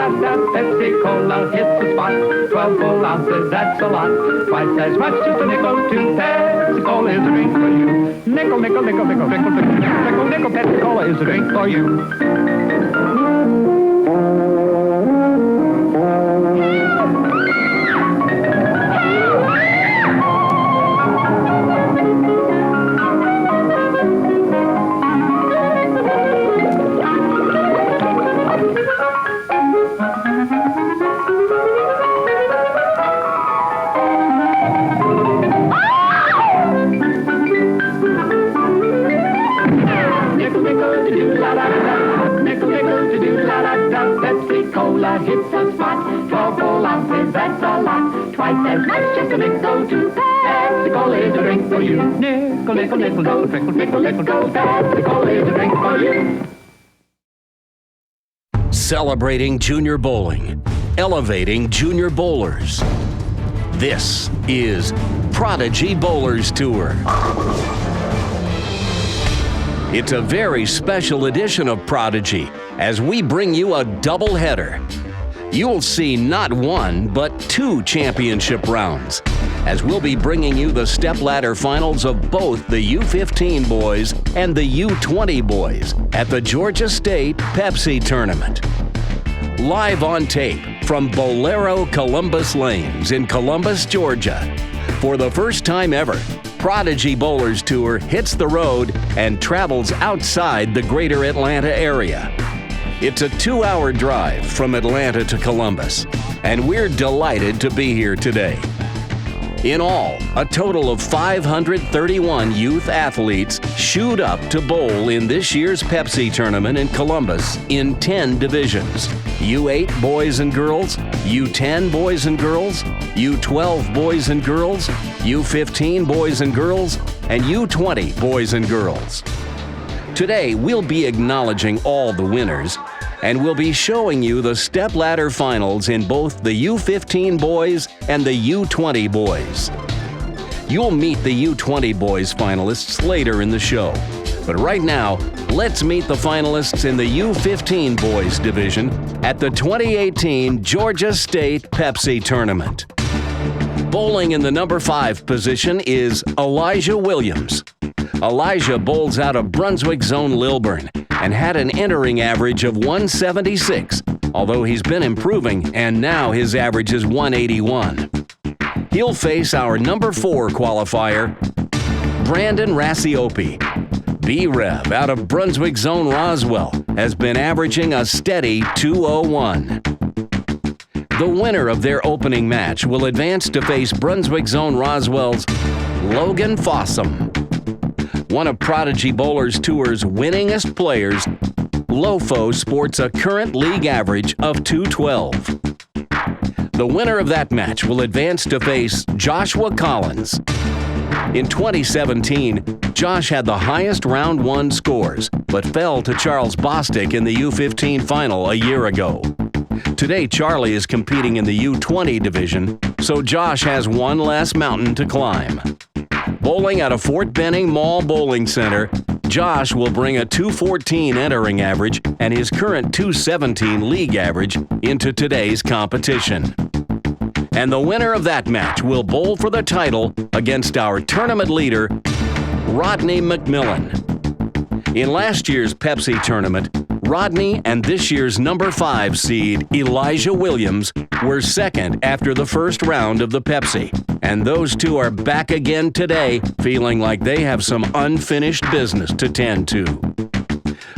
da-da-da-da. Pepsi Cola hits the spot. 12 full ounces, that's a lot. Twice as much, just a nickel to Pepsi Cola is a drink for you. Nickel, nickel, nickel, nickel, nickel, nickel, nickel, nickel. Pepsi Cola is a drink for you. Pepsi Cola hits the spot. 12 full ounces, that's a lot. Twice as much, just a nickel to Pepsi Cola is a drink for you. Nickel, nickel, nickel, nickel, nickel, nickel, nickel. Pepsi Cola is a drink for you. Celebrating junior bowling, elevating junior bowlers. This is Prodigy Bowlers Tour. It's a very special edition of Prodigy as we bring you a doubleheader. You'll see not one, but two championship rounds, as we'll be bringing you the stepladder finals of both the U15 boys and the U20 boys at the Georgia State Pepsi Tournament. Live on tape from Bolero Columbus Lanes in Columbus, Georgia. For the first time ever, Prodigy Bowlers Tour hits the road and travels outside the greater Atlanta area. It's a 2-hour drive from Atlanta to Columbus, and we're delighted to be here today. In all, a total of 531 youth athletes shoed up to bowl in this year's Pepsi tournament in Columbus in 10 divisions. U8 boys and girls, U10 boys and girls, U12 boys and girls, U15 boys and girls, and U20 boys and girls. Today, we'll be acknowledging all the winners, and we'll be showing you the stepladder finals in both the U15 boys and the U20 boys. You'll meet the U20 boys finalists later in the show, but right now, let's meet the finalists in the U15 boys division at the 2018 Georgia State Pepsi Tournament. Bowling in the number 5 position is Elijah Williams. Elijah bowls out of Brunswick Zone Lilburn and had an entering average of 176, although he's been improving and now his average is 181. He'll face our number 4 qualifier, Brandon Rassiopi. B-Rev out of Brunswick Zone Roswell has been averaging a steady 201. The winner of their opening match will advance to face Brunswick Zone Roswell's Logan Fossum. One of Prodigy Bowlers Tour's winningest players, Lofo sports a current league average of 212. The winner of that match will advance to face Joshua Collins. In 2017, Josh had the highest round 1 scores, but fell to Charles Bostic in the U15 final a year ago. Today, Charlie is competing in the U20 division, so Josh has one less mountain to climb. Bowling at a Fort Benning Mall Bowling Center, Josh will bring a 214 entering average and his current 217 league average into today's competition. And the winner of that match will bowl for the title against our tournament leader, Rodney McMillan. In last year's Pepsi tournament, Rodney and this year's number 5 seed, Elijah Williams, were second after the first round of the Pepsi. And those two are back again today, feeling like they have some unfinished business to tend to.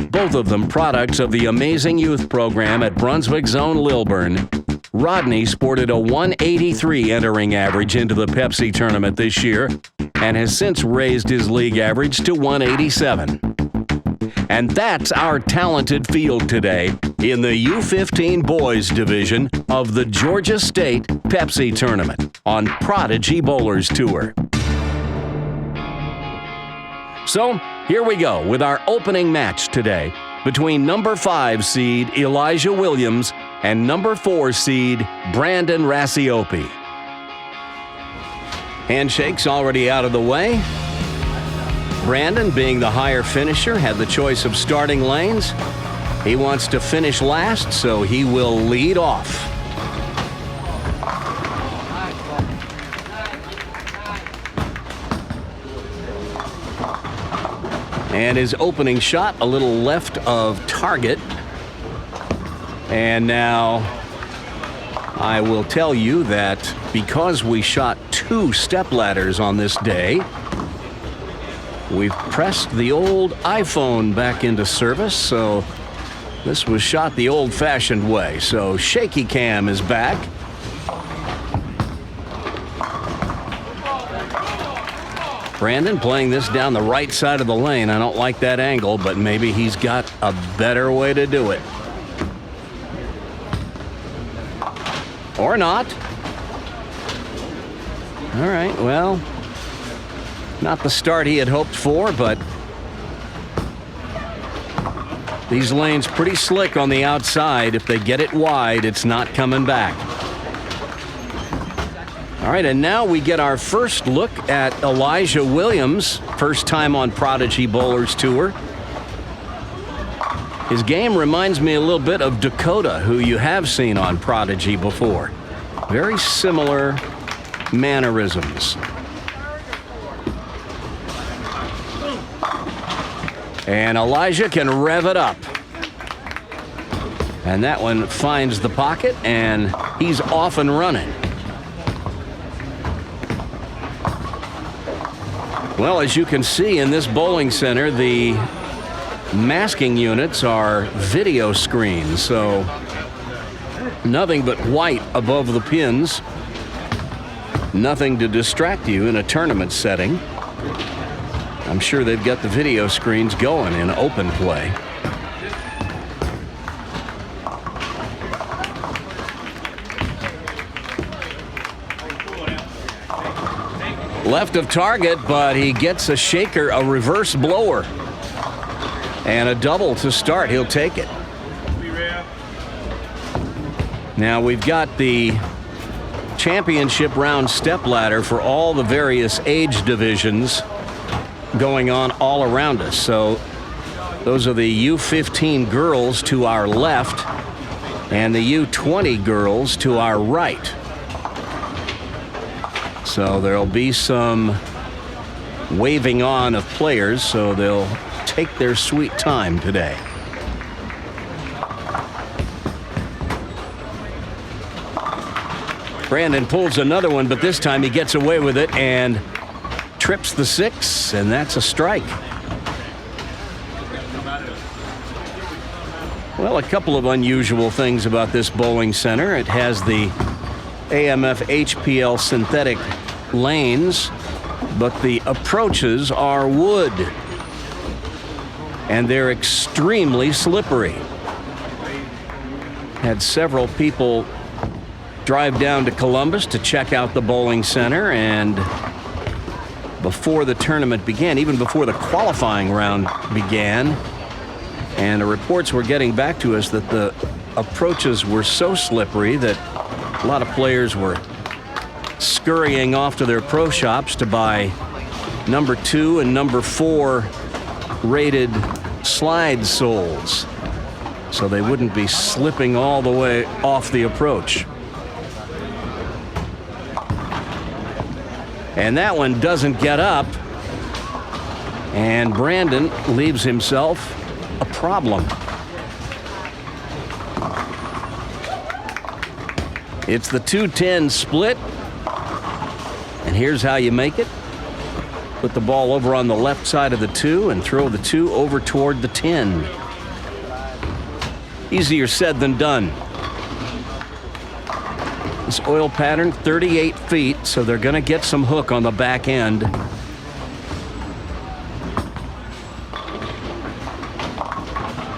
Both of them products of the amazing youth program at Brunswick Zone Lilburn. Rodney sported a 183 entering average into the Pepsi tournament this year and has since raised his league average to 187. And that's our talented field today in the U15 boys division of the Georgia State Pepsi Tournament on Prodigy Bowlers Tour. So, here we go with our opening match today between number 5 seed Elijah Williams and number 4 seed Brandon Rassiopi. Handshakes already out of the way. Brandon, being the higher finisher, had the choice of starting lanes. He wants to finish last, so he will lead off. And his opening shot a little left of target. And now I will tell you that because we shot 2 stepladders on this day, we've pressed the old iPhone back into service, so this was shot the old-fashioned way. So shaky cam is back. Brandon playing this down the right side of the lane. I don't like that angle, but maybe he's got a better way to do it. Or not. All right, well, not the start he had hoped for, but these lanes pretty slick on the outside. If they get it wide, it's not coming back. All right, and now we get our first look at Elijah Williams, first time on Prodigy Bowlers Tour. His game reminds me a little bit of Dakota, who you have seen on Prodigy before. Very similar mannerisms. And Elijah can rev it up. And that one finds the pocket, and he's off and running. Well, as you can see in this bowling center, the masking units are video screens, so nothing but white above the pins. Nothing to distract you in a tournament setting. I'm sure they've got the video screens going in open play. Left of target, but he gets a shaker, a reverse blower. And a double to start. He'll take it. Now we've got the championship round stepladder for all the various age divisions going on all around us. So those are the U15 girls to our left and the U20 girls to our right. So there'll be some waving on of players, so they'll take their sweet time today. Brandon pulls another one, but this time he gets away with it and trips the 6, and that's a strike. Well, a couple of unusual things about this bowling center. It has the AMF HPL synthetic lanes, but the approaches are wood, and they're extremely slippery. Had several people drive down to Columbus to check out the bowling center, and before the tournament began, even before the qualifying round began, and the reports were getting back to us that the approaches were so slippery that a lot of players were scurrying off to their pro shops to buy number 2 and number 4 rated slide soles so they wouldn't be slipping all the way off the approach. And that one doesn't get up, and Brandon leaves himself a problem. It's the 2-10 split, and here's how you make it. Put the ball over on the left side of the 2 and throw the 2 over toward the 10. Easier said than done. This oil pattern, 38 feet, so they're going to get some hook on the back end.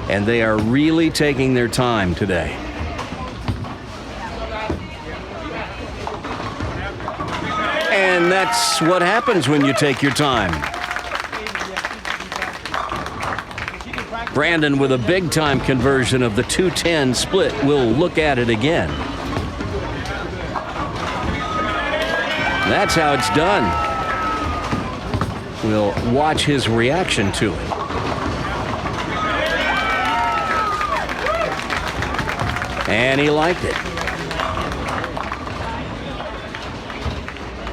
And they are really taking their time today. And that's what happens when you take your time. Brandon with a big-time conversion of the 2-10 split. We'll look at it again. That's how it's done. We'll watch his reaction to it. And he liked it.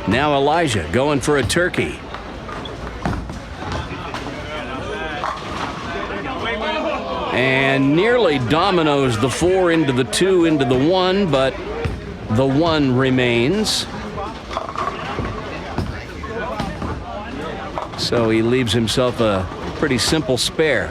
Now Elijah going for a turkey. And nearly dominoes the 4 into the 2 into the 1, but the 1 remains. So he leaves himself a pretty simple spare.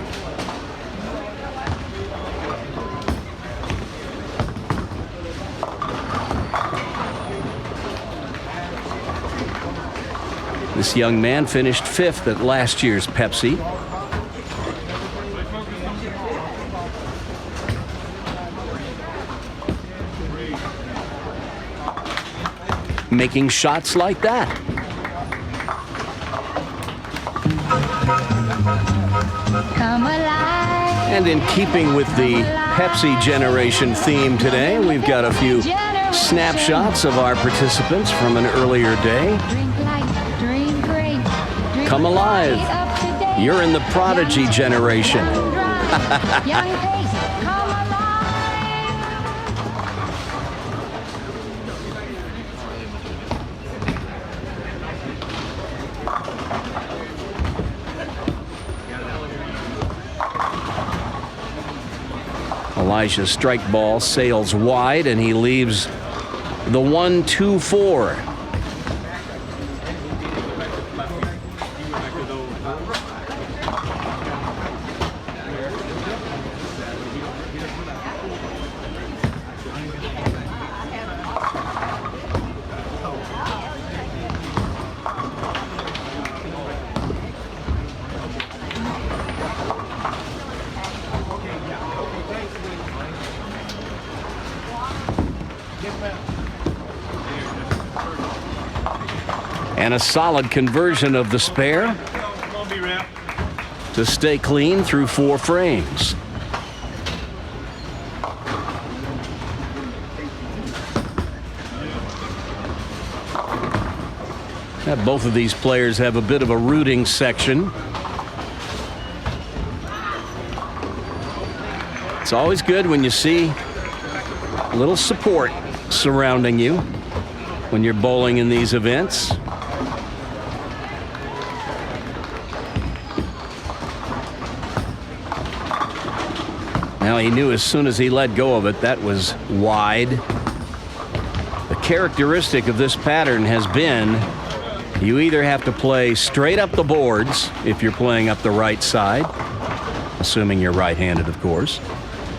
This young man finished 5th at last year's Pepsi. Making shots like that. Come alive. And in keeping with the Pepsi generation theme today, we've got a few snapshots of our participants from an earlier day. Drink light, drink great, drink Come alive. up to date. You're in the Prodigy generation. Young Casey, come alive. Elijah's strike ball sails wide, and he leaves the 1-2-4. And a solid conversion of the spare to stay clean through 4 frames. Now, both of these players have a bit of a rooting section. It's always good when you see a little support surrounding you when you're bowling in these events. Now, he knew as soon as he let go of it, that was wide. The characteristic of this pattern has been you either have to play straight up the boards if you're playing up the right side, assuming you're right-handed, of course.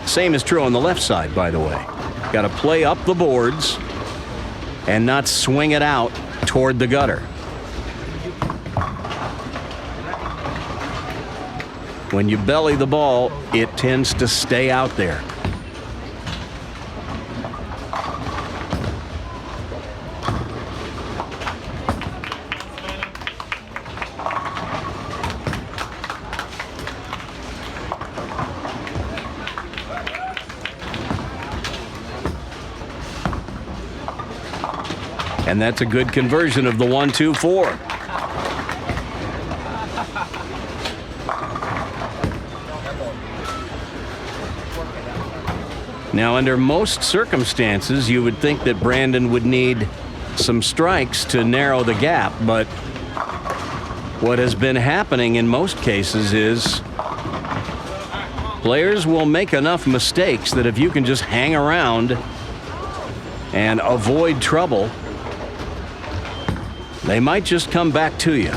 Same is true on the left side, by the way. Got to play up the boards and not swing it out toward the gutter. When you belly the ball, it tends to stay out there. And that's a good conversion of the 1-2-4. Now, under most circumstances, you would think that Brandon would need some strikes to narrow the gap, but what has been happening in most cases is players will make enough mistakes that if you can just hang around and avoid trouble, they might just come back to you.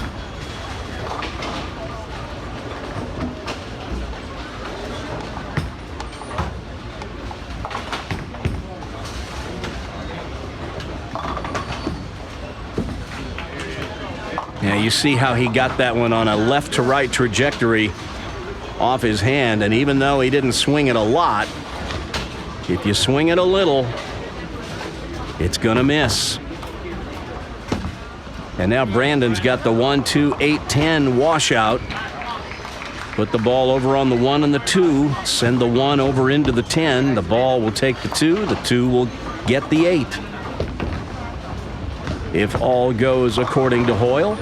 Now you see how he got that one on a left to right trajectory off his hand, and even though he didn't swing it a lot, if you swing it a little, it's gonna miss. And now Brandon's got the 1-2-8-10 washout. Put the ball over on the 1 and the 2. Send the 1 over into the 10. The ball will take the 2. The 2 will get the 8. If all goes according to Hoyle.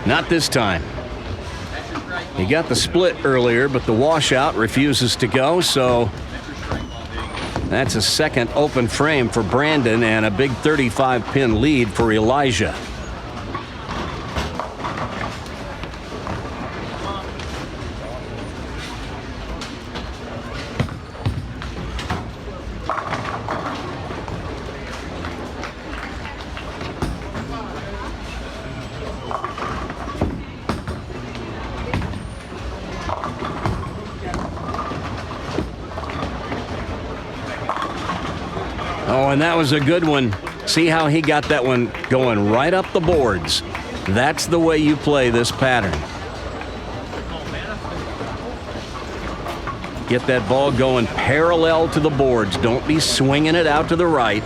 Not this time. He got the split earlier, but the washout refuses to go, so that's a second open frame for Brandon and a big 35-pin lead for Elijah. Oh, and that was a good one. See how he got that one going right up the boards. That's the way you play this pattern. Get that ball going parallel to the boards. Don't be swinging it out to the right.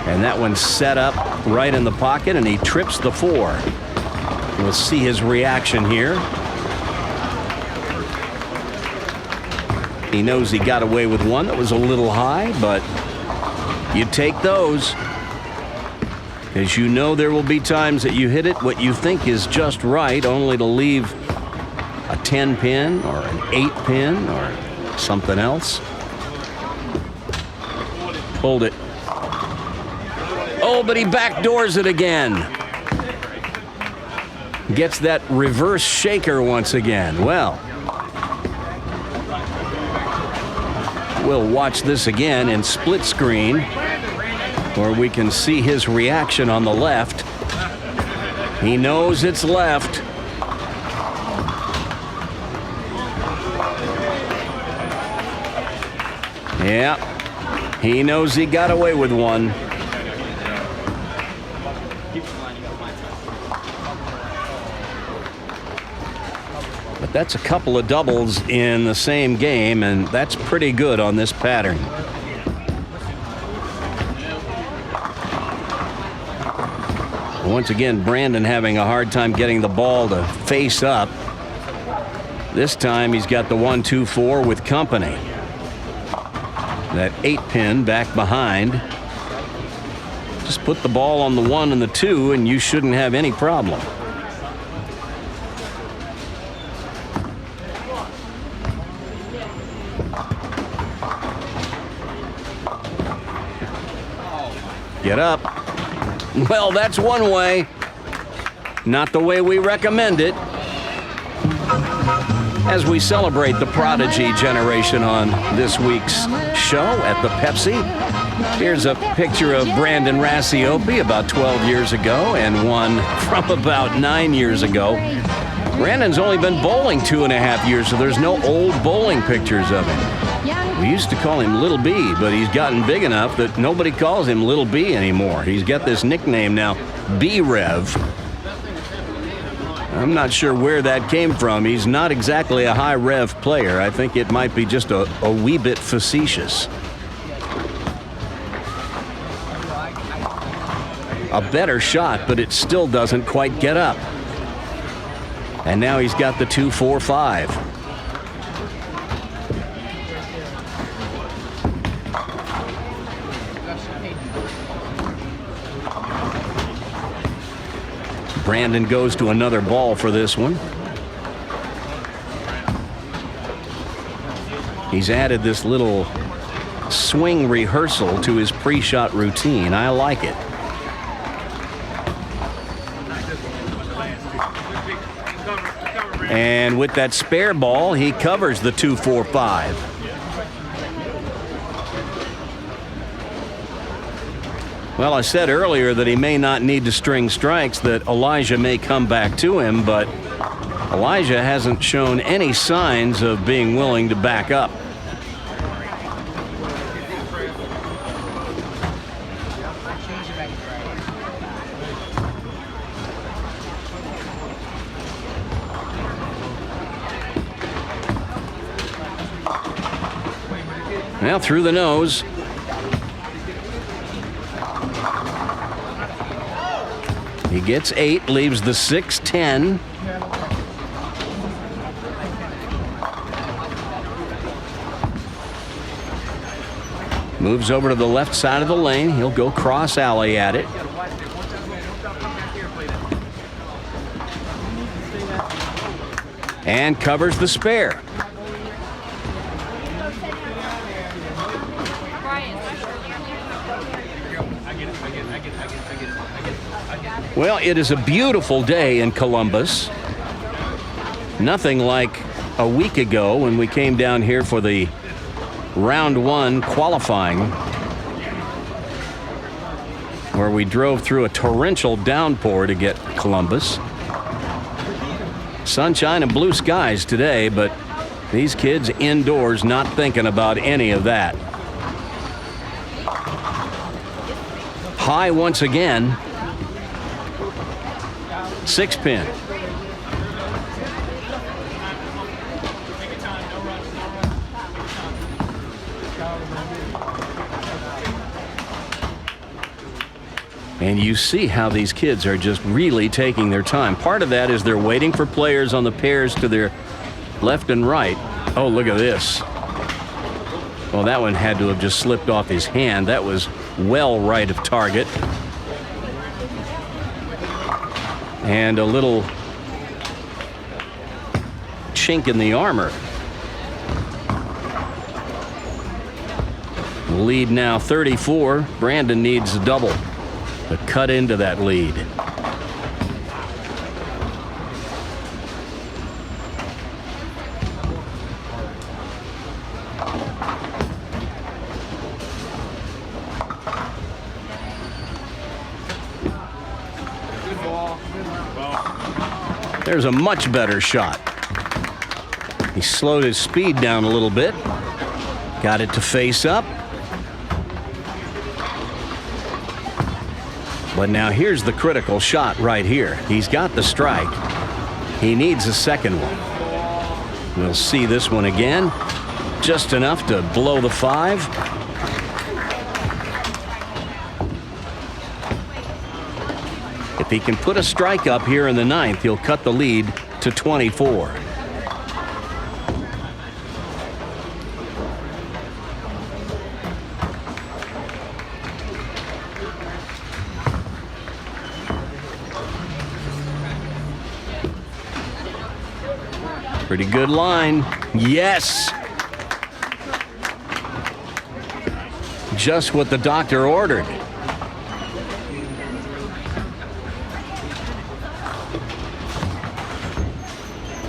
And that one's set up right in the pocket, and he trips the 4. We'll see his reaction here. He knows he got away with one that was a little high, but you take those. As you know, there will be times that you hit it what you think is just right, only to leave a 10-pin or an 8-pin or something else. Hold it. Oh, but he backdoors it again. Gets that reverse shaker once again. Well, we'll watch this again in split screen, where we can see his reaction on the left. He knows it's left. Yeah, he knows he got away with one. That's a couple of doubles in the same game, and that's pretty good on this pattern. Once again, Brandon having a hard time getting the ball to face up. This time he's got the 1-2-4 with company. That 8-pin back behind. Just put the ball on the 1 and the 2, and you shouldn't have any problem. Get up. Well, that's one way. Not the way we recommend it. As we celebrate the prodigy generation on this week's show at the Pepsi, here's a picture of Brandon Rassiopi about 12 years ago and one from about 9 years ago. Brandon's only been bowling 2.5 years, so there's no old bowling pictures of him. We used to call him Little B, but he's gotten big enough that nobody calls him Little B anymore. He's got this nickname now, B-Rev. I'm not sure where that came from. He's not exactly a high-rev player. I think it might be just a wee bit facetious. A better shot, but it still doesn't quite get up. And now he's got the 2-4-5. Brandon goes to another ball for this one. He's added this little swing rehearsal to his pre-shot routine. I like it. And with that spare ball, he covers the 2-4-5. Well, I said earlier that he may not need to string strikes, that Elijah may come back to him, but Elijah hasn't shown any signs of being willing to back up. Now through the nose. He gets 8, leaves the 6-10. Moves over to the left side of the lane. He'll go cross alley at it. and covers the spare. Well, it is a beautiful day in Columbus. Nothing like a week ago when we came down here for the round 1 qualifying, where we drove through a torrential downpour to get Columbus. Sunshine and blue skies today, but these kids indoors not thinking about any of that. High once again. 6-pin. And you see how these kids are just really taking their time. Part of that is they're waiting for players on the pairs to their left and right. Oh, look at this. Well, that one had to have just slipped off his hand. That was well right of target. And a little chink in the armor. Lead now 34. Brandon needs a double to cut into that lead. There's a much better shot. He slowed his speed down a little bit. Got it to face up. But now here's the critical shot right here. He's got the strike. He needs a second one. We'll see this one again. Just enough to blow the 5. If he can put a strike up here in the 9th, he'll cut the lead to 24. Pretty good line. Yes. Just what the doctor ordered.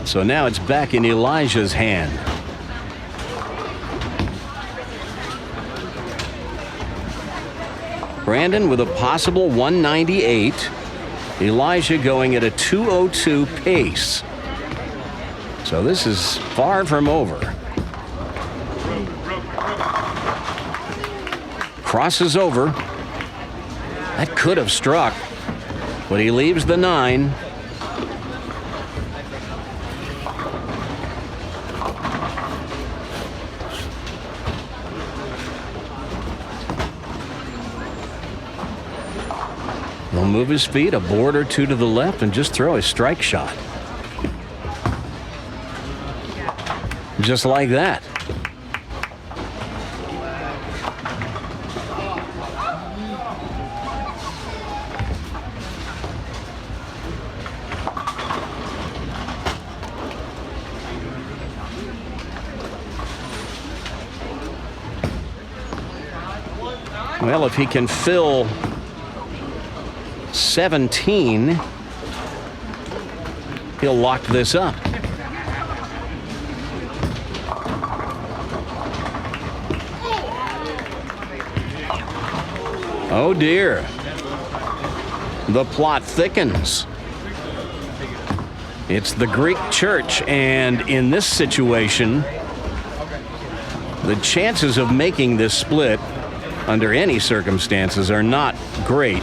So now it's back in Elijah's hand. Brandon with a possible 198. Elijah going at a 202 pace. So this is far from over. Crosses over. That could have struck, but he leaves the 9. He'll move his feet a board or two to the left and just throw a strike shot. Just like that. Well, if he can fill 17, he'll lock this up. Oh dear. The plot thickens. It's the Greek church, and in this situation, the chances of making this split under any circumstances are not great.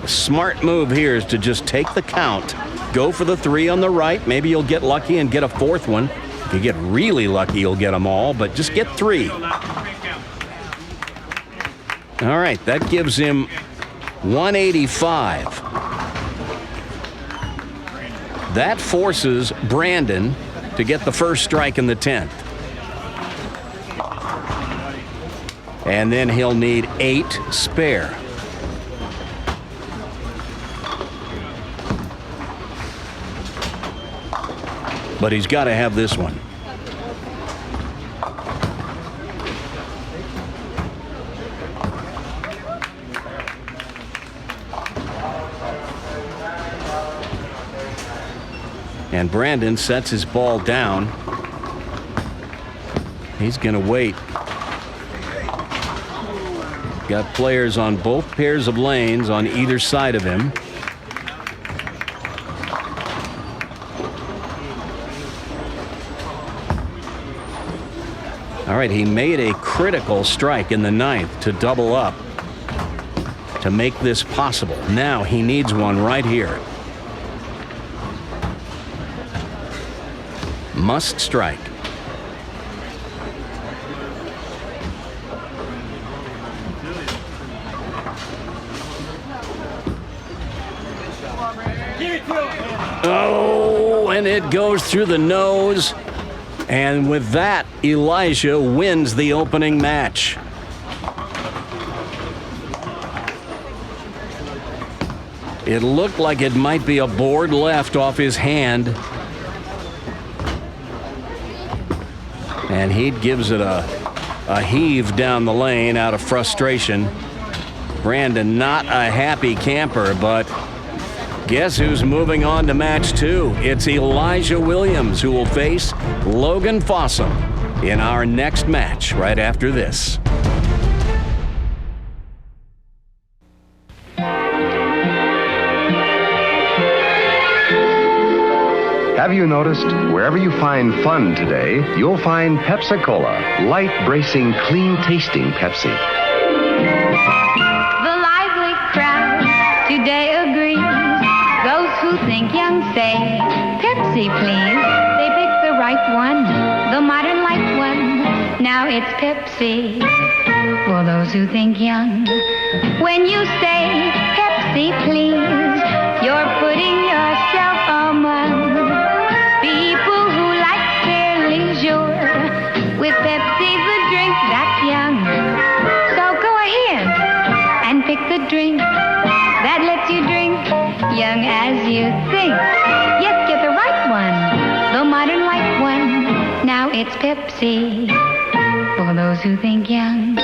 A smart move here is to just take the count, go for the 3 on the right. Maybe you'll get lucky and get a 4th one. If you get really lucky, you'll get them all, but just get 3. All right, that gives him 185. That forces Brandon to get the first strike in the 10th. And then he'll need 8 spare. but he's got to have this one. And Brandon sets his ball down. He's going to wait. Got players on both pairs of lanes on either side of him. All right, he made a critical strike in the ninth to double up to make this possible. Now he needs one right here. Must strike. Oh, and it goes through the nose. And with that, Elijah wins the opening match. It looked like it might be a board left off his hand. And he gives it a heave down the lane out of frustration. Brandon not a happy camper, but guess who's moving on to match two? It's Elijah Williams who will face Logan Fossum in our next match right after this. Have you noticed, wherever you find fun today, you'll find Pepsi-Cola, light, bracing, clean-tasting Pepsi. The lively crowd today agrees. Those who think young say, Pepsi, please. They pick the right one, the modern light one. Now it's Pepsi for those who think young. When you say Pepsi, please, you're putting yourself among people who like their leisure. With Pepsi, the drink that's young. So go ahead and pick the drink that lets you drink young as you think. Yes, get the right one, the modern light one. Now it's Pepsi for those who think young.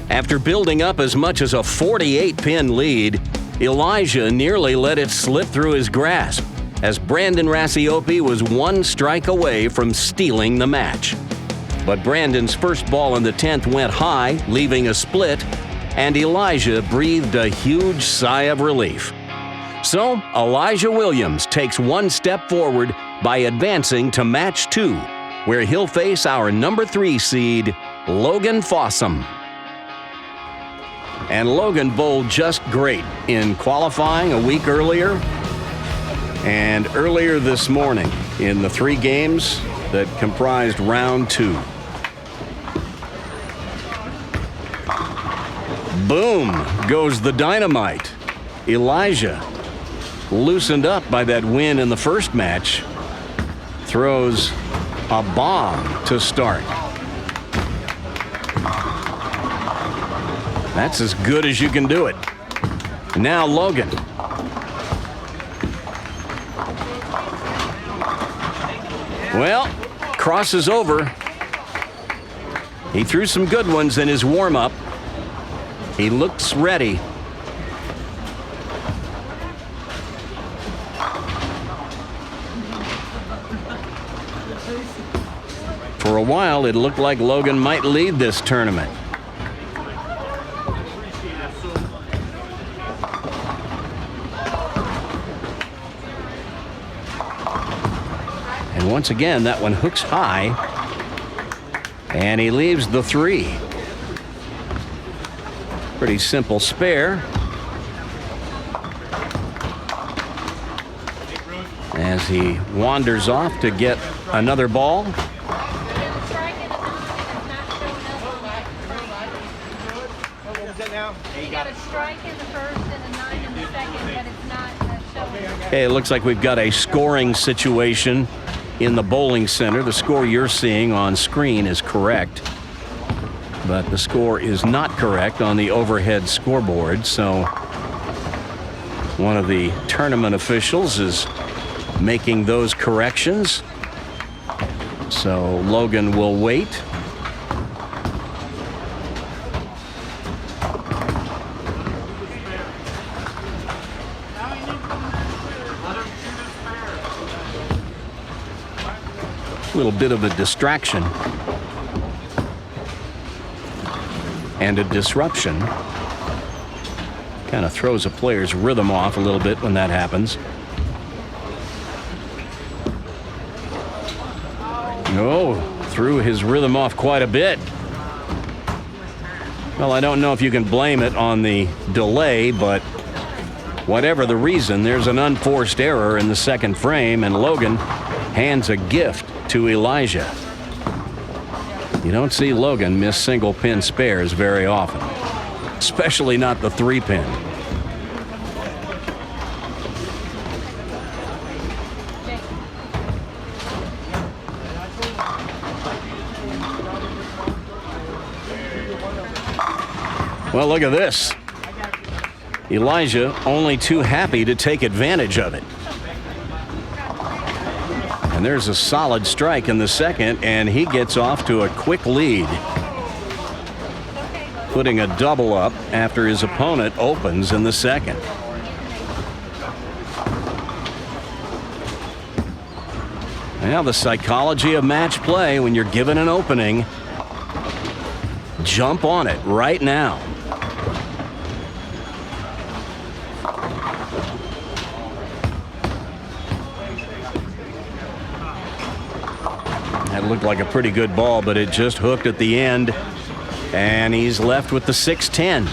After building up as much as a 48-pin lead, Elijah nearly let it slip through his grasp as Brandon Rasiopi was one strike away from stealing the match. But Brandon's first ball in the 10th went high, leaving a split, and Elijah breathed a huge sigh of relief. So, Elijah Williams takes one step forward by advancing to match two, where he'll face our number 3 seed, Logan Fossum. And Logan bowled just great in qualifying a week earlier and earlier this morning in the 3 games that comprised round 2. Boom goes the dynamite. Elijah, loosened up by that win in the first match, throws a bomb to start. That's as good as you can do it. Now Logan. Well, crosses over. He threw some good ones in his warm-up. He looks ready. For a while, it looked like Logan might lead this tournament. And once again, that one hooks high, and he leaves the 3. Pretty simple spare. As he wanders off to get another ball. You got a strike in the first and a 9 in the second, but it's not showing. Okay, it looks like we've got a scoring situation in the bowling center. The score you're seeing on screen is correct. But the score is not correct on the overhead scoreboard, so one of the tournament officials is making those corrections. So Logan will wait. A little bit of a distraction and a disruption. Kind of throws a player's rhythm off a little bit when that happens. Oh, threw his rhythm off quite a bit. Well, I don't know if you can blame it on the delay, but whatever the reason, there's an unforced error in the second frame, and Logan hands a gift to Elijah. You don't see Logan miss single pin spares very often, especially not the 3-pin. Well, look at this. Elijah only too happy to take advantage of it. And there's a solid strike in the second, and he gets off to a quick lead, putting a double up after his opponent opens in the second. Now, the psychology of match play: when you're given an opening, jump on it right now. That looked like a pretty good ball, but it just hooked at the end, and he's left with the 6-10.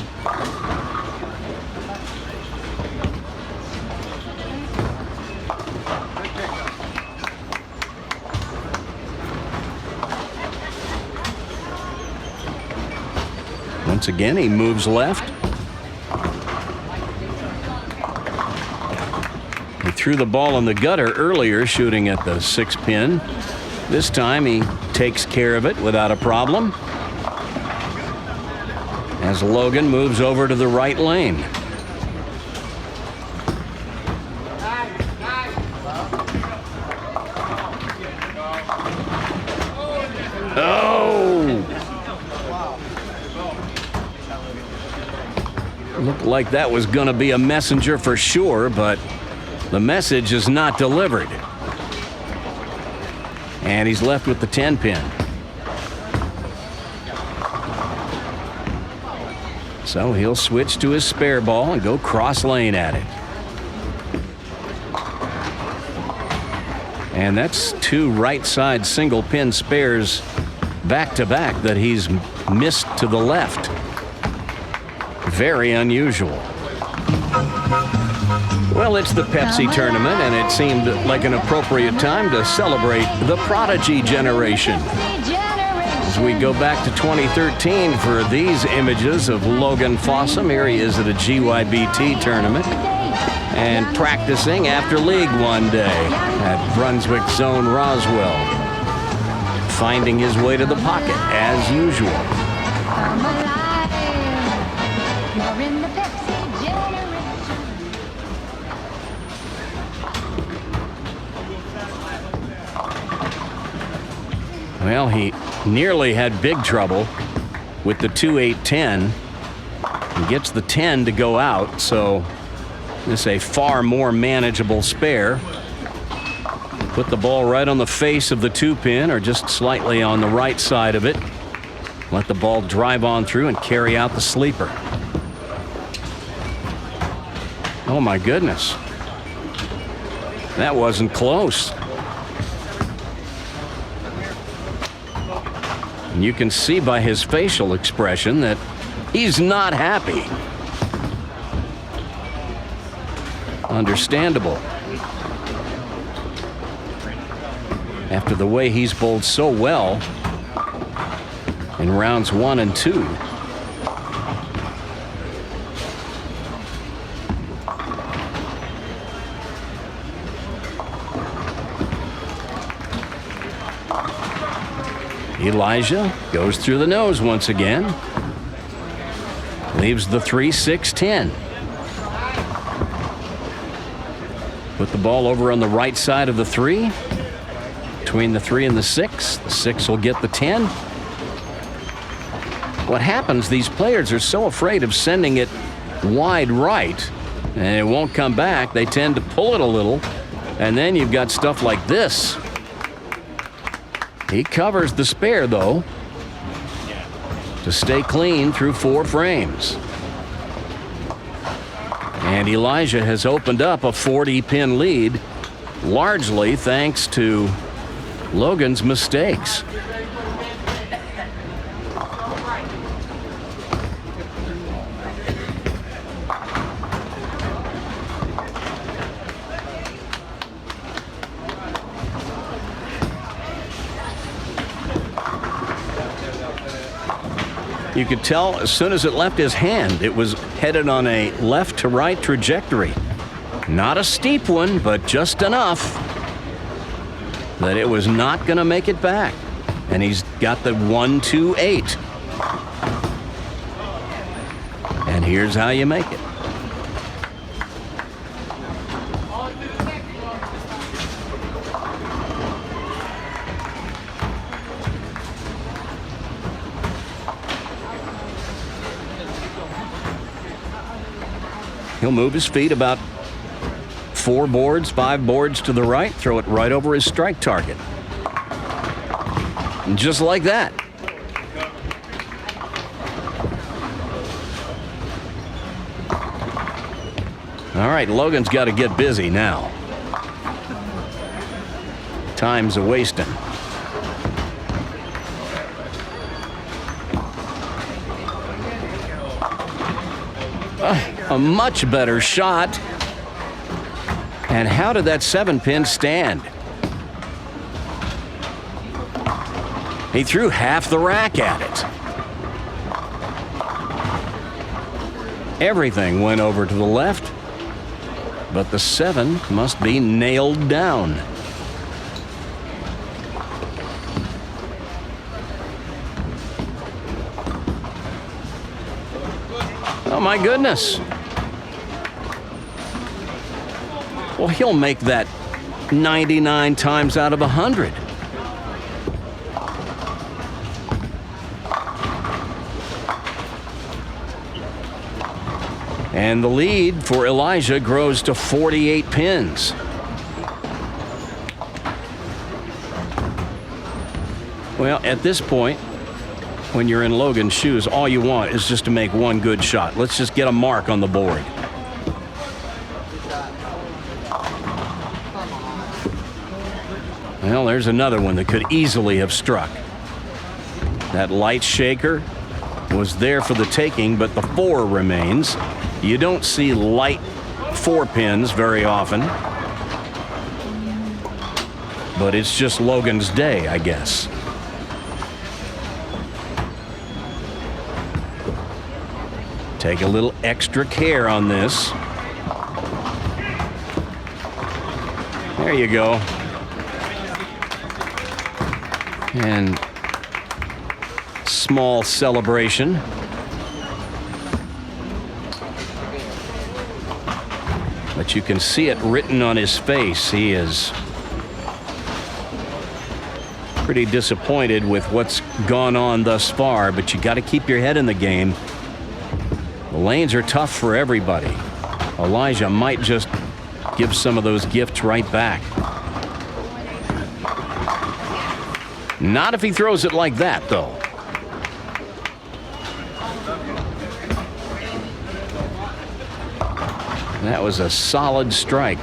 Once again, he moves left. He threw the ball in the gutter earlier, shooting at the 6-pin. This time he takes care of it without a problem, as Logan moves over to the right lane. Oh! Looked like that was going to be a messenger for sure, but the message is not delivered. And he's left with the 10-pin. So he'll switch to his spare ball and go cross lane at it. And that's 2 right side single pin spares back to back that he's missed to the left. Very unusual. Well, it's the Pepsi tournament, and it seemed like an appropriate time to celebrate the Prodigy generation. As we go back to 2013 for these images of Logan Fossum. Here he is at a GYBT tournament and practicing after league one day at Brunswick Zone Roswell, finding his way to the pocket as usual. Well, he nearly had big trouble with the 2-8-10. He gets the 10 to go out, so this is a far more manageable spare. Put the ball right on the face of the 2-pin, or just slightly on the right side of it. Let the ball drive on through and carry out the sleeper. Oh my goodness. That wasn't close. And you can see by his facial expression that he's not happy. Understandable. After the way he's bowled so well in rounds 1 and 2. Elijah goes through the nose once again. Leaves the 3, 6, 10. Put the ball over on the right side of the 3. Between the 3 and the 6. The 6 will get the 10. What happens, these players are so afraid of sending it wide right, and it won't come back. They tend to pull it a little, and then you've got stuff like this. He covers the spare, though, to stay clean through 4 frames. And Elijah has opened up a 40-pin lead, largely thanks to Logan's mistakes. You could tell as soon as it left his hand, it was headed on a left-to-right trajectory. Not a steep one, but just enough that it was not going to make it back. And he's got the 1, 2, 8. And here's how you make it. He'll move his feet about 4 boards, 5 boards to the right, throw it right over his strike target. And just like that. All right, Logan's got to get busy now. Time's a-wasting. A much better shot. And how did that 7-pin stand? He threw half the rack at it. Everything went over to the left, but the 7 must be nailed down. Oh my goodness. Well, he'll make that 99 times out of 100. And the lead for Elijah grows to 48 pins. Well, at this point, when you're in Logan's shoes, all you want is just to make one good shot. Let's just get a mark on the board. Well, there's another one that could easily have struck. That light shaker was there for the taking, but the 4 remains. You don't see light 4 pins very often. But it's just Logan's day, I guess. Take a little extra care on this. There you go. And small celebration. But you can see it written on his face. He is pretty disappointed with what's gone on thus far, but you got to keep your head in the game. The lanes are tough for everybody. Elijah might just give some of those gifts right back. Not if he throws it like that, though. That was a solid strike.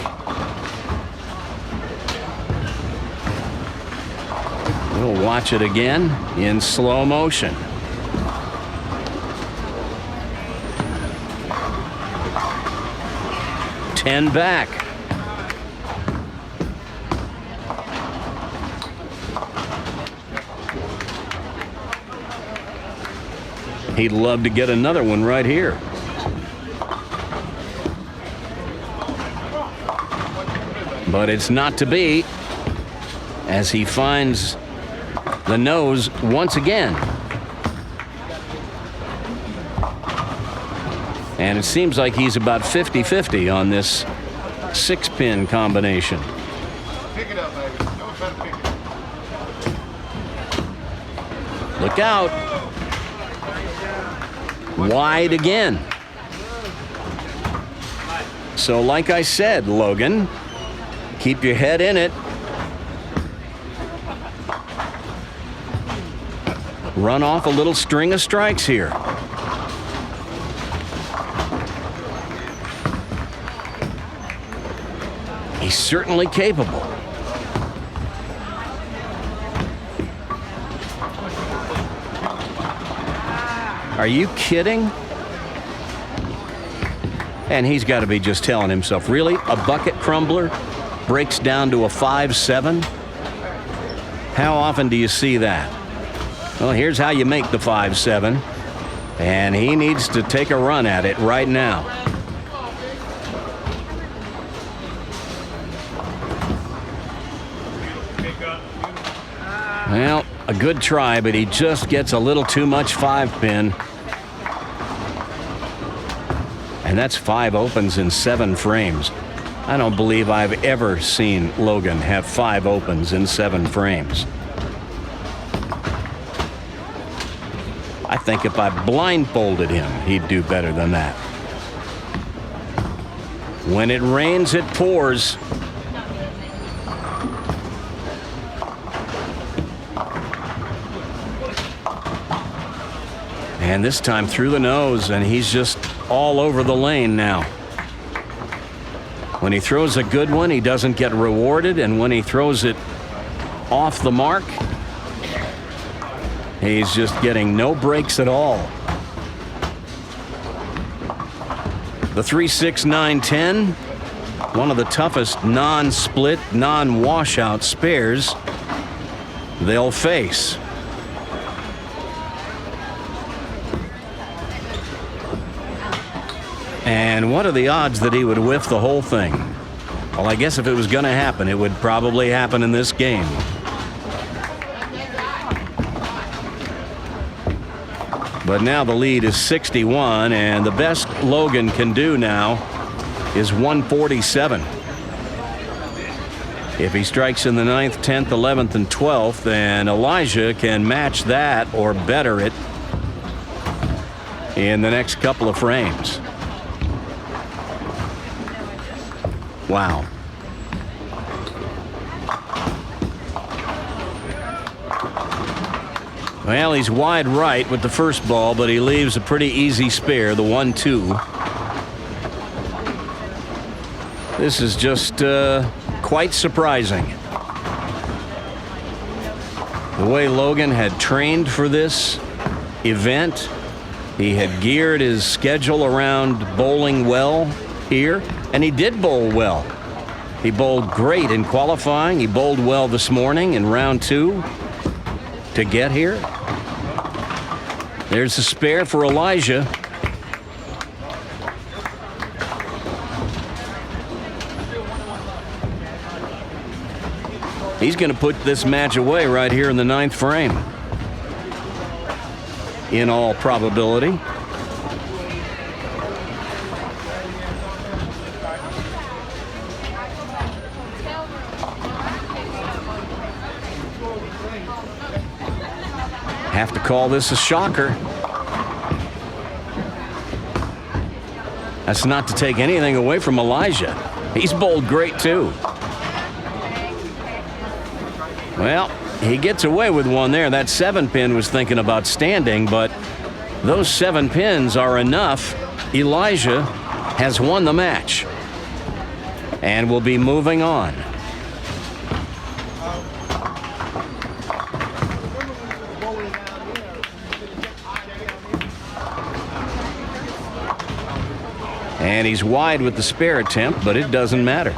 We'll watch it again in slow motion. Ten back. He'd love to get another one right here. But it's not to be, as he finds The nose once again. And it seems like he's about 50-50 on this 6-pin combination. Pick it up, baby. Don't try to pick it up. Look out. Wide again. So like I said, Logan, keep your head in it. Run off a little string of strikes here. He's certainly capable. Are you kidding? And he's got to be just telling himself, really? A bucket crumbler breaks down to a 5-7? How often do you see that? Well, here's how you make the 5-7. And he needs to take a run at it right now. Well, a good try, but he just gets a little too much 5-pin. And that's 5 opens in 7 frames. I don't believe I've ever seen Logan have 5 opens in 7 frames. I think if I blindfolded him, he'd do better than that. When it rains, it pours. And this time through the nose, and he's just all over the lane now. When he throws a good one, he doesn't get rewarded, and when he throws it off the mark, he's just getting no breaks at all. The 3-6-9-10, one of the toughest non-split, non-washout spares they'll face. And what are the odds that he would whiff the whole thing? Well, I guess if it was going to happen, it would probably happen in this game. But now the lead is 61, and the best Logan can do now is 147. If he strikes in the 9th, 10th, 11th, and 12th, then Elijah can match that or better it in the next couple of frames. Wow. Well, he's wide right with the first ball, but he leaves a pretty easy spare, the 1-2. This is just quite surprising. The way Logan had trained for this event, he had geared his schedule around bowling well here, and he did bowl well. He bowled great in qualifying. He bowled well this morning in round 2 to get here. There's a spare for Elijah. He's going to put this match away right here in the 9th frame, in all probability. Have to call this a shocker. That's not to take anything away from Elijah. He's bowled great too. Well, he gets away with one there. That 7-pin was thinking about standing, but those 7 pins are enough. Elijah has won the match and will be moving on. And he's wide with the spare attempt, but it doesn't matter.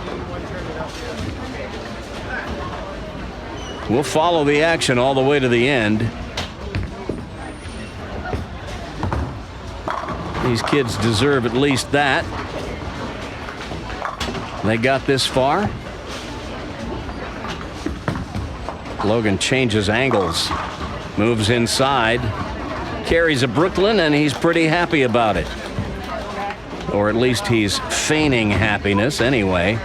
We'll follow the action all the way to the end. These kids deserve at least that. They got this far. Logan changes angles, moves inside, carries a Brooklyn, and he's pretty happy about it. Or at least he's feigning happiness anyway.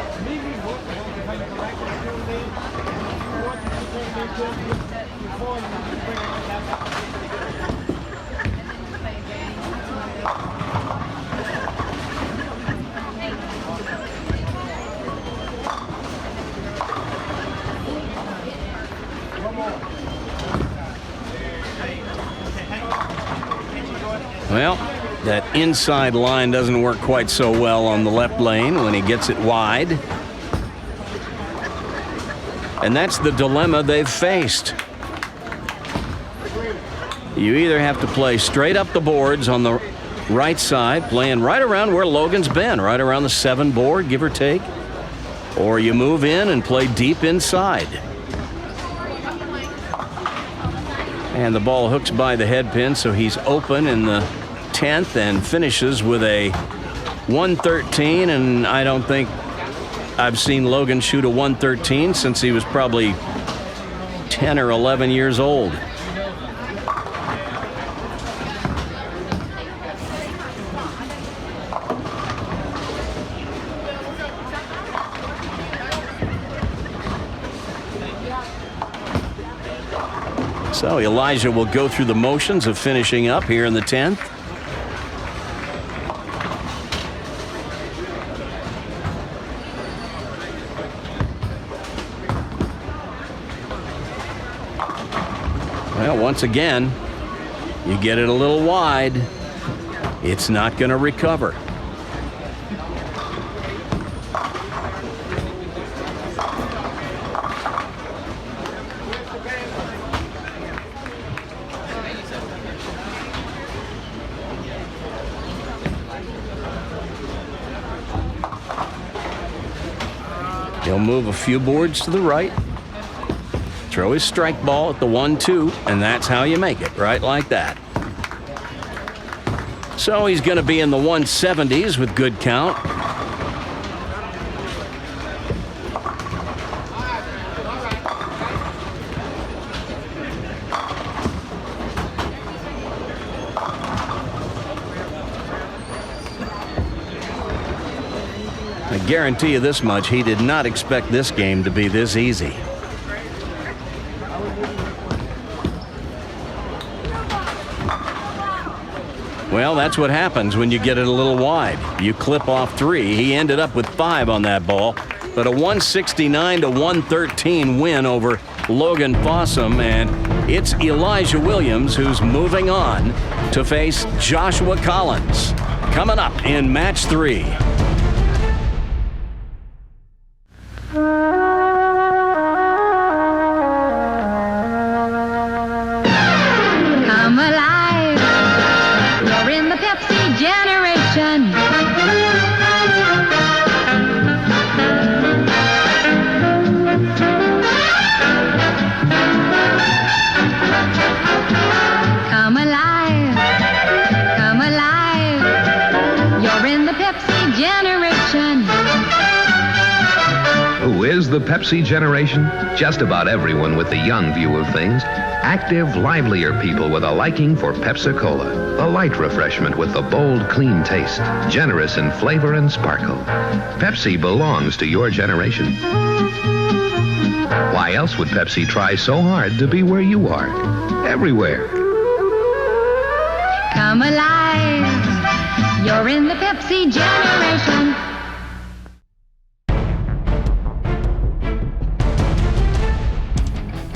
Well, that inside line doesn't work quite so well on the left lane when he gets it wide. And that's the dilemma they've faced. You either have to play straight up the boards on the right side, playing right around where Logan's been, right around the 7 board, give or take, or you move in and play deep inside. And the ball hooks by the head pin, so he's open in the 10th and finishes with a 113, and I don't think I've seen Logan shoot a 113 since he was probably 10 or 11 years old. So Elijah will go through the motions of finishing up here in the 10th. Well, once again, you get it a little wide. It's not going to recover. He'll move a few boards to the right, throw his strike ball at the 1-2, and that's how you make it, right like that. So he's going to be in the 170s with good count. I guarantee you this much, he did not expect this game to be this easy. Well, that's what happens when you get it a little wide. You clip off 3. He ended up with 5 on that ball, but a 169-113 win over Logan Fossum, and it's Elijah Williams who's moving on to face Joshua Collins. Coming up in match 3. Come alive, you're in the Pepsi generation. Come alive, you're in the Pepsi generation. Who is the Pepsi generation? Just about everyone with the young view of things. Active, livelier people with a liking for Pepsi-Cola. The light refreshment with the bold, clean taste. Generous in flavor and sparkle. Pepsi belongs to your generation. Why else would Pepsi try so hard to be where you are? Everywhere. Come alive, you're in the Pepsi generation.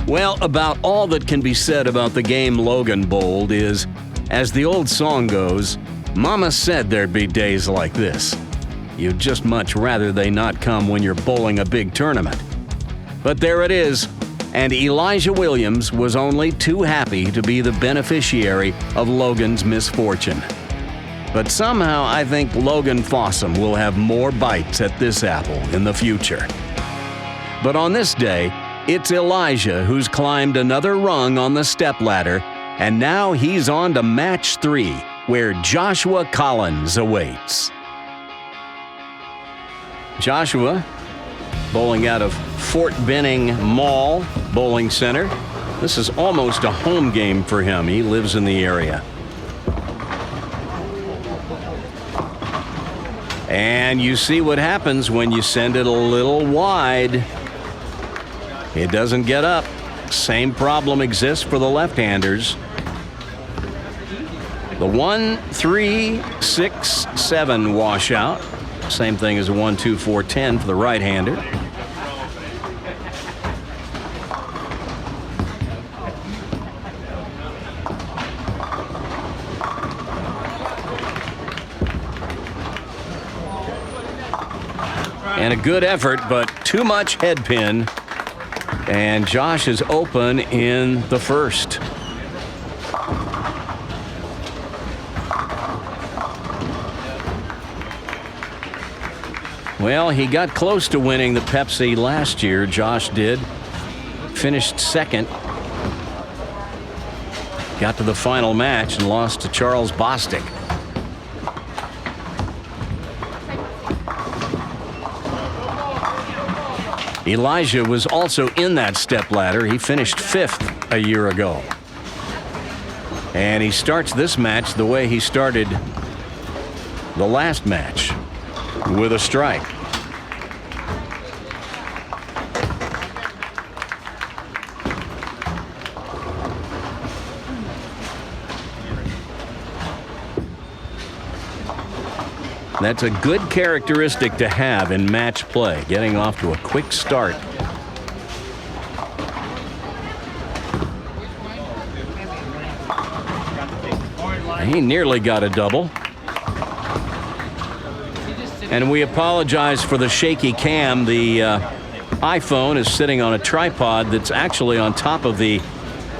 Well, about all that can be said about the game Logan bowled is, as the old song goes, Mama said there'd be days like this. You'd just much rather they not come when you're bowling a big tournament. But there it is, and Elijah Williams was only too happy to be the beneficiary of Logan's misfortune. But somehow I think Logan Fossum will have more bites at this apple in the future. But on this day, it's Elijah who's climbed another rung on the stepladder, and now he's on to match 3, where Joshua Collins awaits. Joshua, bowling out of Fort Benning Mall Bowling Center. This is almost a home game for him. He lives in the area. And you see what happens when you send it a little wide. It doesn't get up. Same problem exists for the left-handers. The 1-3-6-7 washout. Same thing as a 1-2-4-10 for the right-hander. And a good effort, but too much head pin. And Josh is open in the first. Well, he got close to winning the Pepsi last year. Josh did. Finished second. Got to the final match and lost to Charles Bostic. Elijah was also in that stepladder. He finished fifth a year ago. And he starts this match the way he started the last match, with a strike. That's a good characteristic to have in match play, getting off to a quick start. He nearly got a double. And we apologize for the shaky cam. The iPhone is sitting on a tripod that's actually on top of the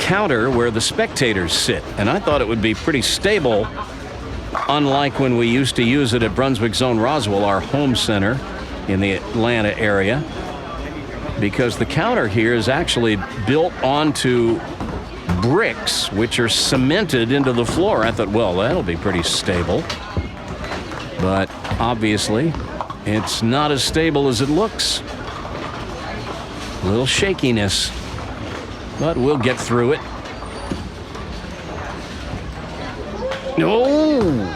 counter where the spectators sit. And I thought it would be pretty stable, unlike when we used to use it at Brunswick Zone Roswell, our home center in the Atlanta area, because the counter here is actually built onto bricks which are cemented into the floor. I thought, well, that'll be pretty stable. But obviously, it's not as stable as it looks. A little shakiness, but we'll get through it. No!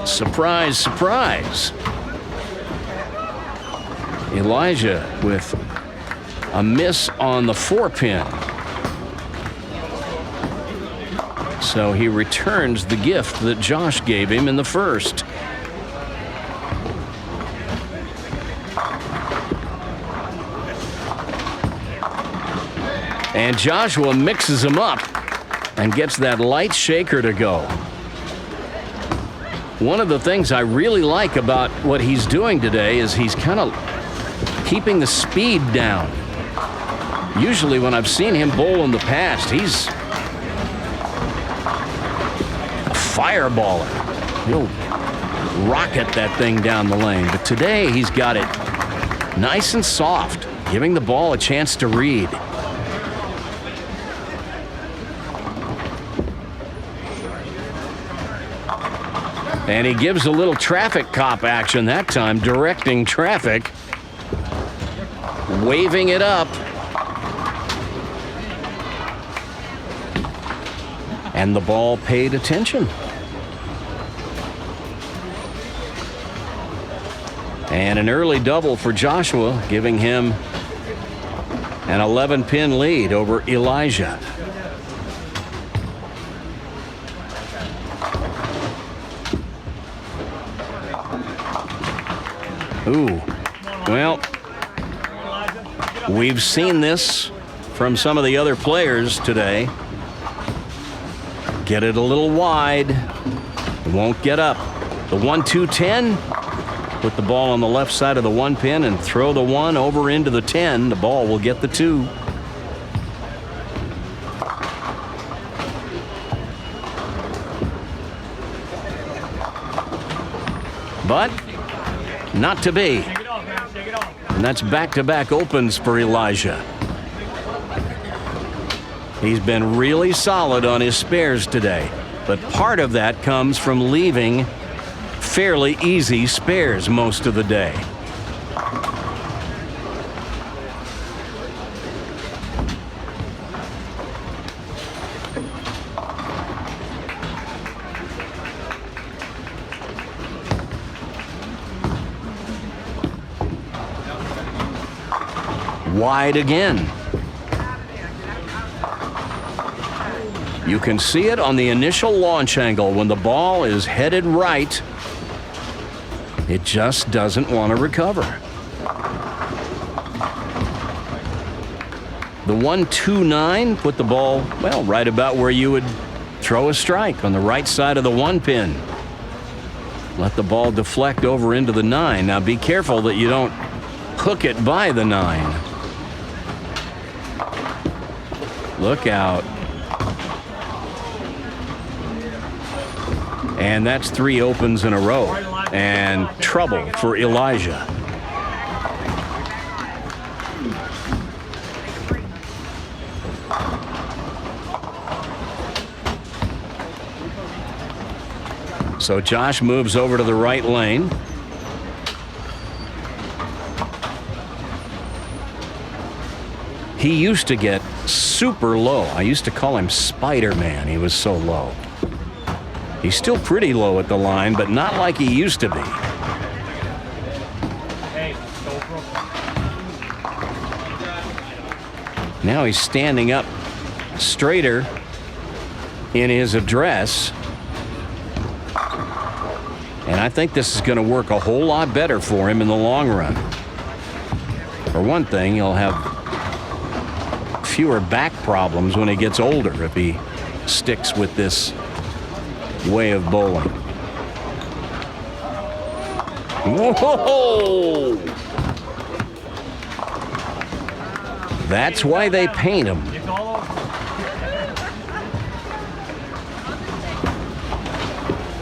Surprise, surprise. Elijah with a miss on the 4-pin. So he returns the gift that Josh gave him in the first. And Joshua mixes them up and gets that light shaker to go. One of the things I really like about what he's doing today is he's kind of keeping the speed down. Usually when I've seen him bowl in the past, he's a fireballer. He'll rocket that thing down the lane. But today he's got it nice and soft, giving the ball a chance to read. And he gives a little traffic cop action that time, directing traffic, waving it up. And the ball paid attention. And an early double for Joshua, giving him an 11-pin lead over Elijah. Ooh, well, we've seen this from some of the other players today. Get it a little wide, won't get up. The 1-2-10, put the ball on the left side of the 1-pin and throw the 1 over into the 10. The ball will get the 2. But not to be. And that's back-to-back opens for Elijah. He's been really solid on his spares today, but part of that comes from leaving fairly easy spares most of the day. wide again. You can see it on the initial launch angle. When the ball is headed right, it just doesn't want to recover. The 1-2-9 put the ball, well, right about where you would throw a strike, on the right side of the 1 pin. Let the ball deflect over into the 9. Now be careful that you don't hook it by the 9. Look out. And that's 3 opens in a row. And trouble for Elijah. So Josh moves over to the right lane. He used to get super low. I used to call him Spider-Man. He was so low. He's still pretty low at the line, but not like he used to be. Now he's standing up straighter in his address. And I think this is going to work a whole lot better for him in the long run. For one thing, he'll have fewer back problems when he gets older if he sticks with this way of bowling. Whoa! That's why they paint him.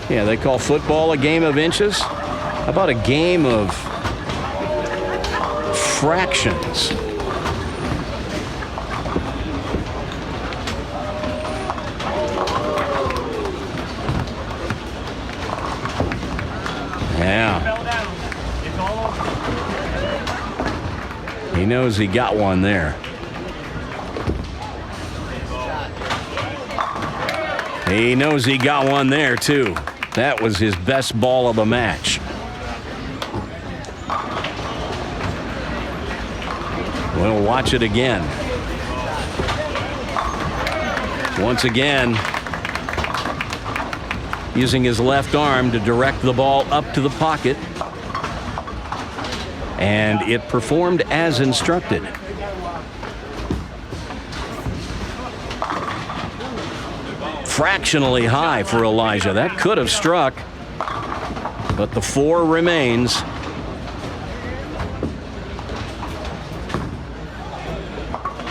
Yeah, they call football a game of inches. How about a game of fractions? Yeah. He knows he got one there. He knows he got one there, too. That was his best ball of the match. We'll watch it again. Once again, using his left arm to direct the ball up to the pocket. And it performed as instructed. Fractionally high for Elijah. That could have struck, but the 4 remains.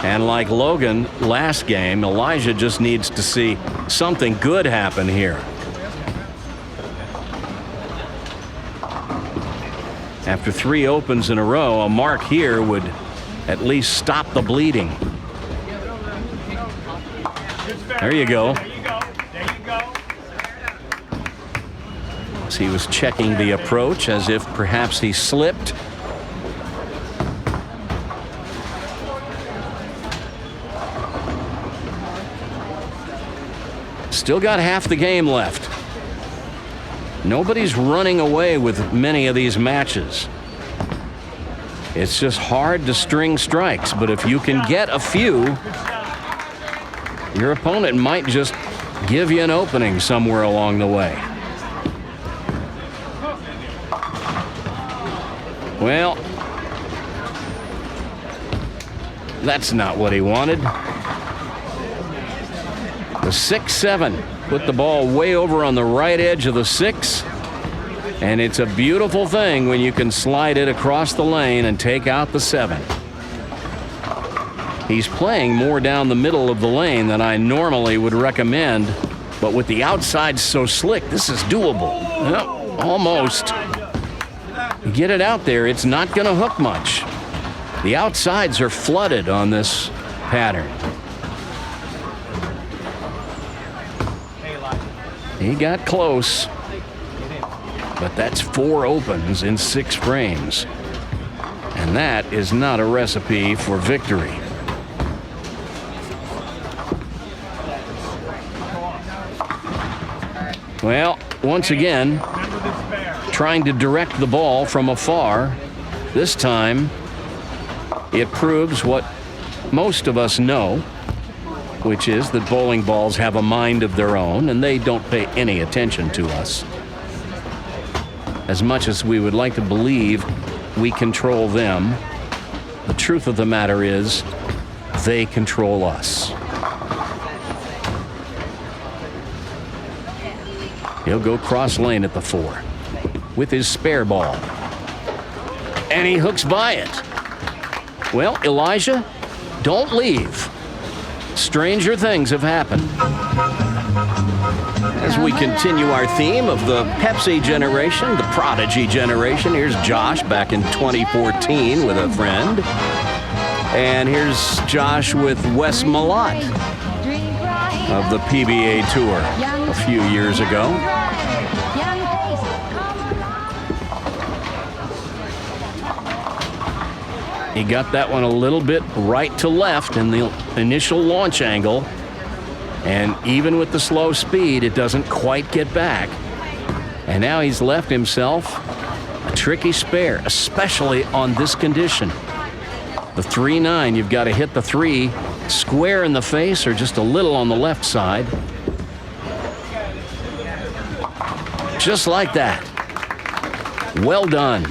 And like Logan last game, Elijah just needs to see something good happen here. After 3 opens in a row, a mark here would at least stop the bleeding. There you go. So he was checking the approach as if perhaps he slipped. Still got half the game left. Nobody's running away with many of these matches. It's just hard to string strikes, but if you can get a few, your opponent might just give you an opening somewhere along the way. Well, that's not what he wanted. The 6-7 put the ball way over on the right edge of the 6. And it's a beautiful thing when you can slide it across the lane and take out the 7. He's playing more down the middle of the lane than I normally would recommend. But with the outside so slick, this is doable. Well, almost. You get it out there, it's not going to hook much. The outsides are flooded on this pattern. He got close, but that's 4 opens in 6 frames. And that is not a recipe for victory. Well, once again, trying to direct the ball from afar. This time, It proves what most of us know, which is that bowling balls have a mind of their own and they don't pay any attention to us. As much as we would like to believe we control them, the truth of the matter is they control us. He'll go cross lane at the 4 with his spare ball. And he hooks by it. Well, Elijah, don't leave. Stranger things have happened. As we continue our theme of the Pepsi generation, the Prodigy generation, here's Josh back in 2014 with a friend. And here's Josh with Wes Malott of the PBA Tour a few years ago. He got that one a little bit right to left in the initial launch angle. And even with the slow speed, it doesn't quite get back. And now he's left himself a tricky spare, especially on this condition. The 3-9, you've got to hit the 3 square in the face or just a little on the left side. Just like that. Well done.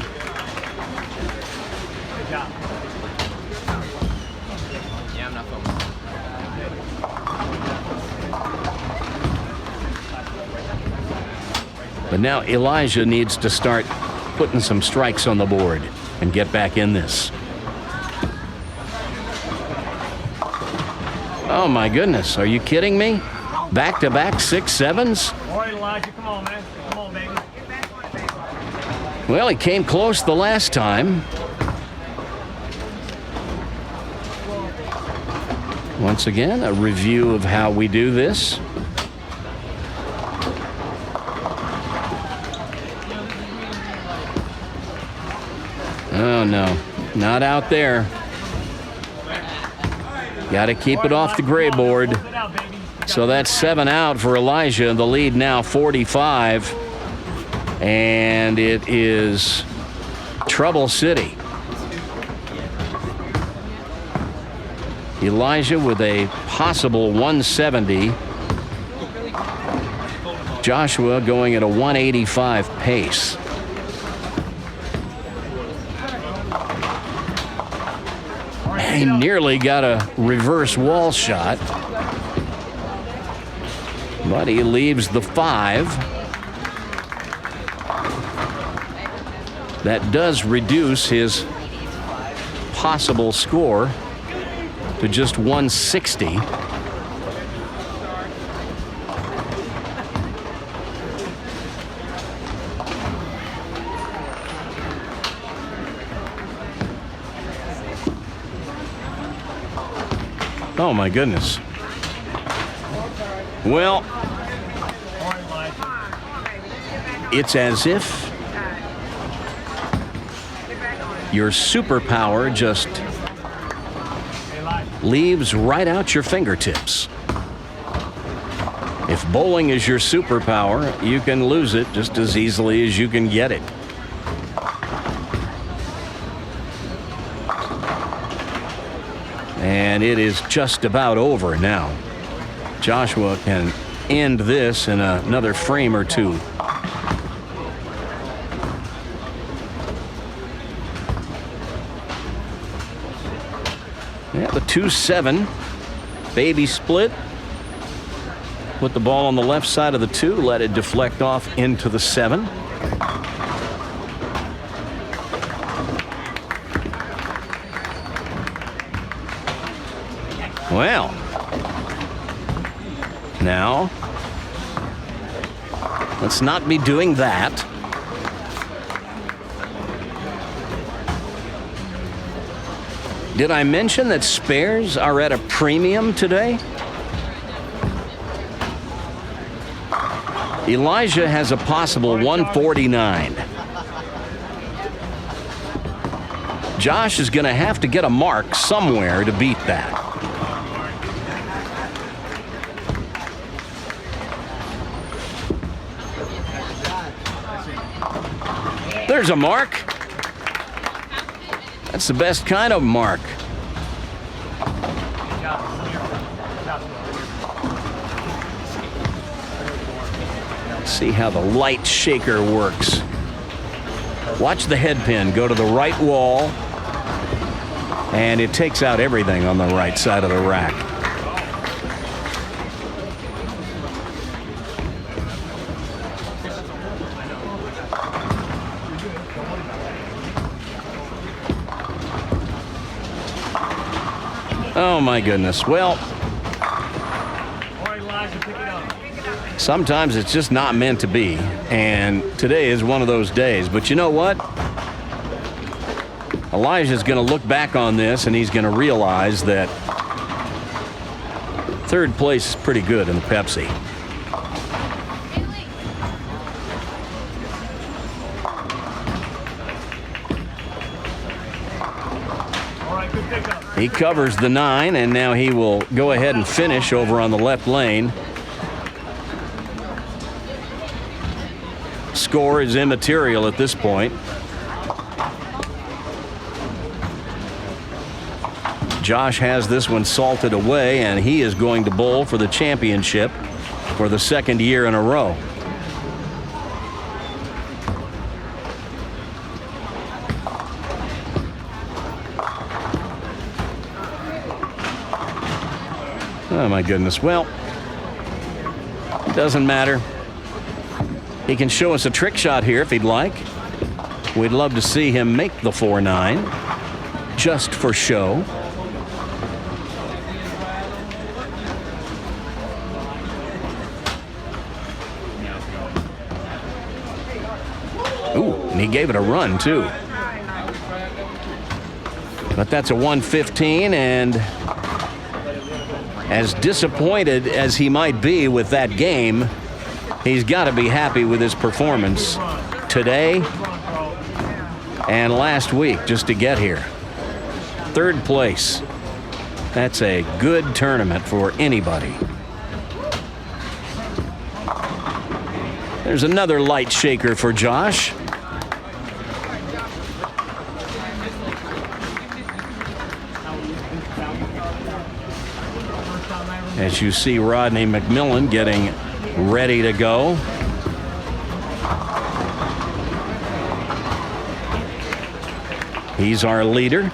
But now Elijah needs to start putting some strikes on the board and get back in this. Oh my goodness, are you kidding me? Back-to-back 6-7s? All right, Elijah, come on, man. Come on, baby. Well, he came close the last time. Once again, a review of how we do this. Oh, no, not out there. Got to keep it off the gray board. So that's 7 out for Elijah. The lead now 45. And it is Trouble City. Elijah with a possible 170. Joshua going at a 185 pace. He nearly got a reverse wall shot, but he leaves the 5. That does reduce his possible score to just 160. Oh my goodness. Well, it's as if your superpower just leaves right out your fingertips. If bowling is your superpower, you can lose it just as easily as you can get it. And it is just about over now. Joshua can end this in another frame or two. Yeah, the 2-7. Baby split. Put the ball on the left side of the 2. Let it deflect off into the 7. Well, now, let's not be doing that. Did I mention that spares are at a premium today? Elijah has a possible 149. Josh is going to have to get a mark somewhere to beat that. There's a mark. That's the best kind of mark. See how the light shaker works. Watch the head pin go to the right wall, and it takes out everything on the right side of the rack. Oh my goodness. Well, sometimes it's just not meant to be, and today is one of those days. But you know what? Elijah's going to look back on this, and he's going to realize that third place is pretty good in the Pepsi. He covers the 9, and now he will go ahead and finish over on the left lane. Score is immaterial at this point. Josh has this one salted away, and he is going to bowl for the championship for the second year in a row. Oh my goodness. Well, it doesn't matter. He can show us a trick shot here if he'd like. We'd love to see him make the 4-9 just for show. Ooh, and he gave it a run too. But that's a 115, and as disappointed as he might be with that game, he's got to be happy with his performance today and last week just to get here. Third place. That's a good tournament for anybody. There's another light shaker for Josh. As you see Rodney McMillan getting ready to go. He's our leader.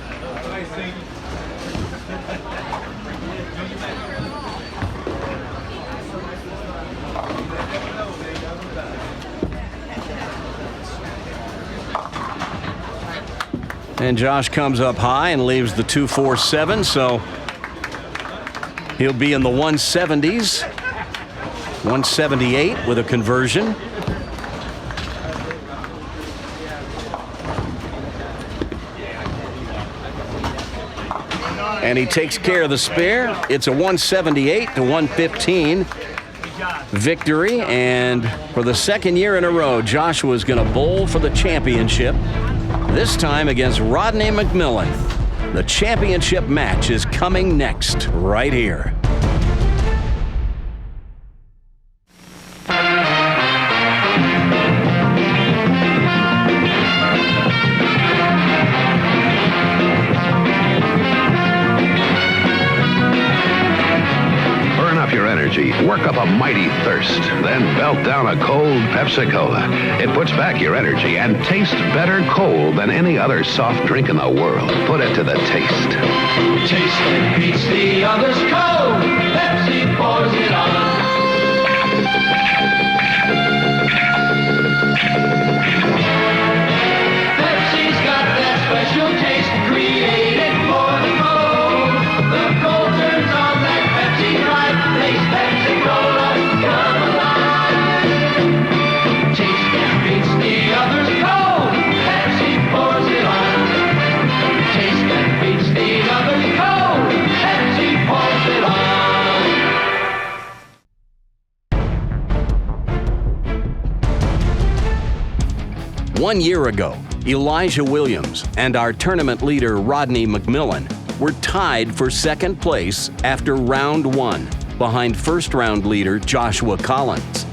And Josh comes up high and leaves the 247, so he'll be in the 170s. 178 with a conversion. And he takes care of the spare. It's a 178 to 115 victory. And for the second year in a row, Joshua's going to bowl for the championship, this time against Rodney McMillan. The championship match is coming next, right here. Work up a mighty thirst, then belt down a cold Pepsi-Cola. It puts back your energy and tastes better cold than any other soft drink in the world. Put it to the taste. Taste that beats the others cold. Pepsi pours it on. Pepsi's got that special taste created for the cold. The cold turns on that Pepsi drive. Taste Pepsi-Cola, come alive. Taste that beats the others cold. Pepsi pours it on. Taste that beats the others cold. Pepsi pours it on. 1 year ago, Elijah Williams and our tournament leader Rodney McMillan were tied for second place after round 1 behind first round leader Joshua Collins.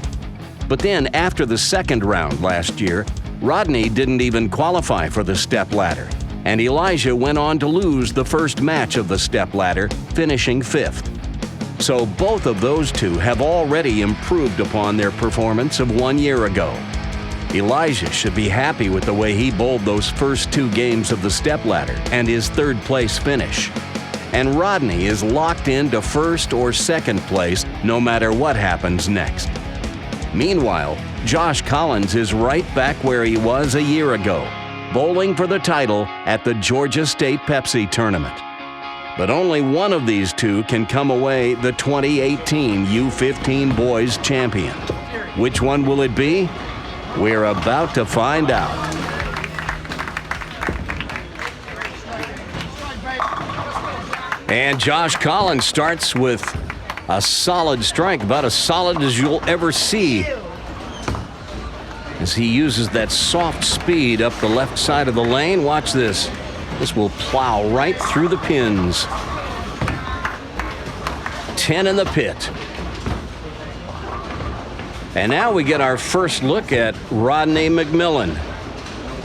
But then after the second round last year, Rodney didn't even qualify for the step ladder, and Elijah went on to lose the first match of the stepladder, finishing 5th. So both of those two have already improved upon their performance of 1 year ago. Elijah should be happy with the way he bowled those first 2 games of the stepladder and his 3rd place finish. And Rodney is locked into 1st or 2nd place no matter what happens next. Meanwhile, Josh Collins is right back where he was a year ago, bowling for the title at the Georgia State Pepsi tournament. But only one of these two can come away the 2018 U15 Boys champion. Which one will it be? We're about to find out. And Josh Collins starts with a solid strike, about as solid as you'll ever see, as he uses that soft speed up the left side of the lane. Watch this. This will plow right through the pins. 10 in the pit. And now we get our first look at Rodney McMillan.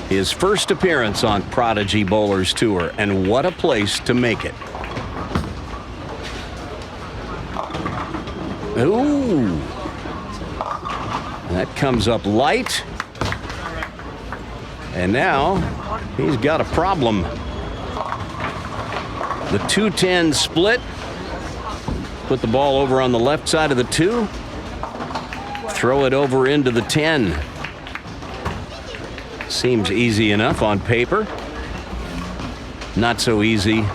His first appearance on Prodigy Bowlers Tour, and what a place to make it. Ooh. That comes up light. And now he's got a problem. The 2-10 split. Put the ball over on the left side of the 2. Throw it over into the 10. Seems easy enough on paper. Not so easy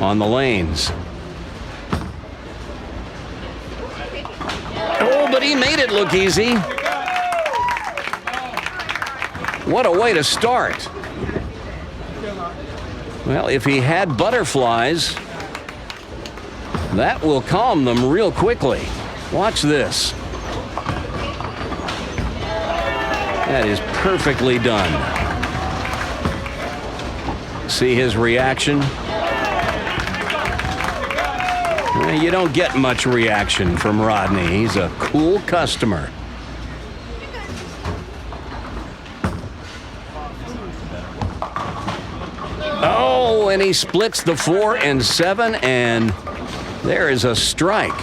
on the lanes. Oh, but he made it look easy. What a way to start. Well, if he had butterflies, that will calm them real quickly. Watch this. That is perfectly done. See his reaction? Well, you don't get much reaction from Rodney. He's a cool customer. Oh, and he splits the 4 and 7, and there is a strike.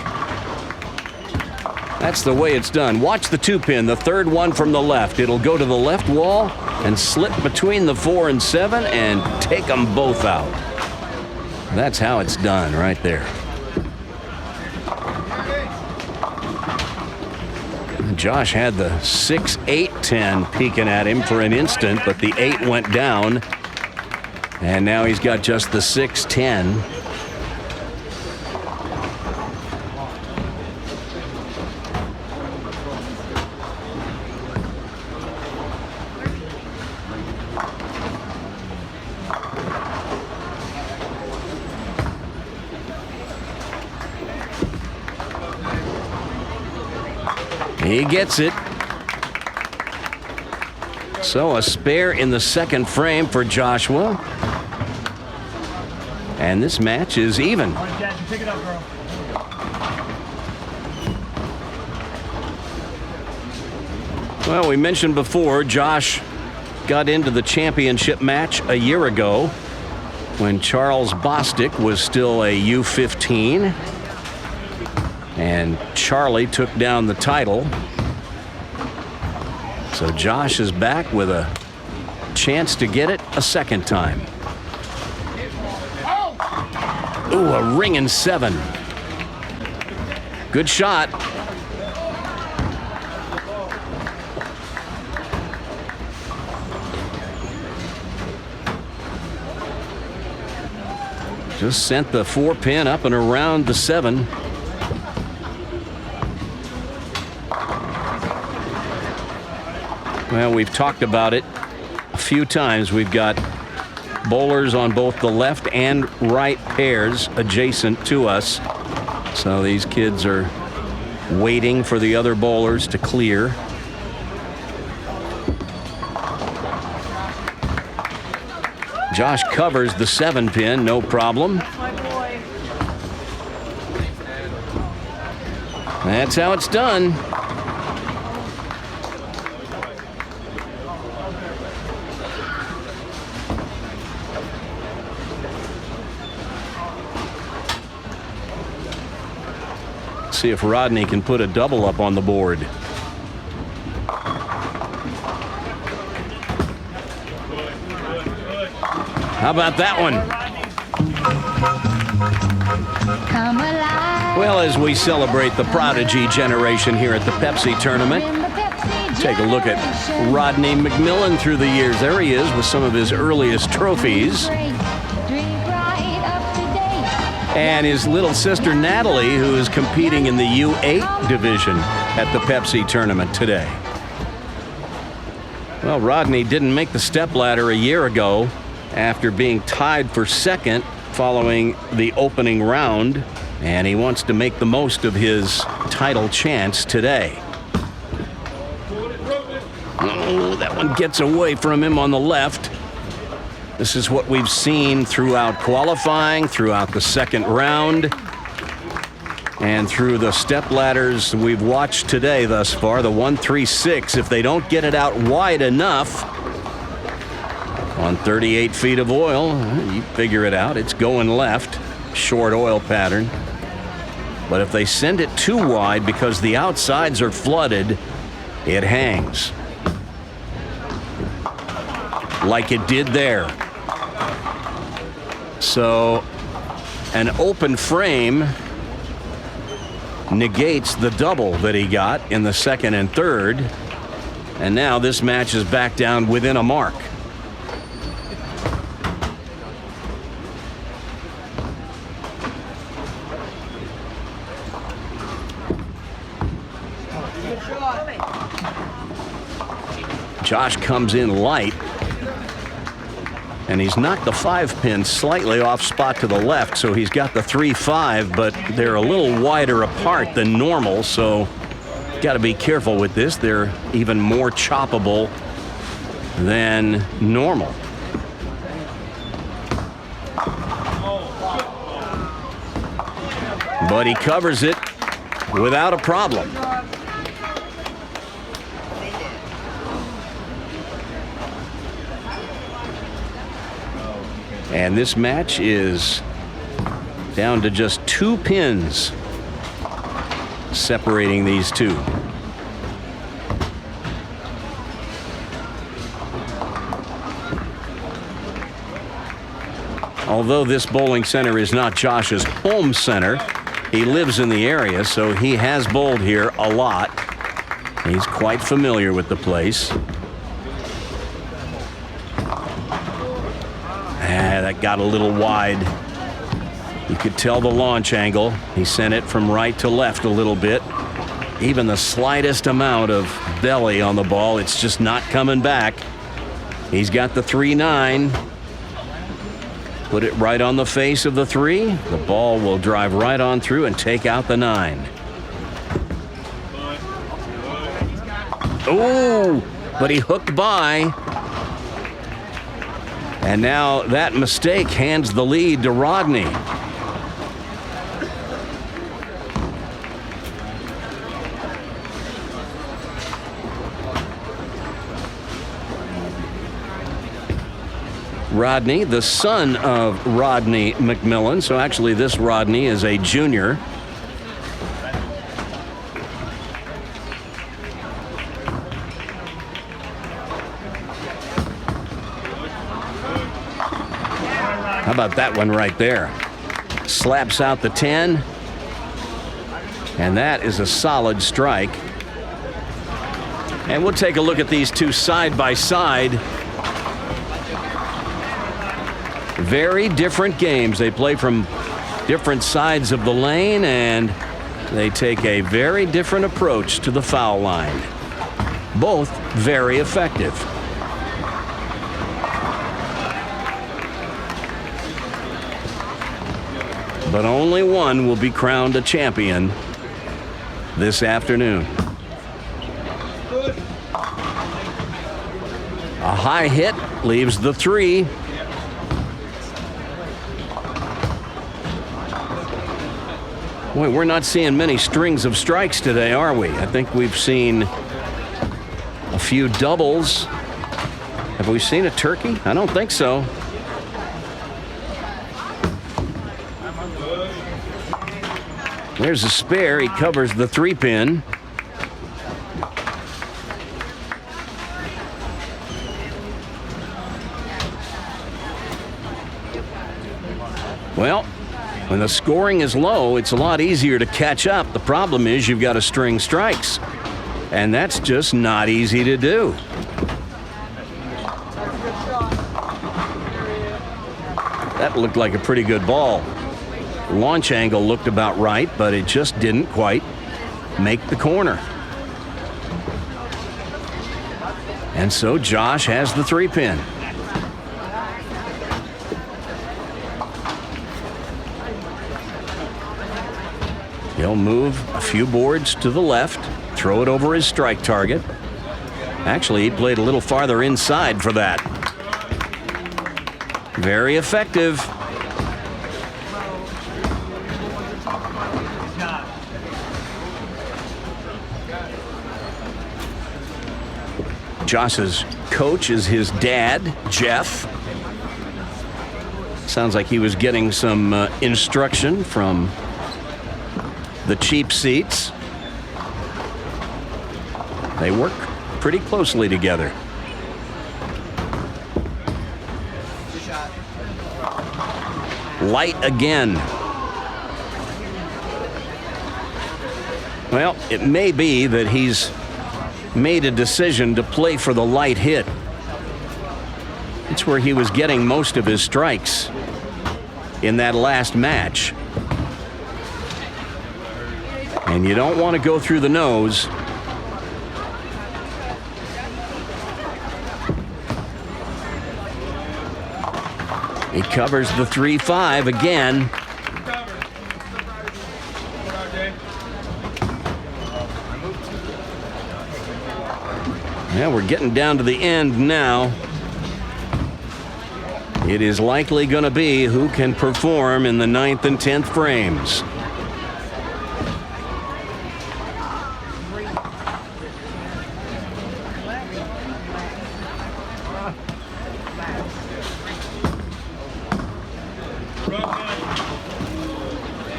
That's the way it's done. Watch the 2-pin, the 3rd one from the left. It'll go to the left wall and slip between the 4 and 7 and take them both out. That's how it's done right there. Josh had the 6, 8, 10 peeking at him for an instant, but the 8 went down. And now he's got just the 6, 10. He gets it. So a spare in the 2nd frame for Joshua. And this match is even. Pick it up, girl. Well, we mentioned before, Josh got into the championship match a year ago when Charles Bostic was still a U15. And Charlie took down the title. So Josh is back with a chance to get it a 2nd time. Ooh, a ringing 7. Good shot. Just sent the 4-pin up and around the 7. Well, we've talked about it a few times. We've got bowlers on both the left and right pairs adjacent to us. So these kids are waiting for the other bowlers to clear. Josh covers the 7-pin, no problem. That's how it's done. Let's see if Rodney can put a double up on the board. How about that one? Come alive. Well, as we celebrate the prodigy generation here at the Pepsi tournament, take a look at Rodney McMillan through the years. There he is with some of his earliest trophies. And his little sister Natalie, who is competing in the U8 division at the Pepsi tournament today. Well, Rodney didn't make the stepladder a year ago after being tied for second following the opening round, and he wants to make the most of his title chance today. Oh, that one gets away from him on the left. This is what we've seen throughout qualifying, throughout the second round, and through the stepladders we've watched today thus far, the 1-3-6. If they don't get it out wide enough on 38 feet of oil, you figure it out. It's going left, short oil pattern. But if they send it too wide because the outsides are flooded, it hangs. Like it did there. So an open frame negates the double that he got in the second and third. And now this match is back down within a mark. Josh comes in light, and he's knocked the 5-pin slightly off spot to the left, so he's got the 3-5, but they're a little wider apart than normal, so got to be careful with this. They're even more choppable than normal. But he covers it without a problem. And this match is down to just 2 pins separating these two. Although this bowling center is not Josh's home center, he lives in the area, so he has bowled here a lot. He's quite familiar with the place. That got a little wide. You could tell the launch angle. He sent it from right to left a little bit. Even the slightest amount of belly on the ball, it's just not coming back. He's got the 3-9. Put it right on the face of the 3. The ball will drive right on through and take out the 9. Oh, but he hooked by. And now that mistake hands the lead to Rodney. Rodney, the son of Rodney McMillan. So actually this Rodney is a junior. How about that one right there? Slaps out the 10. And that is a solid strike. And we'll take a look at these two side by side. Very different games. They play from different sides of the lane, and they take a very different approach to the foul line. Both very effective. But only one will be crowned a champion this afternoon. A high hit leaves the 3. Boy, we're not seeing many strings of strikes today, are we? I think we've seen a few doubles. Have we seen a turkey? I don't think so. There's a spare. He covers the 3-pin. Well, when the scoring is low, it's a lot easier to catch up. The problem is you've got to string strikes, and that's just not easy to do. That looked like a pretty good ball. Launch angle looked about right, but it just didn't quite make the corner. And so Josh has the 3-pin. He'll move a few boards to the left, throw it over his strike target. Actually, he played a little farther inside for that. Very effective. Josh's coach is his dad, Jeff. Sounds like he was getting some instruction from the cheap seats. They work pretty closely together. Light again. Well, it may be that he's made a decision to play for the light hit. It's where he was getting most of his strikes in that last match. And you don't want to go through the nose. He covers the 3-5 again. Yeah, we're getting down to the end now. It is likely going to be who can perform in the 9th and 10th frames.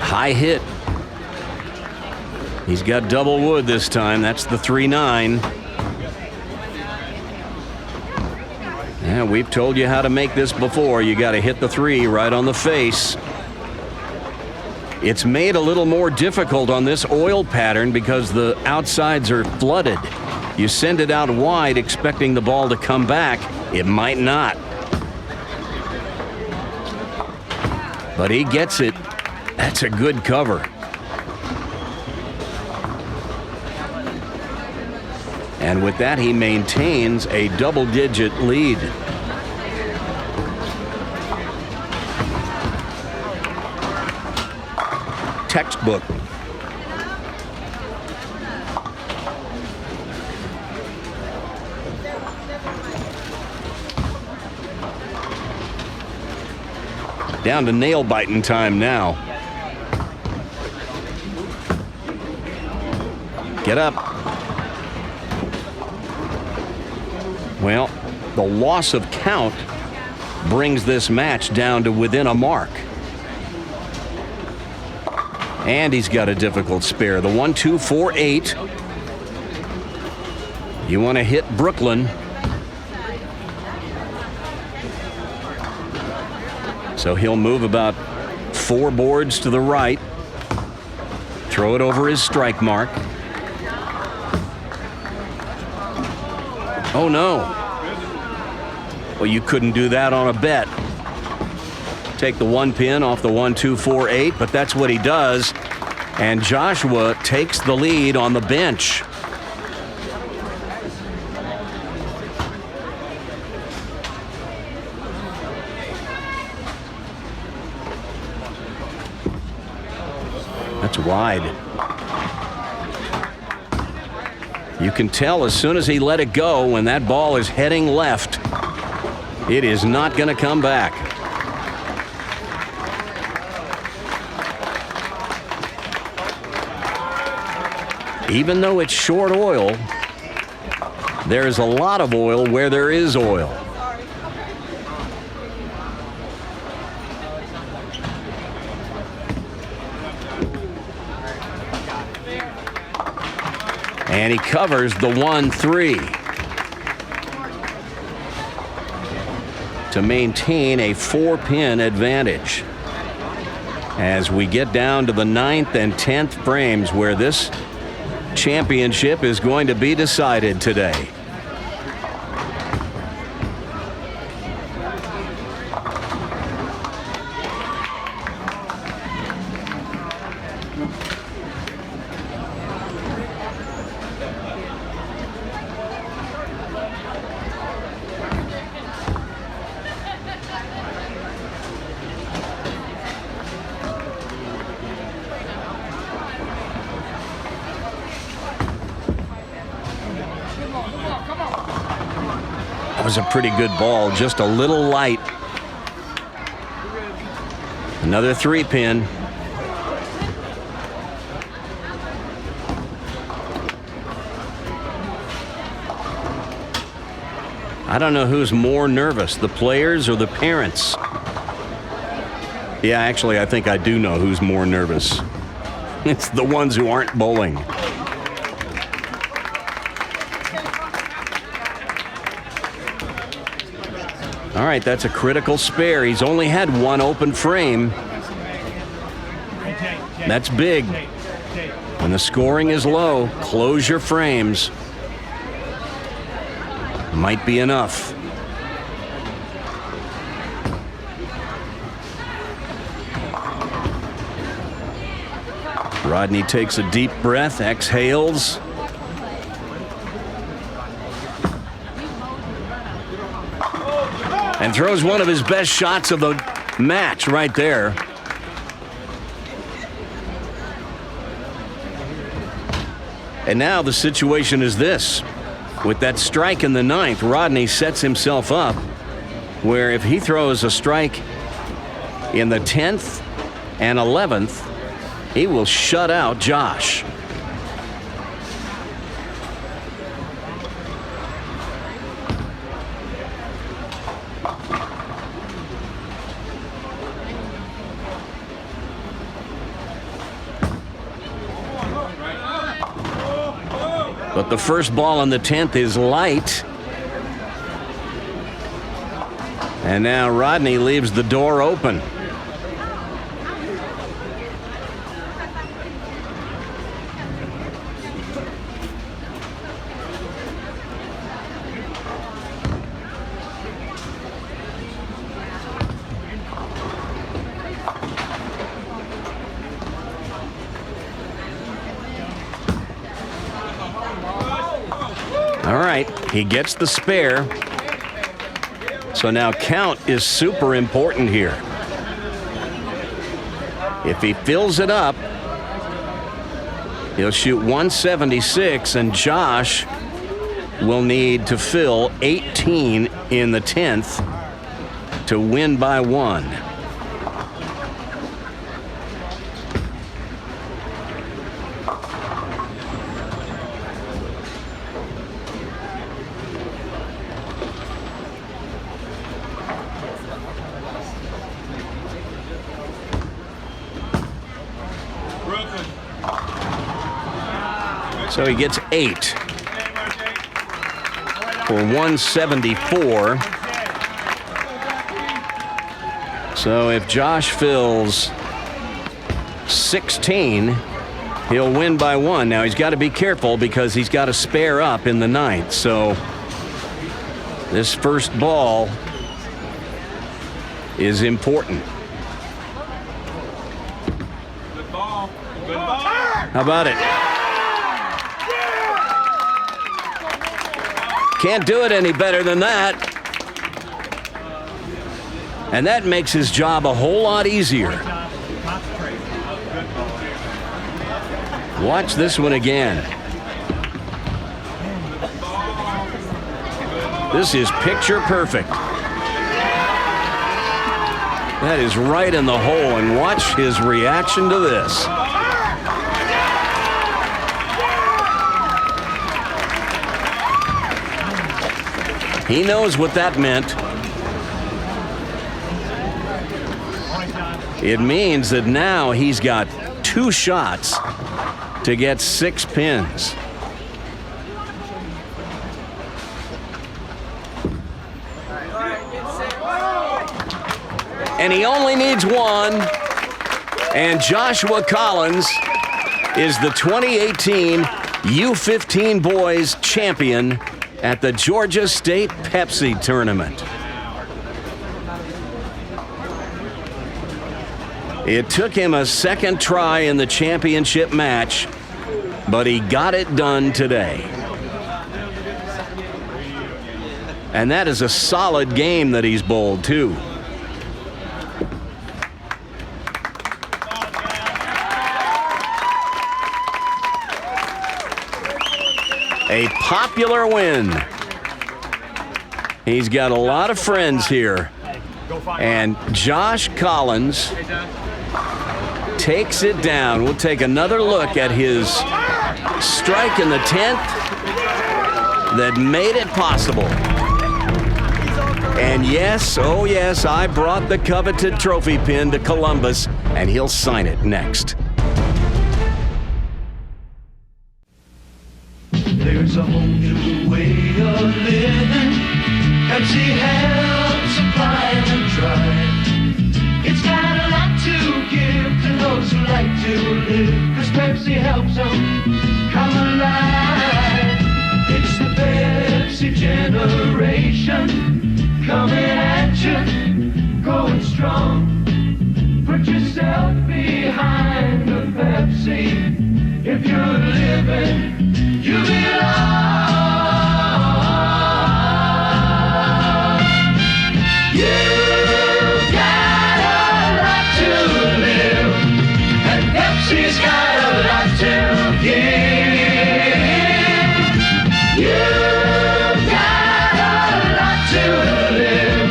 High hit. He's got double wood this time. That's the 3-9. Yeah, we've told you how to make this before. You got to hit the 3 right on the face. It's made a little more difficult on this oil pattern because the outsides are flooded. You send it out wide expecting the ball to come back. It might not. But he gets it. That's a good cover. And with that, he maintains a double-digit lead. Textbook. Down to nail-biting time now. Get up. Well, the loss of count brings this match down to within a mark. And he's got a difficult spare. The 1-2-4-8. You want to hit Brooklyn. So he'll move about 4 boards to the right. Throw it over his strike mark. Oh, no. Well, you couldn't do that on a bet. Take the 1 pin off the 1-2-4-8, but that's what he does. And Joshua takes the lead on the bench. That's wide. You can tell as soon as he let it go, when that ball is heading left, it is not going to come back. Even though it's short oil, there is a lot of oil where there is oil. And he covers the 1-3 to maintain a 4-pin advantage. As we get down to the 9th and 10th frames where this championship is going to be decided today. That was a pretty good ball, just a little light. Another 3-pin. I don't know who's more nervous, the players or the parents. Yeah, actually, I think I do know who's more nervous. It's the ones who aren't bowling. All right, that's a critical spare. He's only had one open frame. That's big. When the scoring is low, close your frames. Might be enough. Rodney takes a deep breath, exhales. And throws one of his best shots of the match right there. And now the situation is this. With that strike in the 9th, Rodney sets himself up where if he throws a strike in the 10th and 11th, he will shut out Josh. But the first ball on the 10th is light. And now Rodney leaves the door open. All right, he gets the spare. So now count is super important here. If he fills it up, he'll shoot 176, and Josh will need to fill 18 in the 10th to win by 1. So he gets 8 for 174. So if Josh fills 16, he'll win by 1. Now he's got to be careful because he's got to spare up in the 9th. So this first ball is important. Good ball. Good ball. How about it? Can't do it any better than that. And that makes his job a whole lot easier. Watch this one again. This is picture perfect. That is right in the hole, and watch his reaction to this. He knows what that meant. It means that now he's got 2 shots to get 6 pins. and he only needs one. And Joshua Collins is the 2018 U15 Boys Champion at the Georgia State Pepsi Tournament. It took him a second try in the championship match, but he got it done today. And that is a solid game that he's bowled, too. A popular win. He's got a lot of friends here. And Josh Collins takes it down. We'll take another look at his strike in the 10th that made it possible. And yes, oh yes, I brought the coveted trophy pin to Columbus, and he'll sign it next. There's a whole new way of living. Pepsi helps supply and drive. It's got a lot to give to those who like to live, 'cause Pepsi helps them come alive. It's the Pepsi generation, coming at you, going strong. Put yourself behind the Pepsi. If you're living, you belong. You've got a lot to live, and Pepsi's got a lot to give. You've got a lot to live,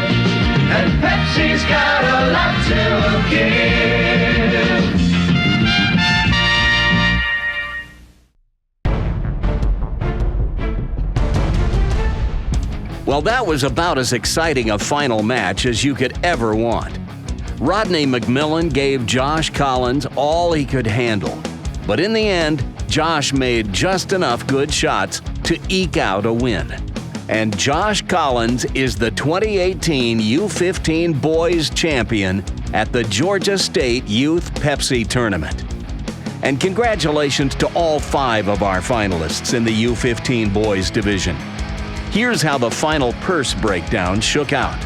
and Pepsi's got a lot to give. Well, that was about as exciting a final match as you could ever want. Rodney McMillan gave Josh Collins all he could handle. But in the end, Josh made just enough good shots to eke out a win. And Josh Collins is the 2018 U15 Boys Champion at the Georgia State Youth Pepsi Tournament. And congratulations to all 5 of our finalists in the U15 Boys Division. Here's how the final purse breakdown shook out.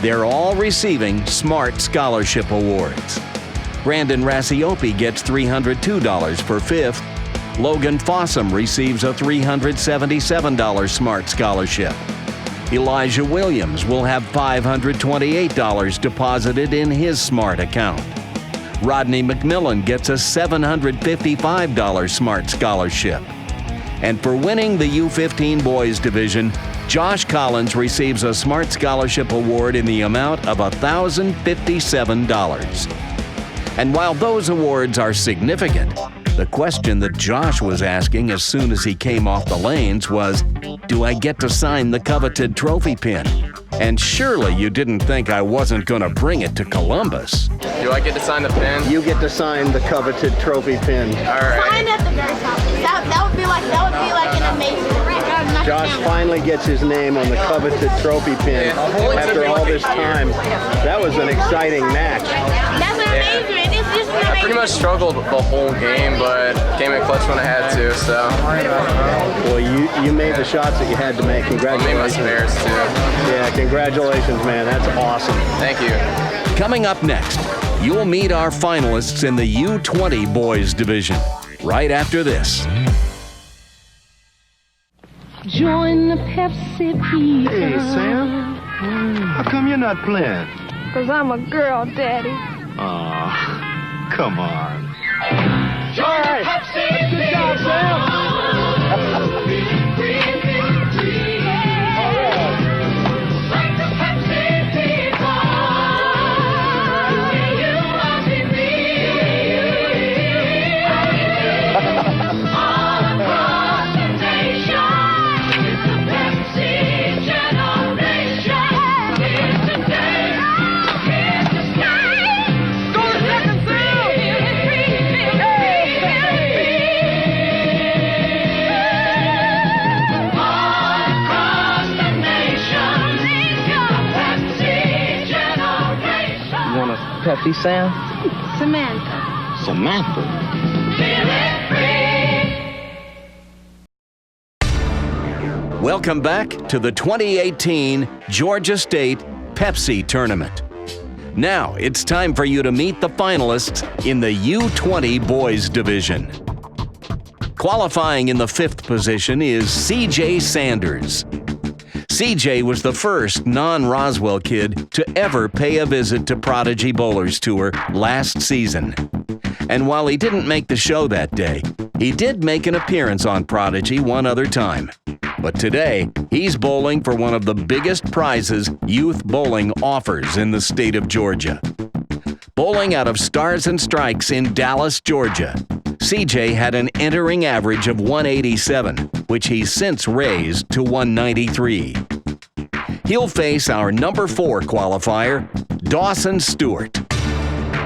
They're all receiving Smart Scholarship Awards. Brandon Rasiopi gets $302 for 5th. Logan Fossum receives a $377 Smart Scholarship. Elijah Williams will have $528 deposited in his Smart account. Rodney McMillan gets a $755 Smart Scholarship. And for winning the U15 Boys Division, Josh Collins receives a Smart Scholarship Award in the amount of $1,057. And while those awards are significant, the question that Josh was asking as soon as he came off the lanes was, do I get to sign the coveted trophy pin? And surely you didn't think I wasn't going to bring it to Columbus. Do I get to sign the pin? You get to sign the coveted trophy pin. All right. Sign at the very top. That would be like an amazing. Josh finally gets his name on the coveted trophy pin after all this time. That was an exciting match. That's amazing. It's just amazing. I pretty much struggled the whole game, but came in clutch when I had to, so. Well, you made the shots that you had to make. I Congratulations. made my spares too. Yeah, congratulations, man. That's awesome. Thank you. Coming up next, you'll meet our finalists in the U20 Boys Division. Right after this. Join the Pepsi people. Hey, Sam. How come you're not playing? 'Cause I'm a girl, Daddy. Aw, come on. Join the Pepsi people. Like the Pepsi people. You must be me. All across the nation, it's the Pepsi generation. Here's the day, here's the sky. Go to second field. Pepsi, Sam? Samantha. Samantha. Welcome back to the 2018 Georgia State Pepsi Tournament. Now it's time for you to meet the finalists in the U20 Boys Division. Qualifying in the 5th position is CJ Sanders. CJ was the first non-Roswell kid to ever pay a visit to Prodigy Bowlers Tour last season. And while he didn't make the show that day, he did make an appearance on Prodigy one other time. But today, he's bowling for one of the biggest prizes youth bowling offers in the state of Georgia. Bowling out of Stars and Strikes in Dallas, Georgia, CJ had an entering average of 187, which he's since raised to 193. He'll face our number 4 qualifier, Dawson Stewart,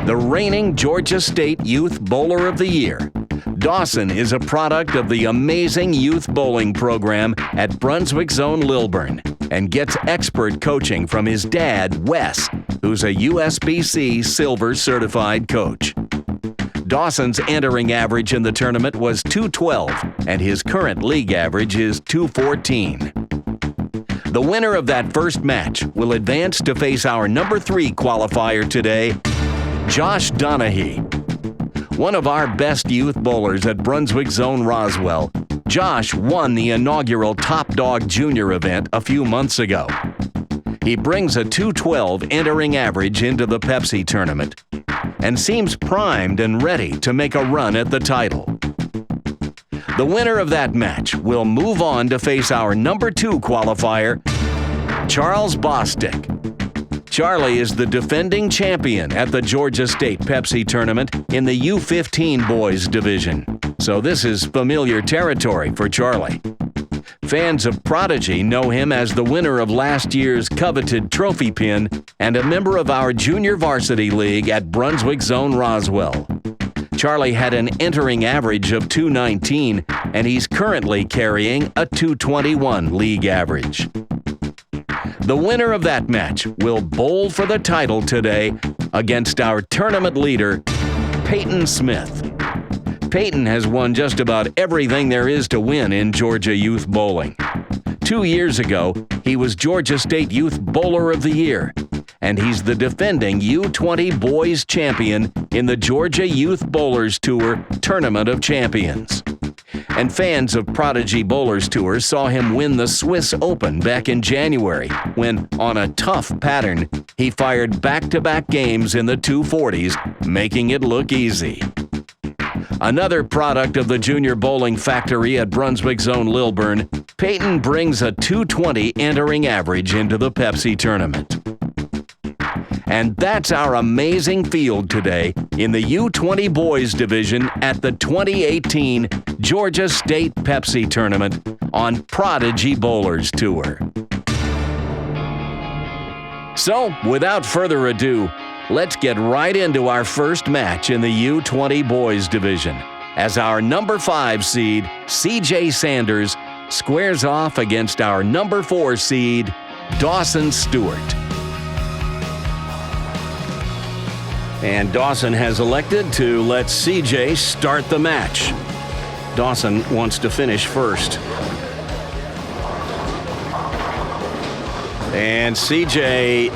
the reigning Georgia State Youth Bowler of the Year. Dawson is a product of the amazing youth bowling program at Brunswick's own LILBURN and gets expert coaching from his dad, Wes, who's a USBC Silver Certified coach. Dawson's entering average in the tournament was 212, and his current league average is 214. The winner of that first match will advance to face our number 3 qualifier today, Josh Donahue. One of our best youth bowlers at Brunswick's own Roswell, Josh won the inaugural Top Dog Junior event a few months ago. He brings a 212 entering average into the Pepsi tournament and seems primed and ready to make a run at the title. The winner of that match will move on to face our number 2 qualifier, Charles Bostic. Charlie is the defending champion at the Georgia State Pepsi Tournament in the U15 Boys Division, so this is familiar territory for Charlie. Fans of Prodigy know him as the winner of last year's coveted trophy pin and a member of our junior varsity league at Brunswick's own Roswell. Charlie had an entering average of 219, and he's currently carrying a 221 league average. The winner of that match will bowl for the title today against our tournament leader, Peyton Smith. Peyton has won just about everything there is to win in Georgia youth bowling. 2 years ago, he was Georgia State Youth Bowler of the Year, and he's the defending U20 Boys Champion in the Georgia Youth Bowlers Tour Tournament of Champions. And fans of Prodigy Bowlers Tour saw him win the Swiss Open back in January when, on a tough pattern, he fired back-to-back games in the 240s, making it look easy. Another product of the junior bowling factory at Brunswick's own LILBURN, Peyton brings a 220 entering average into the Pepsi tournament. And that's our amazing field today in the U20 Boys Division at the 2018 Georgia State Pepsi Tournament on Prodigy Bowlers Tour. So, without further ado, let's get right into our first match in the U20 Boys Division as our number 5 seed, CJ Sanders, squares off against our number 4 seed, Dawson Stewart. And Dawson has elected to let CJ start the match. Dawson wants to finish first. And CJ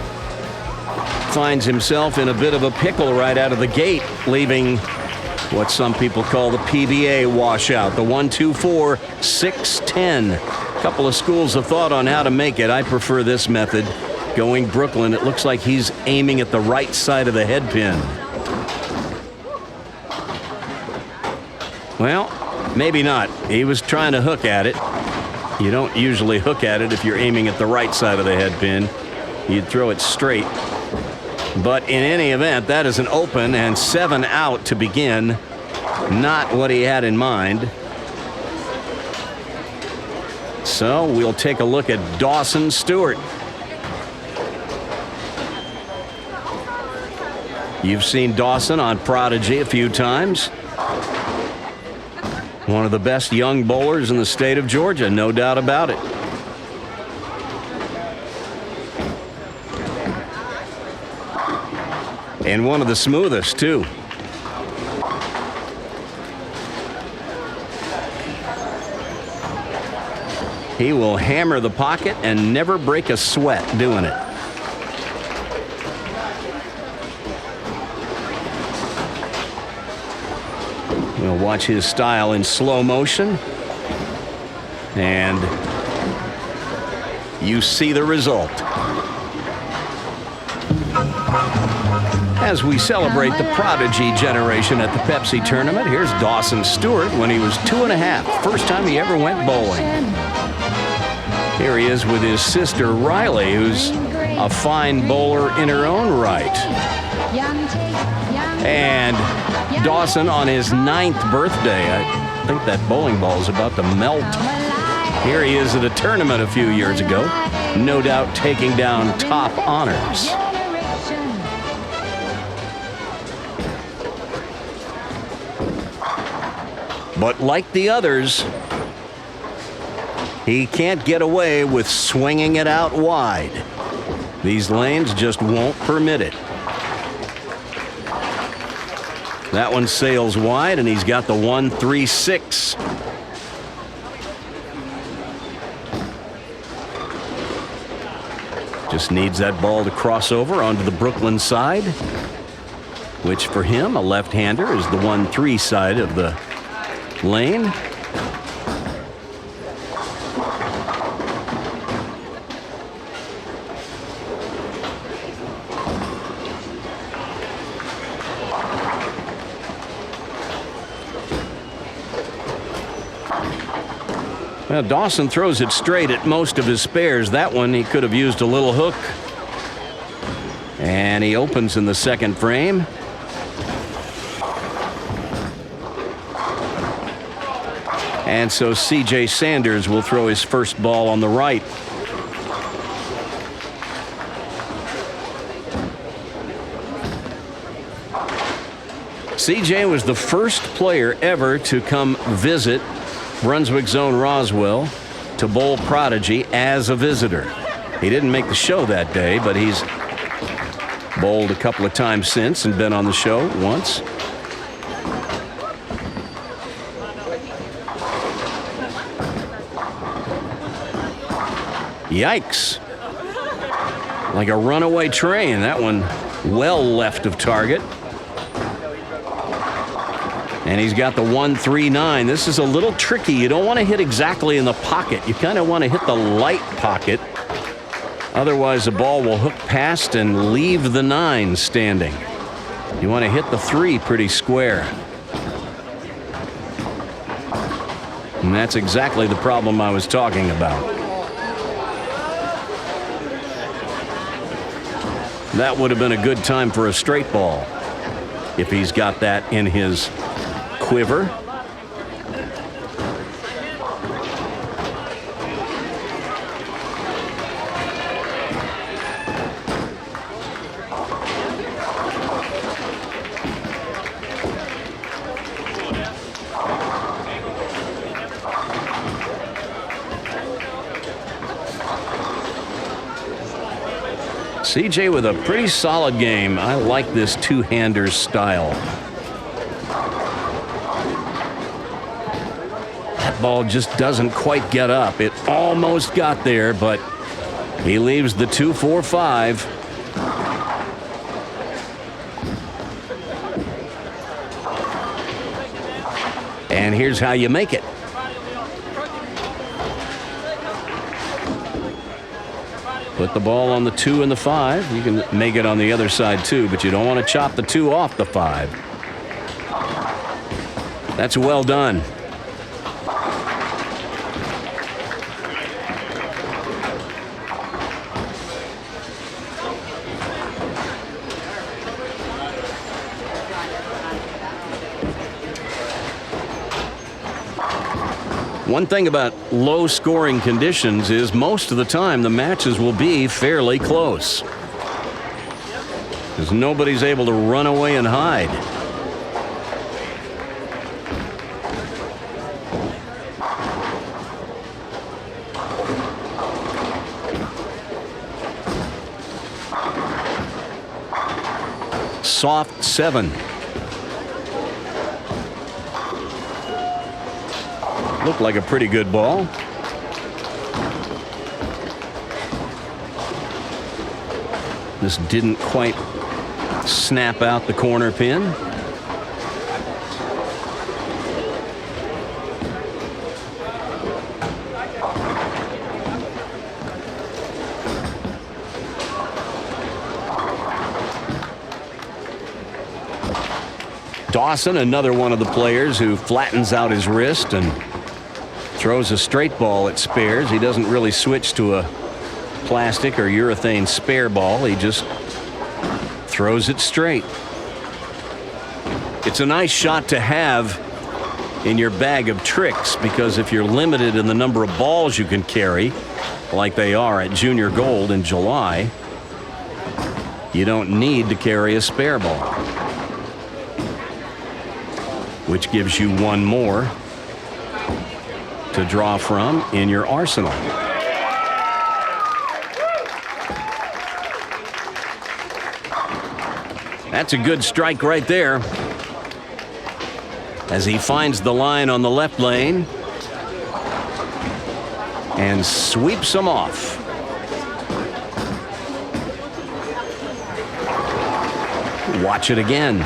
finds himself in a bit of a pickle right out of the gate, leaving what some people call the PBA washout, the 1-2-4, 6-10. A couple of schools of thought on how to make it. I prefer this method. Going Brooklyn, it looks like he's aiming at the right side of the head pin. Well, maybe not. He was trying to hook at it. You don't usually hook at it if you're aiming at the right side of the head pin. You'd throw it straight. But in any event, that is an open and 7 out to begin. Not what he had in mind. So we'll take a look at Dawson Stewart. You've seen Dawson on Prodigy a few times. One of the best young bowlers in the state of Georgia, no doubt about it. And one of the smoothest, too. He will hammer the pocket and never break a sweat doing it. We'll watch his style in slow motion. And you see the result. As we celebrate the prodigy generation at the Pepsi tournament, here's Dawson Stewart when he was 2.5. First time he ever went bowling. Here he is with his sister Riley, who's a fine bowler in her own right. And Dawson on his 9th birthday. I think that bowling ball is about to melt. Here he is at a tournament a few years ago, no doubt taking down top honors. But like the others, he can't get away with swinging it out wide. These lanes just won't permit it. That one sails wide, and he's got the 1-3-6. Just needs that ball to cross over onto the Brooklyn side, which for him, a left-hander, is the 1-3 side of the lane. Well, Dawson throws it straight at most of his spares. That one, he could have used a little hook. And he opens in the second frame. And so C.J. Sanders will throw his first ball on the right. C.J. was the first player ever to come visit Brunswick Zone Roswell to bowl Prodigy as a visitor. He didn't make the show that day, but he's bowled a couple of times since and been on the show once. Yikes. Like a runaway train. That one well left of target. And he's got the 1-3-9. This is a little tricky. You don't want to hit exactly in the pocket. You kind of want to hit the light pocket. Otherwise, the ball will hook past and leave the 9 standing. You want to hit the 3 pretty square. And that's exactly the problem I was talking about. That would have been a good time for a straight ball if he's got that in his quiver. CJ with a pretty solid game. I like this two-hander style. That ball just doesn't quite get up. It almost got there, but he leaves the 2-4-5. And here's how you make it. Put the ball on the 2 and the 5. You can make it on the other side too, but you don't want to chop the 2 off the 5. That's well done. One thing about low-scoring conditions is most of the time the matches will be fairly close, because nobody's able to run away and hide. soft 7. Looked like a pretty good ball. This didn't quite snap out the corner pin. Dawson, another one of the players who flattens out his wrist and throws a straight ball at spares. He doesn't really switch to a plastic or urethane spare ball. He just throws it straight. It's a nice shot to have in your bag of tricks, because if you're limited in the number of balls you can carry, like they are at Junior Gold in July, you don't need to carry a spare ball, which gives you one more to draw from in your arsenal. That's a good strike right there, as he finds the line on the left lane and sweeps them off. Watch it again.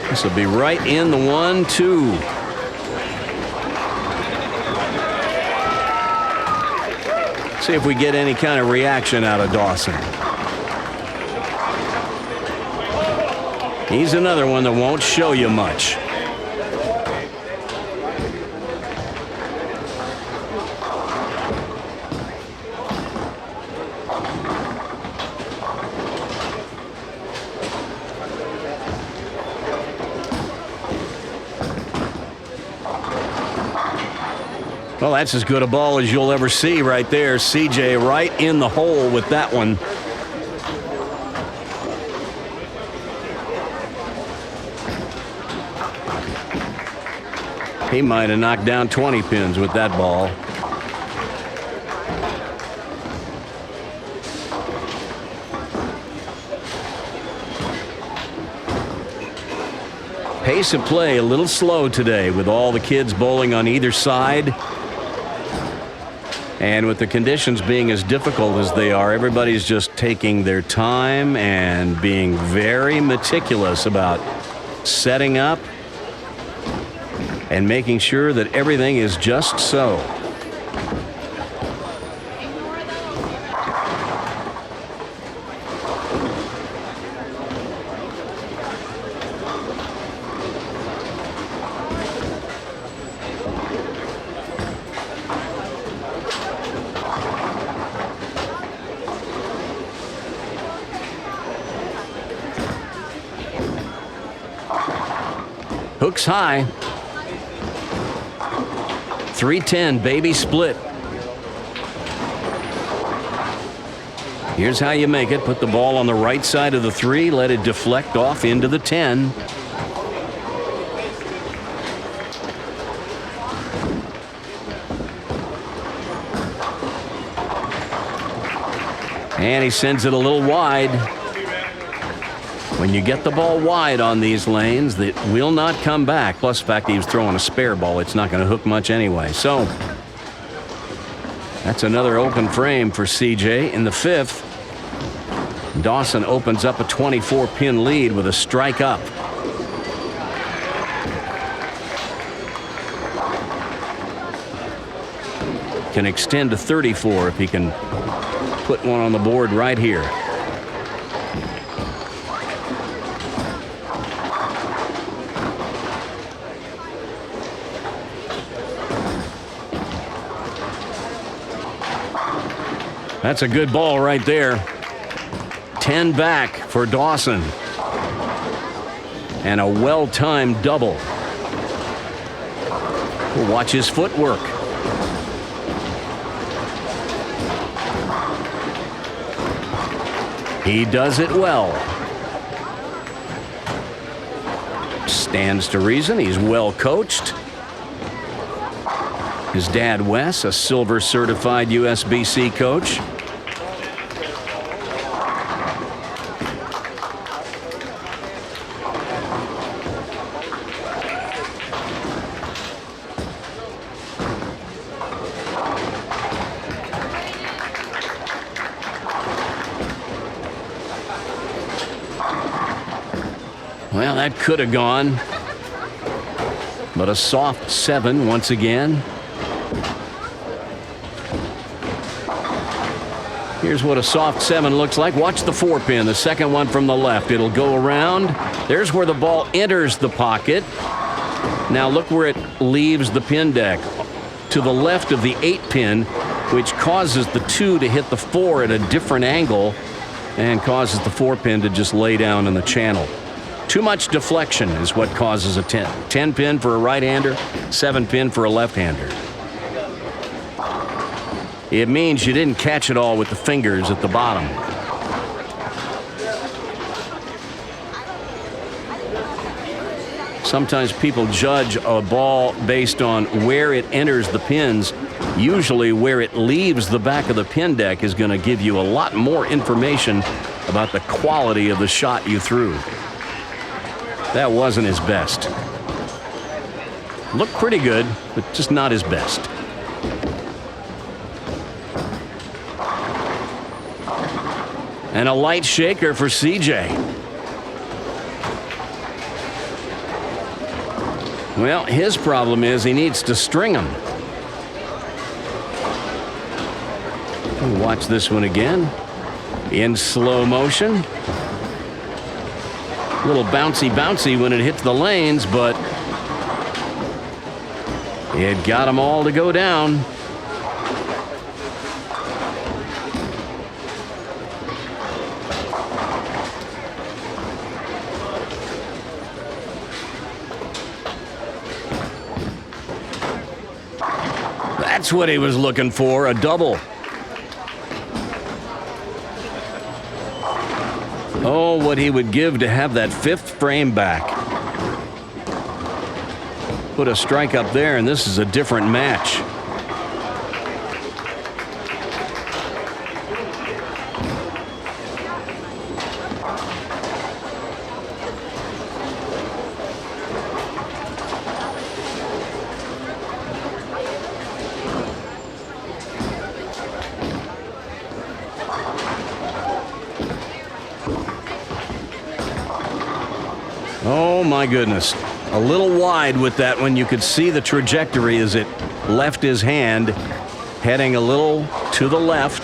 This will be right in the 1-2. See if we get any kind of reaction out of Dawson. He's another one that won't show you much. Well, that's as good a ball as you'll ever see right there. CJ right in the hole with that one. He might have knocked down 20 pins with that ball. Pace of play a little slow today with all the kids bowling on either side. And with the conditions being as difficult as they are, everybody's just taking their time and being very meticulous about setting up and making sure that everything is just so. Hooks high. 310, baby split. Here's how you make it. Put the ball on the right side of the 3, let it deflect off into the 10. And he sends it a little wide. When you get the ball wide on these lanes, that will not come back. Plus the fact he was throwing a spare ball, it's not going to hook much anyway. So that's another open frame for CJ in the 5th. Dawson opens up a 24-pin lead with a strike up. Can extend to 34 if he can put one on the board right here. That's a good ball right there. 10 back for Dawson. And a well-timed double. We'll watch his footwork. He does it well. Stands to reason. He's well coached. His dad, Wes, a silver certified USBC coach. Well, that could have gone. But a soft 7 once again. Here's what a soft 7 looks like. Watch the 4-pin, the second one from the left. It'll go around. There's where the ball enters the pocket. Now look where it leaves the pin deck. To the left of the 8-pin, which causes the 2 to hit the 4 at a different angle and causes the 4-pin to just lay down in the channel. Too much deflection is what causes a 10. 10-pin for a right-hander, 7-pin for a left-hander. It means you didn't catch it all with the fingers at the bottom. Sometimes people judge a ball based on where it enters the pins. Usually where it leaves the back of the pin deck is going to give you a lot more information about the quality of the shot you threw. That wasn't his best. Looked pretty good, but just not his best. And a light shaker for CJ. Well, his problem is he needs to string them. Watch this one again. In slow motion. A little bouncy when it hits the lanes, but it got them all to go down. That's what he was looking for, a double. Oh, what he would give to have that 5th frame back. Put a strike up there, and this is a different match. Oh my goodness. A little wide with that one. You could see the trajectory as it left his hand, heading a little to the left.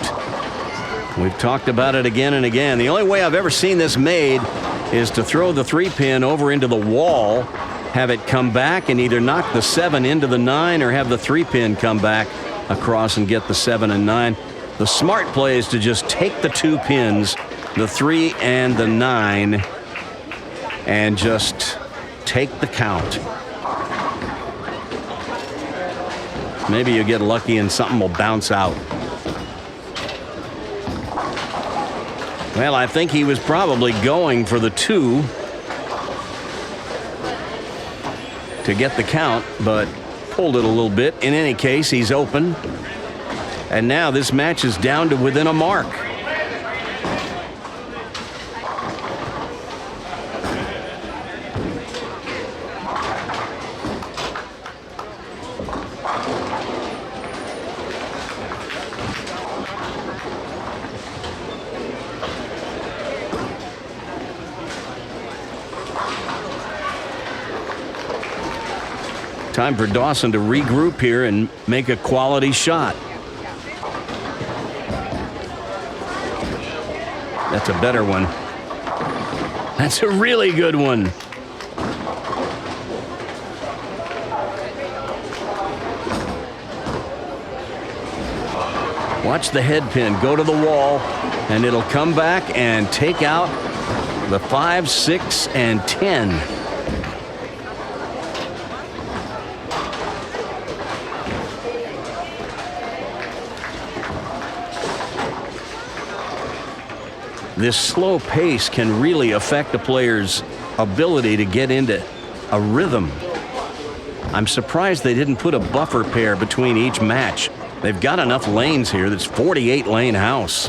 We've talked about it again and again. The only way I've ever seen this made is to throw the 3-pin over into the wall, have it come back and either knock the 7 into the 9 or have the 3-pin come back across and get the 7 and 9. The smart play is to just take the 2 pins, the 3 and the 9, and just take the count. Maybe you get lucky and something will bounce out. Well, I think he was probably going for the 2 to get the count, but pulled it a little bit. In any case, he's open. And now this match is down to within a mark. Time for Dawson to regroup here and make a quality shot. That's a better one. That's a really good one. Watch the head pin go to the wall, and it'll come back and take out the 5, 6, and 10. This slow pace can really affect a player's ability to get into a rhythm. I'm surprised they didn't put a buffer pair between each match. They've got enough lanes here. That's 48 lane house.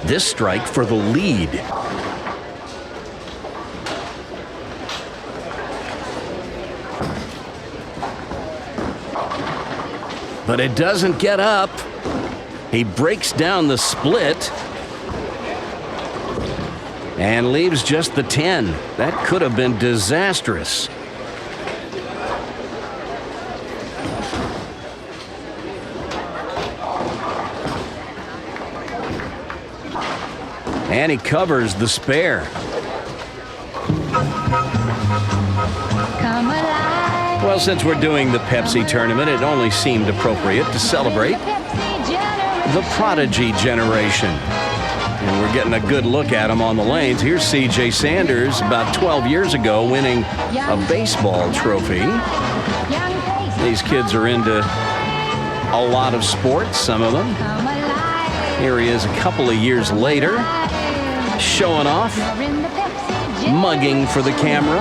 This strike for the lead. But it doesn't get up. He breaks down the split and leaves just the 10. That could have been disastrous. And he covers the spare. Come alive. Well, since we're doing the Pepsi tournament, it only seemed appropriate to celebrate the Prodigy generation. And we're getting a good look at them on the lanes. Here's C.J. Sanders about 12 years ago winning a baseball trophy. These kids are into a lot of sports, some of them. Here he is a couple of years later, showing off, mugging for the camera.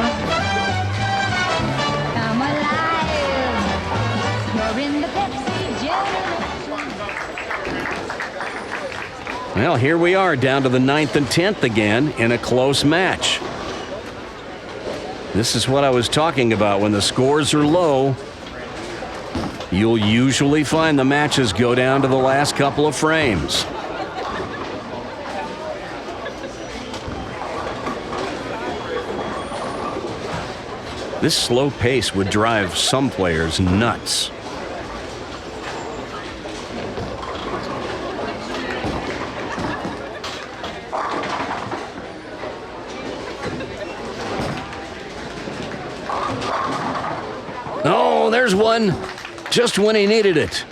Well, here we are down to the 9th and 10th again in a close match. This is what I was talking about. When the scores are low, you'll usually find the matches go down to the last couple of frames. This slow pace would drive some players nuts. Oh, there's one, just when he needed it.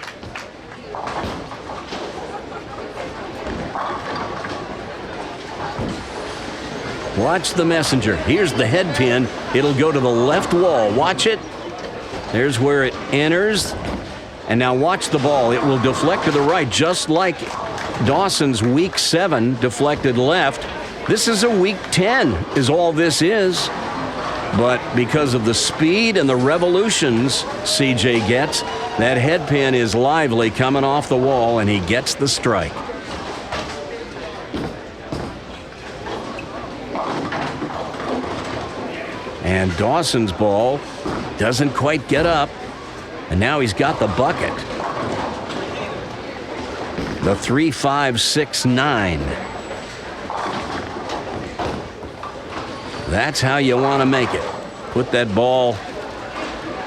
Watch the messenger. Here's the head pin. It'll go to the left wall. Watch it. There's where it enters. And now watch the ball. It will deflect to the right, just like Dawson's week 7 deflected left. This is a week 10 is all this is. But because of the speed and the revolutions CJ gets, that head pin is lively coming off the wall, and he gets the strike. And Dawson's ball doesn't quite get up, and now he's got the bucket. The 3-5-6-9. That's how you want to make it. Put that ball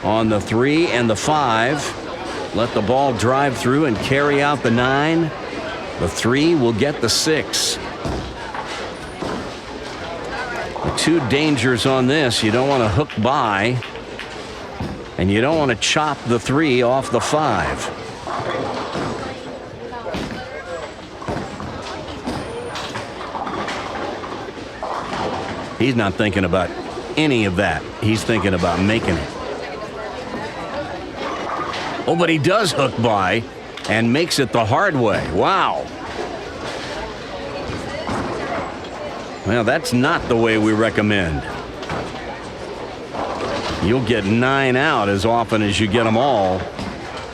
on the 3 and the 5. Let the ball drive through and carry out the 9. The 3 will get the 6. The two dangers on this: you don't want to hook by, and you don't want to chop the 3 off the 5. He's not thinking about any of that. He's thinking about making it. Oh, but he does hook by and makes it the hard way. Wow. Well, that's not the way we recommend. You'll get 9 out as often as you get them all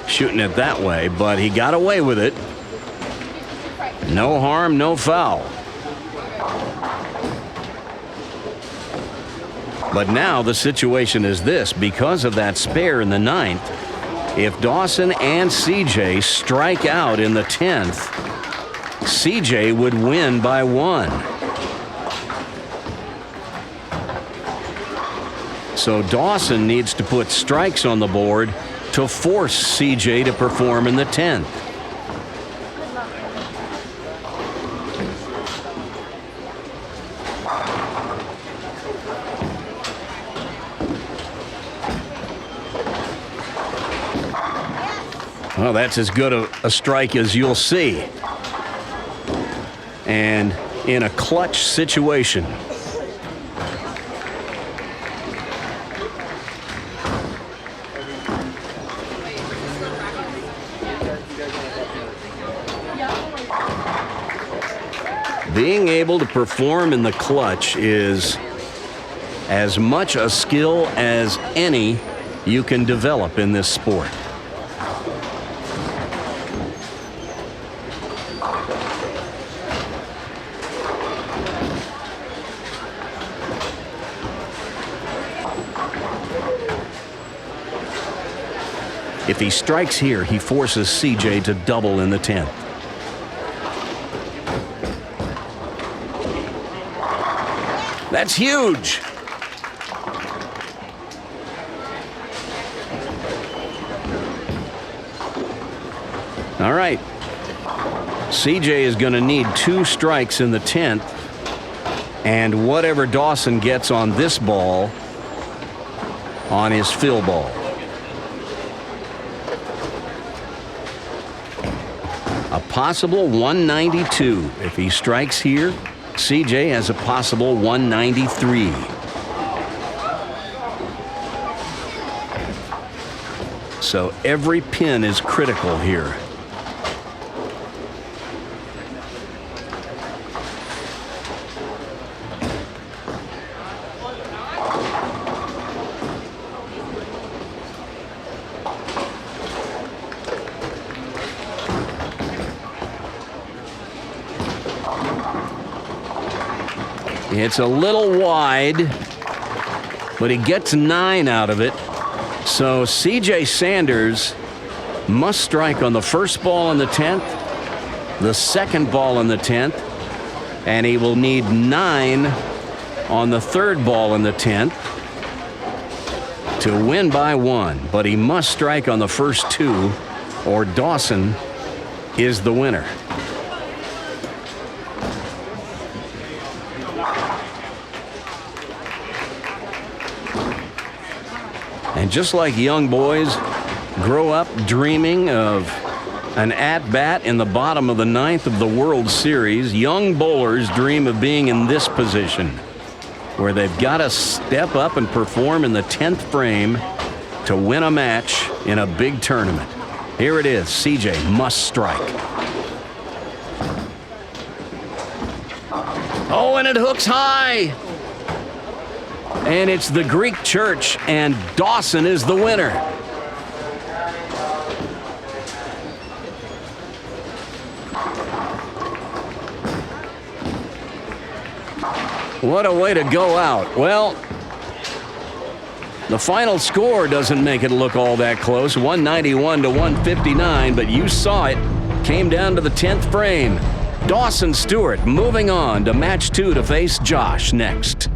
shooting it that way, but he got away with it. No harm, no foul. But now the situation is this: because of that spare in the 9th, if Dawson and CJ strike out in the 10th, CJ would win by 1. So Dawson needs to put strikes on the board to force CJ to perform in the 10th. Well, that's as good a strike as you'll see. And in a clutch situation. Being able to perform in the clutch is as much a skill as any you can develop in this sport. If he strikes here, he forces CJ to double in the 10th. That's huge. All right. CJ is going to need 2 strikes in the 10th. And whatever Dawson gets on this ball, on his fill ball. A possible 192. If he strikes here, CJ has a possible 193. So every pin is critical here. It's a little wide, but he gets 9 out of it. So CJ Sanders must strike on the first ball in the 10th, the second ball in the 10th, and he will need 9 on the third ball in the 10th to win by 1. But he must strike on the first 2, or Dawson is the winner. And just like young boys grow up dreaming of an at-bat in the bottom of the 9th of the World Series, young bowlers dream of being in this position, where they've got to step up and perform in the 10th frame to win a match in a big tournament. Here it is. CJ must strike. Oh, and it hooks high. And it's the Greek Church, and Dawson is the winner. What a way to go out. Well, the final score doesn't make it look all that close, 191 to 159, but you saw it. Came down to the 10th frame. Dawson Stewart moving on to match 2 to face Josh next.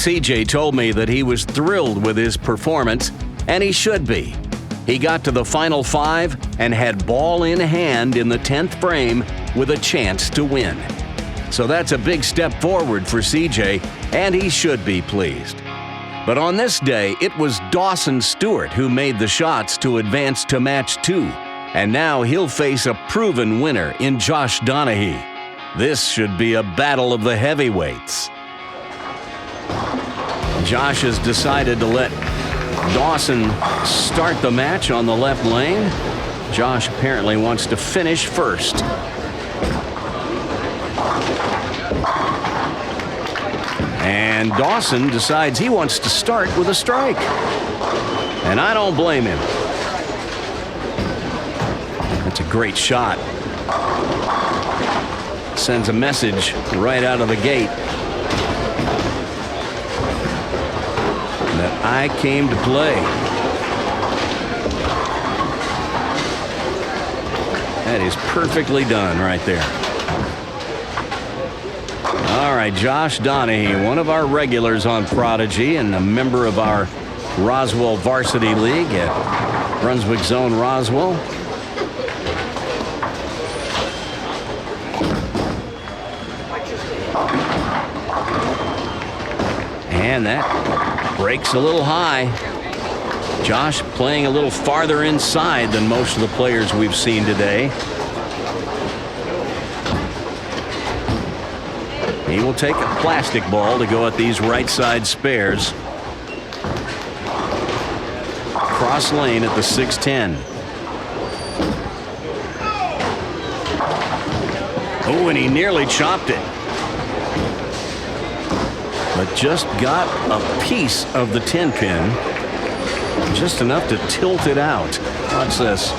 CJ told me that he was thrilled with his performance, and he should be. He got to the final 5 and had ball in hand in the 10th frame with a chance to win. So that's a big step forward for CJ, and he should be pleased. But on this day, it was Dawson Stewart who made the shots to advance to match 2, and now he'll face a proven winner in Josh Donahue. This should be a battle of the heavyweights. Josh has decided to let Dawson start the match on the left lane. Josh apparently wants to finish first. And Dawson decides he wants to start with a strike. And I don't blame him. Great shot. Sends a message right out of the gate that I came to play. That is perfectly done right there. All right, Josh Donahue, one of our regulars on Prodigy and a member of our Roswell Varsity League at Brunswick Zone Roswell. And that breaks a little high. Josh playing a little farther inside than most of the players we've seen today. He will take a plastic ball to go at these right side spares. Cross lane at the 610. Oh, and he nearly chopped it. But just got a piece of the 10 pin. Just enough to tilt it out. Watch this.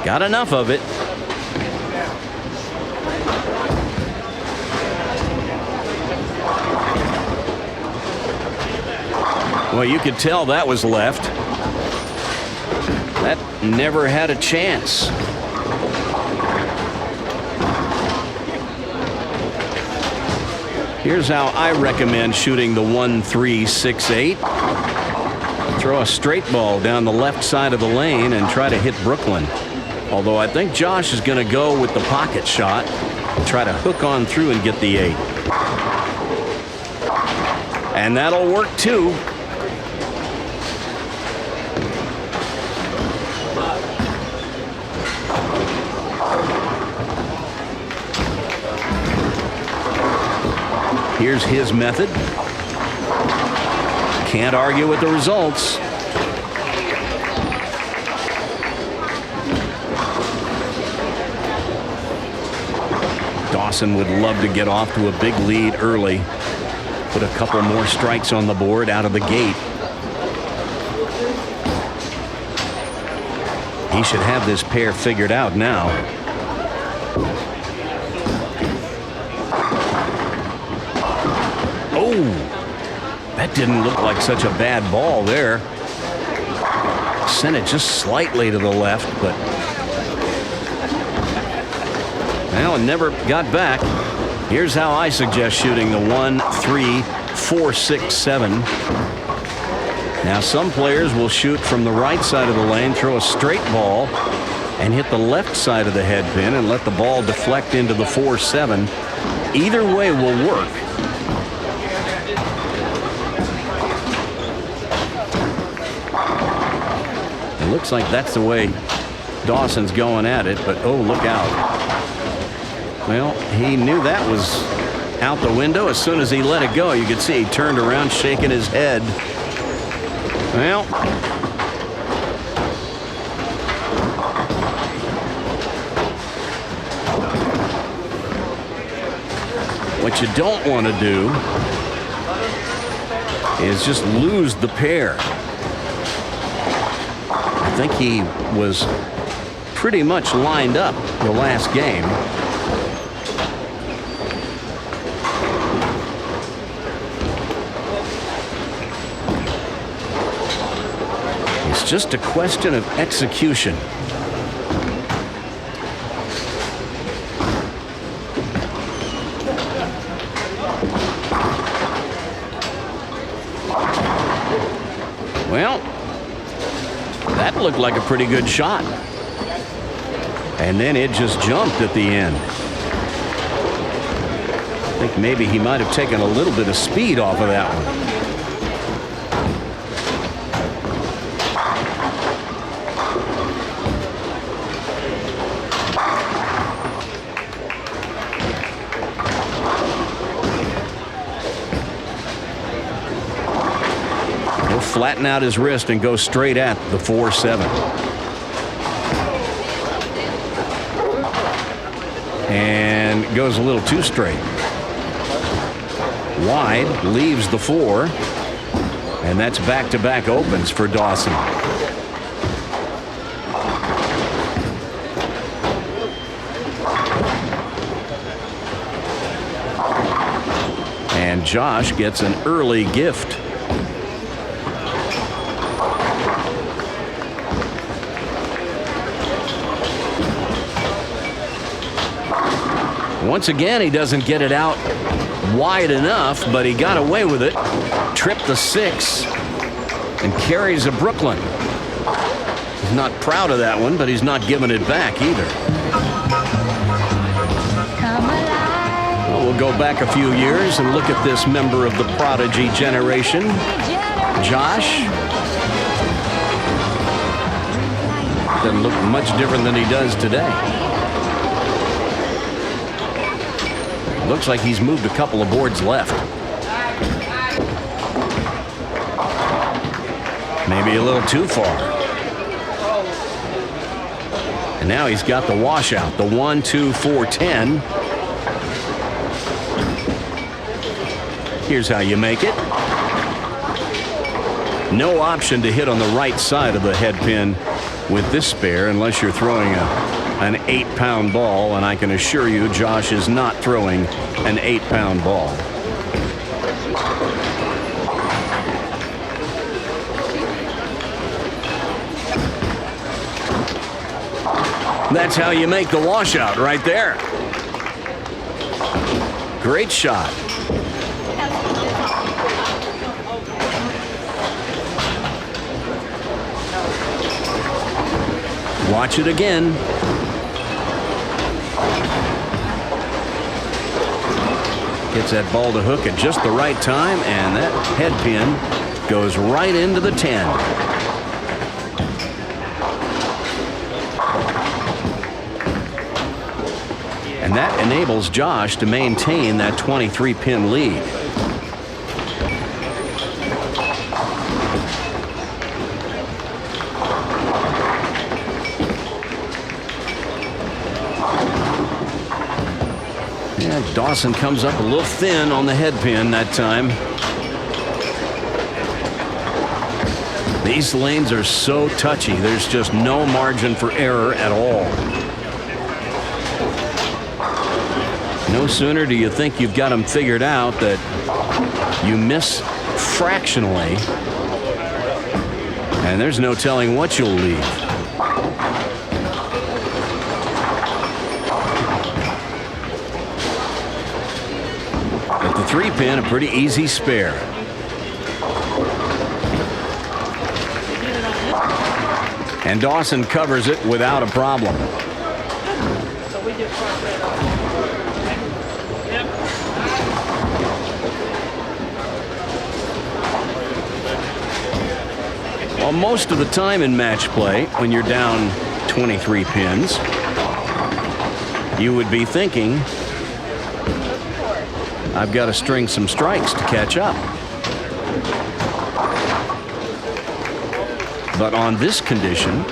Got enough of it. Well, you could tell that was left. That never had a chance. Here's how I recommend shooting the 1-3-6-8. Throw a straight ball down the left side of the lane and try to hit Brooklyn. Although I think Josh is going to go with the pocket shot and try to hook on through and get the 8. And that'll work too. Here's his method. Can't argue with the results. Dawson would love to get off to a big lead early. Put a couple more strikes on the board out of the gate. He should have this pair figured out now. Oh, that didn't look like such a bad ball there. Sent it just slightly to the left, but well, it never got back. Here's how I suggest shooting the 1-3-4-6-7. Now, some players will shoot from the right side of the lane, throw a straight ball, and hit the left side of the head pin and let the ball deflect into the 4-7. Either way will work. It looks like that's the way Dawson's going at it, but oh, look out. Well, he knew that was out the window as soon as he let it go. You could see he turned around shaking his head. Well, what you don't want to do is just lose the pair. I think he was pretty much lined up the last game. It's just a question of execution. Well, that looked like a pretty good shot. And then it just jumped at the end. I think maybe he might have taken a little bit of speed off of that one. He'll flatten out his wrist and go straight at the 4-7. And goes a little too straight. Wide, leaves the 4. And that's back-to-back opens for Dawson. And Josh gets an early gift. Once again, he doesn't get it out wide enough, but he got away with it. Tripped the 6 and carries a Brooklyn. He's not proud of that one, but he's not giving it back either. Well, we'll go back a few years and look at this member of the Prodigy generation, Josh. Doesn't look much different than he does today. Looks like he's moved a couple of boards left. Maybe a little too far. And now he's got the washout, the 1, 2, 4, 10. Here's how you make it. No option to hit on the right side of the head pin with this spare unless you're throwing an 8-pound ball, and I can assure you Josh is not throwing an 8-pound ball. That's how you make the washout right there. Great shot. Watch it again. Gets that ball to hook at just the right time, and that head pin goes right into the 10. And that enables Josh to maintain that 23-pin lead. Yeah, Dawson comes up a little thin on the head pin that time. These lanes are so touchy. There's just no margin for error at all. No sooner do you think you've got them figured out that you miss fractionally, and there's no telling what you'll leave. But the 3-pin, a pretty easy spare. And Dawson covers it without a problem. Well, most of the time in match play, when you're down 23 pins, you would be thinking, I've got to string some strikes to catch up. But on this condition,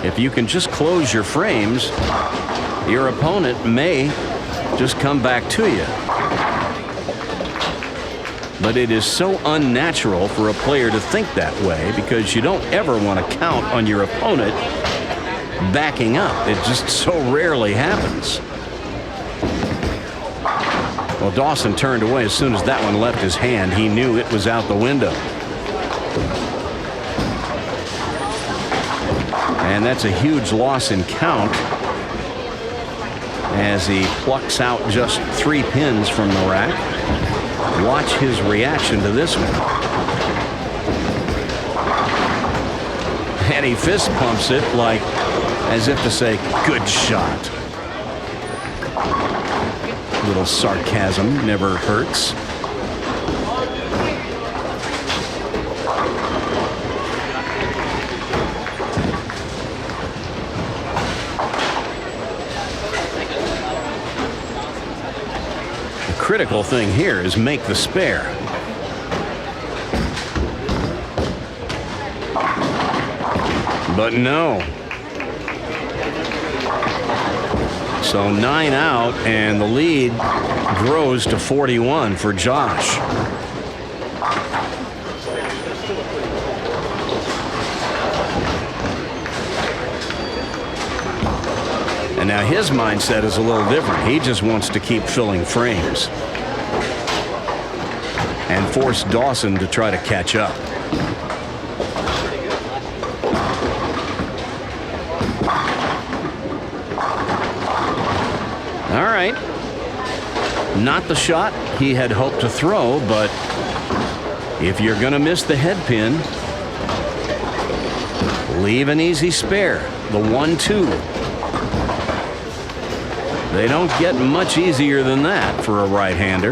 if you can just close your frames, your opponent may just come back to you. But it is so unnatural for a player to think that way, because you don't ever want to count on your opponent backing up. It just so rarely happens. Well, Dawson turned away as soon as that one left his hand. He knew it was out the window. And that's a huge loss in count as he plucks out just 3 pins from the rack. Watch his reaction to this one. And he fist pumps it like as if to say, good shot. A little sarcasm never hurts. Critical thing here is make the spare. But no. So 9 out, and the lead grows to 41 for Josh. Now his mindset is a little different. He just wants to keep filling frames and force Dawson to try to catch up. All right. Not the shot he had hoped to throw, but if you're going to miss the head pin, leave an easy spare, the 1-2. They don't get much easier than that for a right-hander.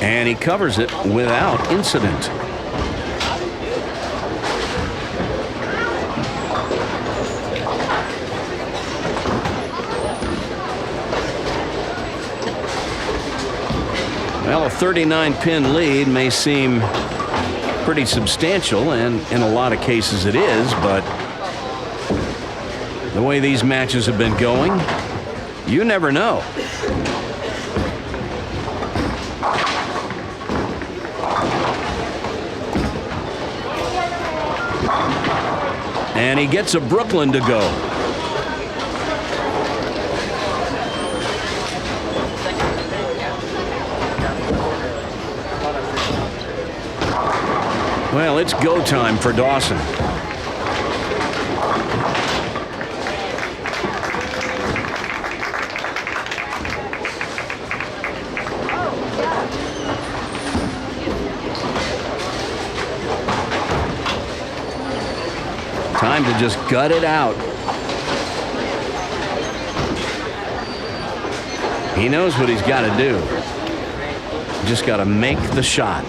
And he covers it without incident. Well, a 39-pin lead may seem pretty substantial, and in a lot of cases it is, but the way these matches have been going, you never know. And he gets a Brooklyn to go. Well, it's go time for Dawson. Time to just gut it out. He knows what he's got to do. Just got to make the shot.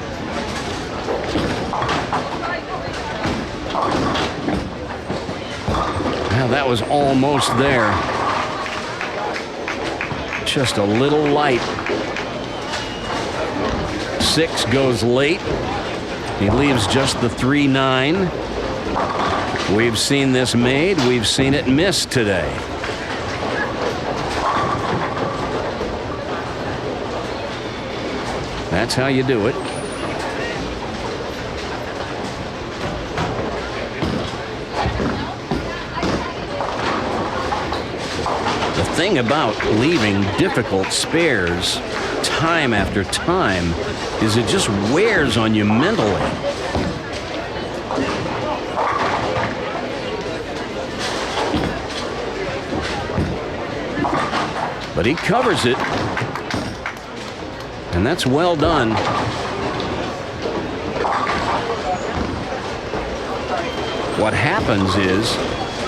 Well, that was almost there. Just a little light. 6 goes late. He leaves just the 3-9. We've seen this made. We've seen it missed today. That's how you do it. The thing about leaving difficult spares time after time is it just wears on you mentally. But he covers it, and that's well done. What happens is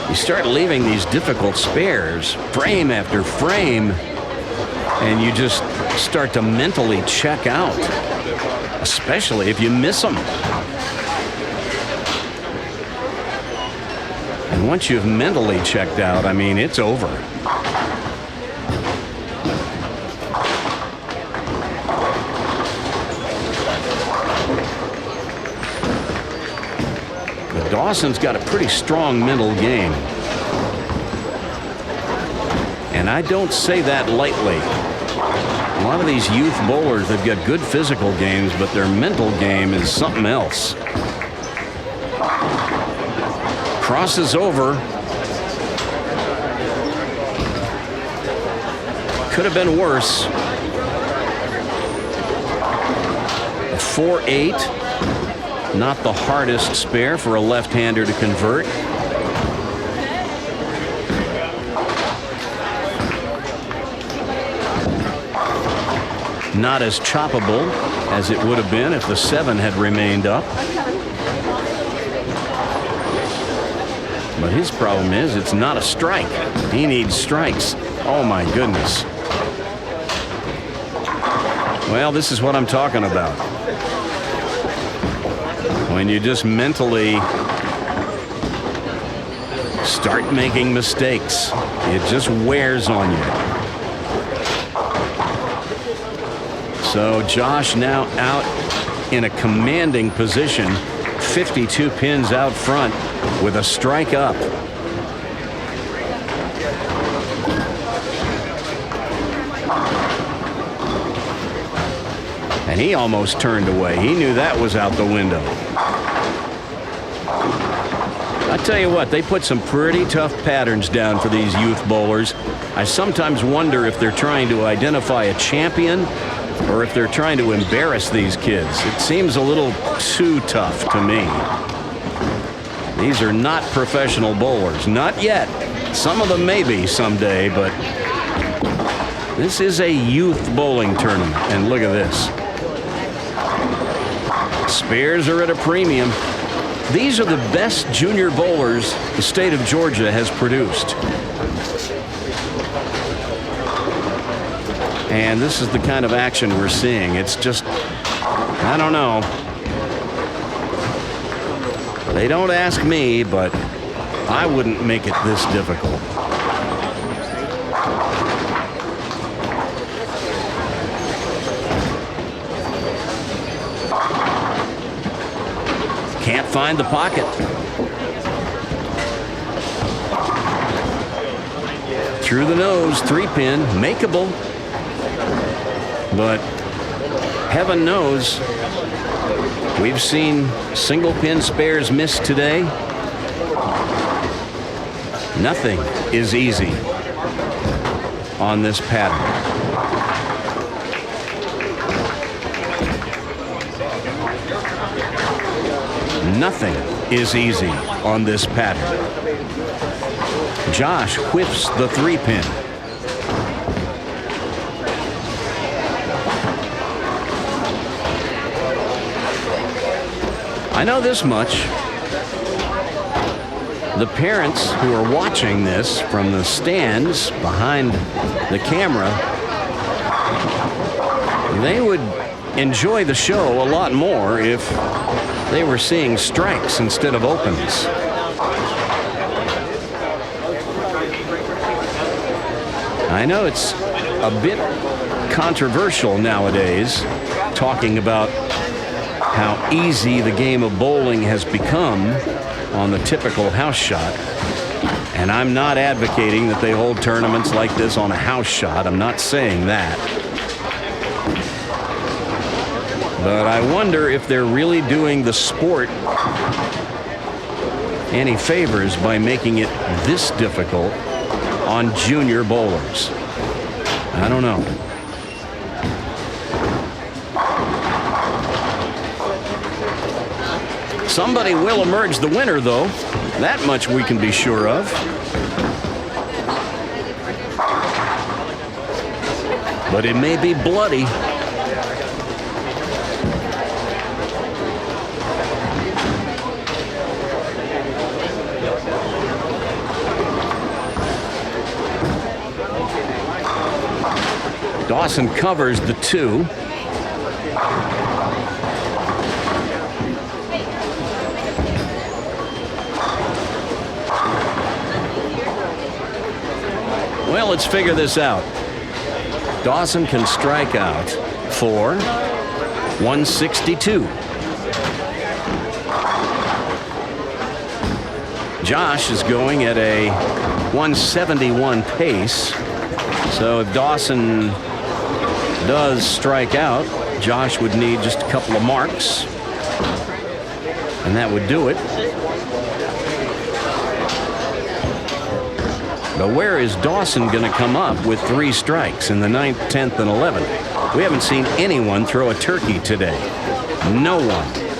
you start leaving these difficult spares frame after frame, and you just start to mentally check out, especially if you miss them. And once you've mentally checked out, I mean, it's over. Dawson's got a pretty strong mental game. And I don't say that lightly. A lot of these youth bowlers, they've got good physical games, but their mental game is something else. Crosses over. Could have been worse. A 4-8. Not the hardest spare for a left-hander to convert. Not as choppable as it would have been if the 7 had remained up. But his problem is it's not a strike. He needs strikes. Oh my goodness. Well, this is what I'm talking about. When you just mentally start making mistakes, it just wears on you. So Josh now out in a commanding position, 52 pins out front with a strike up. And he almost turned away. He knew that was out the window. I tell you what, they put some pretty tough patterns down for these youth bowlers. I sometimes wonder if they're trying to identify a champion or if they're trying to embarrass these kids. It seems a little too tough to me. These are not professional bowlers. Not yet. Some of them may be someday, but this is a youth bowling tournament. And look at this. Spares are at a premium. These are the best junior bowlers the state of Georgia has produced. And this is the kind of action we're seeing. It's just, I don't know. They don't ask me, but I wouldn't make it this difficult. Can't find the pocket. Through the nose, 3-pin, makeable. But heaven knows, we've seen single-pin spares miss today. Nothing is easy on this pattern. Nothing is easy on this pattern. Josh whiffs the 3-pin. I know this much. The parents who are watching this from the stands behind the camera, they would enjoy the show a lot more if they were seeing strikes instead of opens. I know it's a bit controversial nowadays, talking about how easy the game of bowling has become on the typical house shot. And I'm not advocating that they hold tournaments like this on a house shot. I'm not saying that. But I wonder if they're really doing the sport any favors by making it this difficult on junior bowlers. I don't know. Somebody will emerge the winner, though. That much we can be sure of. But it may be bloody. Dawson covers the 2. Well, let's figure this out. Dawson can strike out for 162. Josh is going at a 171 pace. So if Dawson does strike out, Josh would need just a couple of marks, and that would do it. But where is Dawson going to come up with 3 strikes in the 9th, 10th, and 11th? We haven't seen anyone throw a turkey today. No one.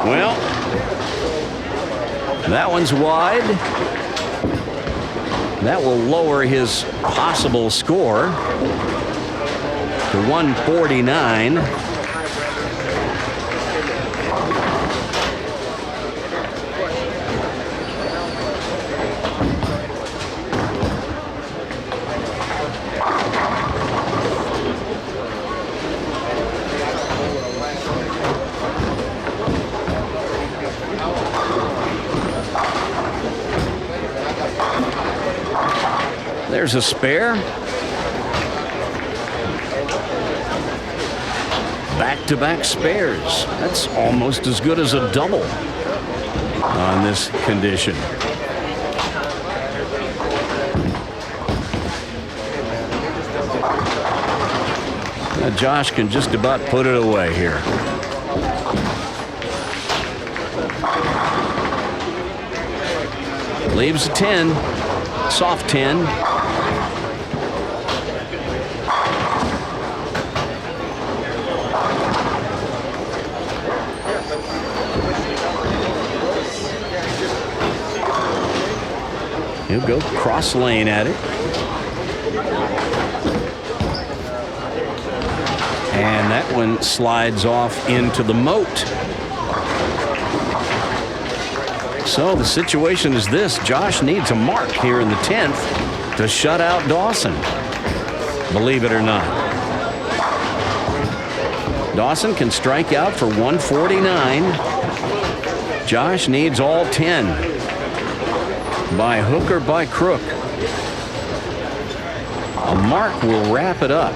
Well, that one's wide. That will lower his possible score to 149. There's a spare. back-to-back spares. That's almost as good as a double on this condition. Now Josh can just about put it away here. Leaves a 10, soft 10. He'll go cross lane at it. And that one slides off into the moat. So the situation is this. Josh needs a mark here in the 10th to shut out Dawson. Believe it or not. Dawson can strike out for 149. Josh needs all 10. By hook or by crook. A mark will wrap it up.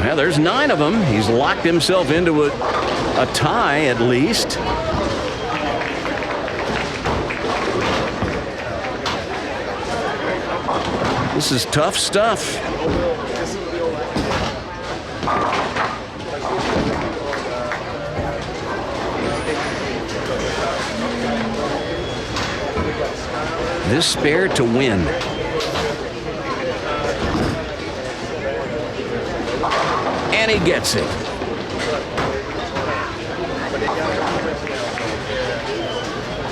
Well, there's 9 of them. He's locked himself into a tie at least. This is tough stuff. This spare to win. And he gets it.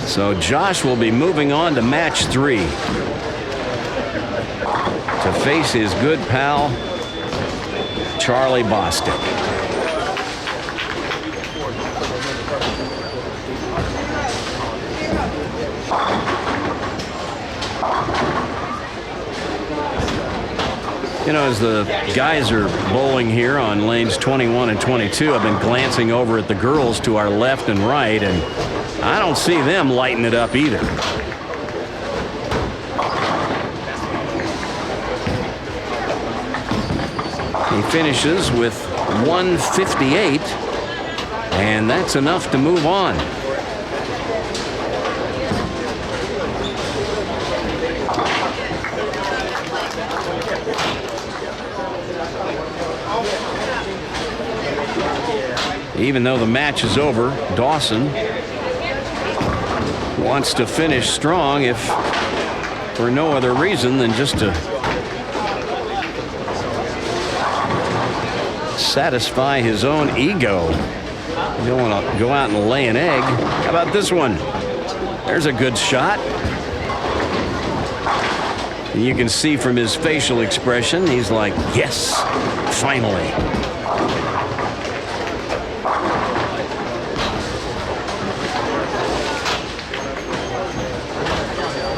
So Josh will be moving on to match 3 to face his good pal, Charlie Bostic. You know, as the guys are bowling here on lanes 21 and 22, I've been glancing over at the girls to our left and right, and I don't see them lighting it up either. He finishes with 158, and that's enough to move on. Even though the match is over, Dawson wants to finish strong, if for no other reason than just to satisfy his own ego. You don't want to go out and lay an egg. How about this one? There's a good shot. And you can see from his facial expression, he's like, yes, finally.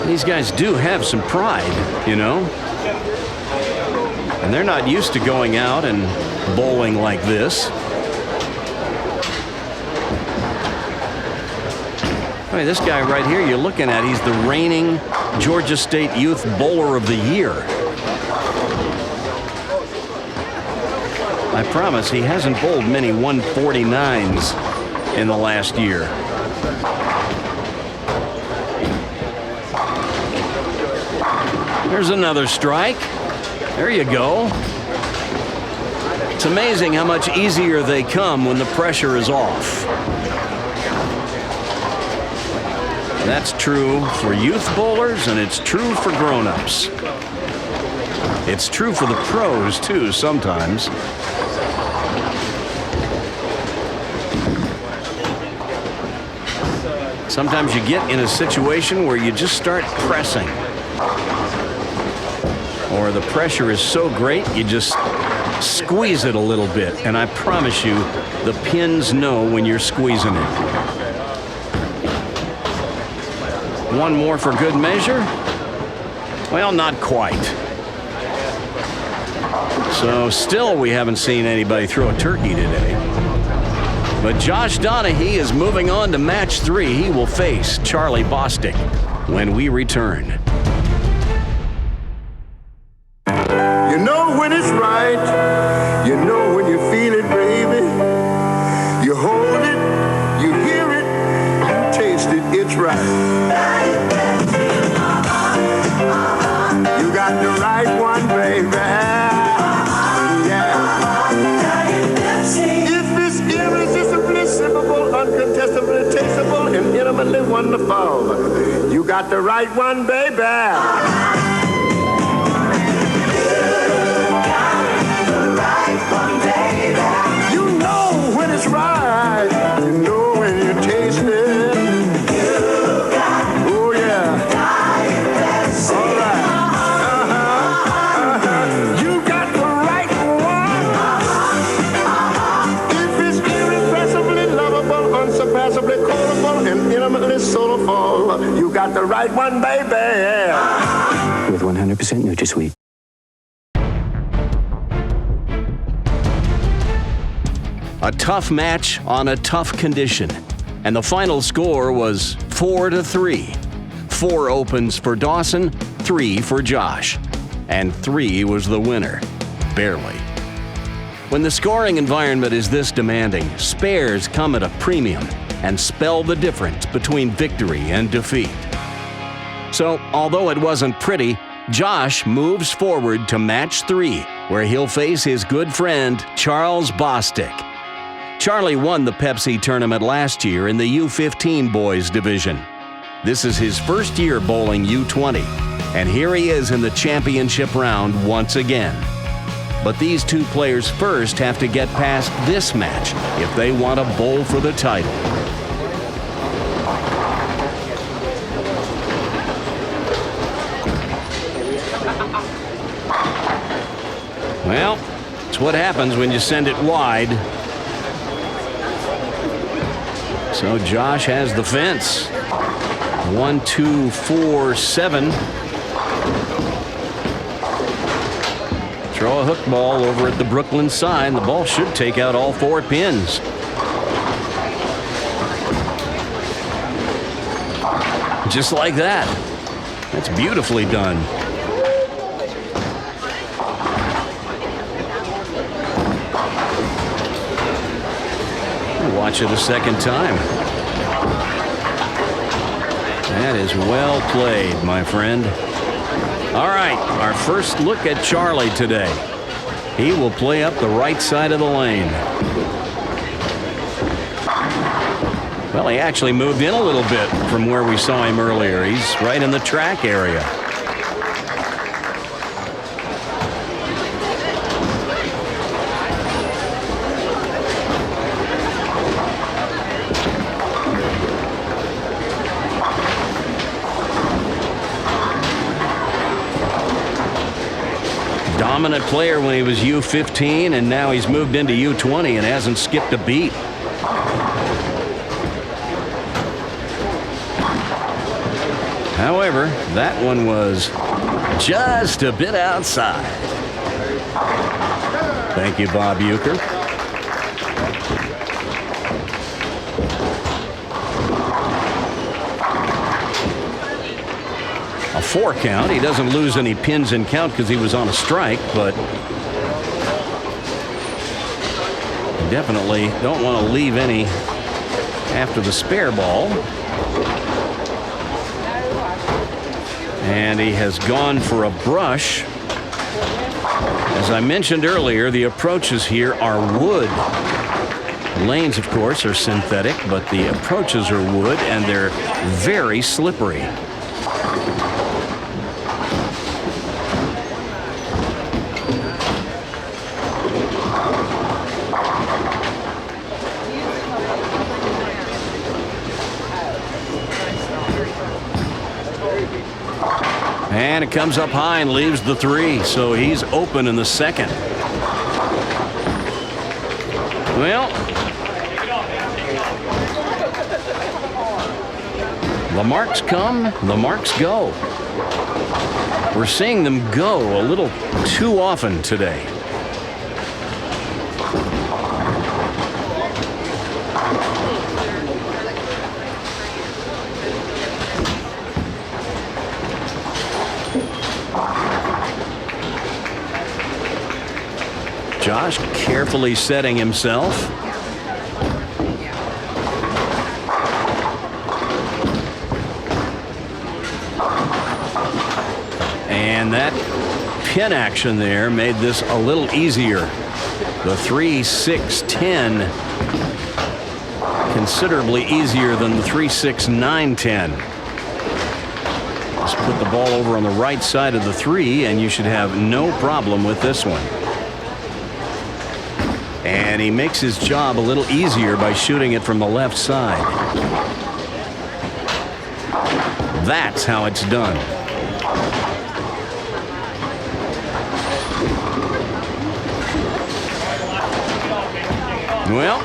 These guys do have some pride, you know, and they're not used to going out and bowling like this. I mean, this guy right here you're looking at, he's the reigning Georgia State Youth Bowler of the Year. I promise he hasn't bowled many 149s in the last year. There's another strike. There you go. It's amazing how much easier they come when the pressure is off. That's true for youth bowlers, and it's true for grown-ups. It's true for the pros, too, sometimes. Sometimes you get in a situation where you just start pressing. Or the pressure is so great, you just squeeze it a little bit. And I promise you, the pins know when you're squeezing it. One more for good measure? Well, not quite. So still we haven't seen anybody throw a turkey today. But Josh Donahue is moving on to match 3. He will face Charlie Bostic when we return. You know when it's right. You know when you feel it, baby. You hold it, you hear it, you taste it, it's right. You got the right one, baby. Uncontestably tasteable and intimately wonderful. You got the right one, baby. You got the right one, baby. You know when it's right. You know when you taste it. You got oh yeah. All right. You got the right one. If it's irrepressibly lovable, unsurpassably quotable, and intimately soulful, you got the right one, baby. With 100% NutraSweet. A tough match on a tough condition, and the final score was 4-3. 4 opens for Dawson, 3 for Josh, and 3 was the winner, barely. When the scoring environment is this demanding, spares come at a premium and spell the difference between victory and defeat. So, although it wasn't pretty, Josh moves forward to match 3, where he'll face his good friend Charles Bostic. Charlie won the Pepsi tournament last year in the U15 boys division. This is his first year bowling U20, and here he is in the championship round once again. But these 2 players first have to get past this match if they want to bowl for the title. Well, it's what happens when you send it wide. So Josh has the fence. 1, 2, 4, 7. Throw a hook ball over at the Brooklyn side. The ball should take out all 4 pins. Just like that. That's beautifully done. Watch it a second time. That is well played, my friend. All right, our first look at Charlie today. He will play up the right side of the lane. Well, he actually moved in a little bit from where we saw him earlier. He's right in the track area. Dominant player when he was U15, and now he's moved into U20 and hasn't skipped a beat. However, that one was just a bit outside. Thank you, Bob Euchre. A 4 count. He doesn't lose any pins in count because he was on a strike, but definitely don't want to leave any after the spare ball. And he has gone for a brush. As I mentioned earlier, the approaches here are wood. Lanes, of course, are synthetic, but the approaches are wood, and they're very slippery. And it comes up high and leaves the 3, so he's open in the second. Well, the marks come, the marks go. We're seeing them go a little too often today. carefully setting himself. And that pin action there made this a little easier. The 3-6-10 considerably easier than the 3-6-9-10. Just put the ball over on the right side of the 3 and you should have no problem with this one. And he makes his job a little easier by shooting it from the left side. That's how it's done. Well,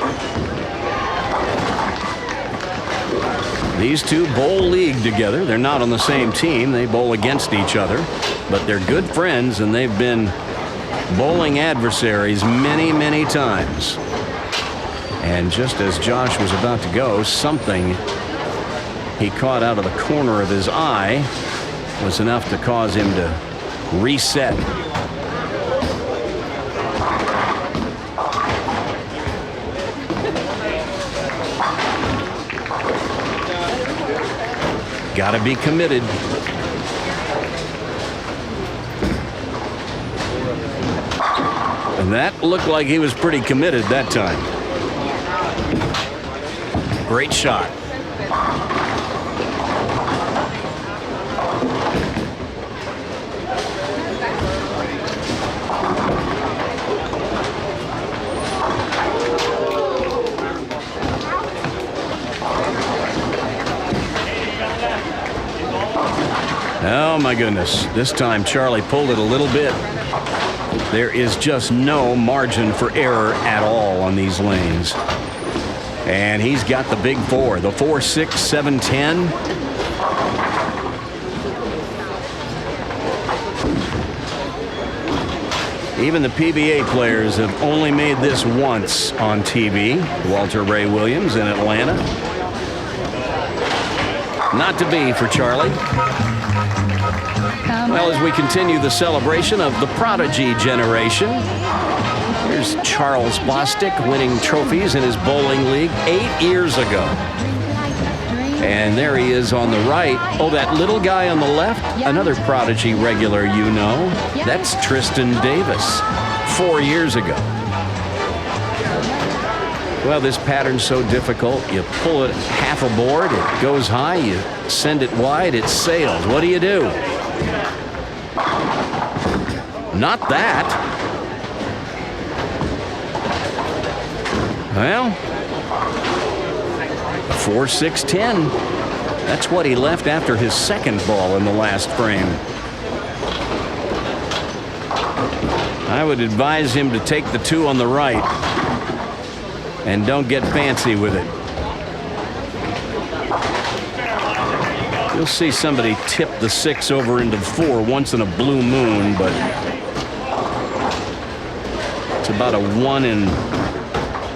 these two bowl league together. They're not on the same team. They bowl against each other, but they're good friends, and they've been bowling adversaries many, many times. And just as Josh was about to go, something he caught out of the corner of his eye was enough to cause him to reset. Got to be committed. And that looked like he was pretty committed that time. Great shot. Oh my goodness, this time Charlie pulled it a little bit. There is just no margin for error at all on these lanes. And he's got the big 4, the 4-6-7-10. Even the PBA players have only made this once on TV. Walter Ray Williams in Atlanta. Not to be for Charlie. Well, as we continue the celebration of the Prodigy generation, here's Charles Bostic winning trophies in his bowling league 8 years ago. And there he is on the right. Oh, that little guy on the left, another Prodigy regular, you know. That's Tristan Davis, 4 years ago. Well, this pattern's so difficult. You pull it half a board, it goes high, you send it wide, it sails. What do? Not that. Well, 4-6-10. That's what he left after his second ball in the last frame. I would advise him to take the 2 on the right and don't get fancy with it. You'll see somebody tip the 6 over into the 4 once in a blue moon, but it's about a 1 in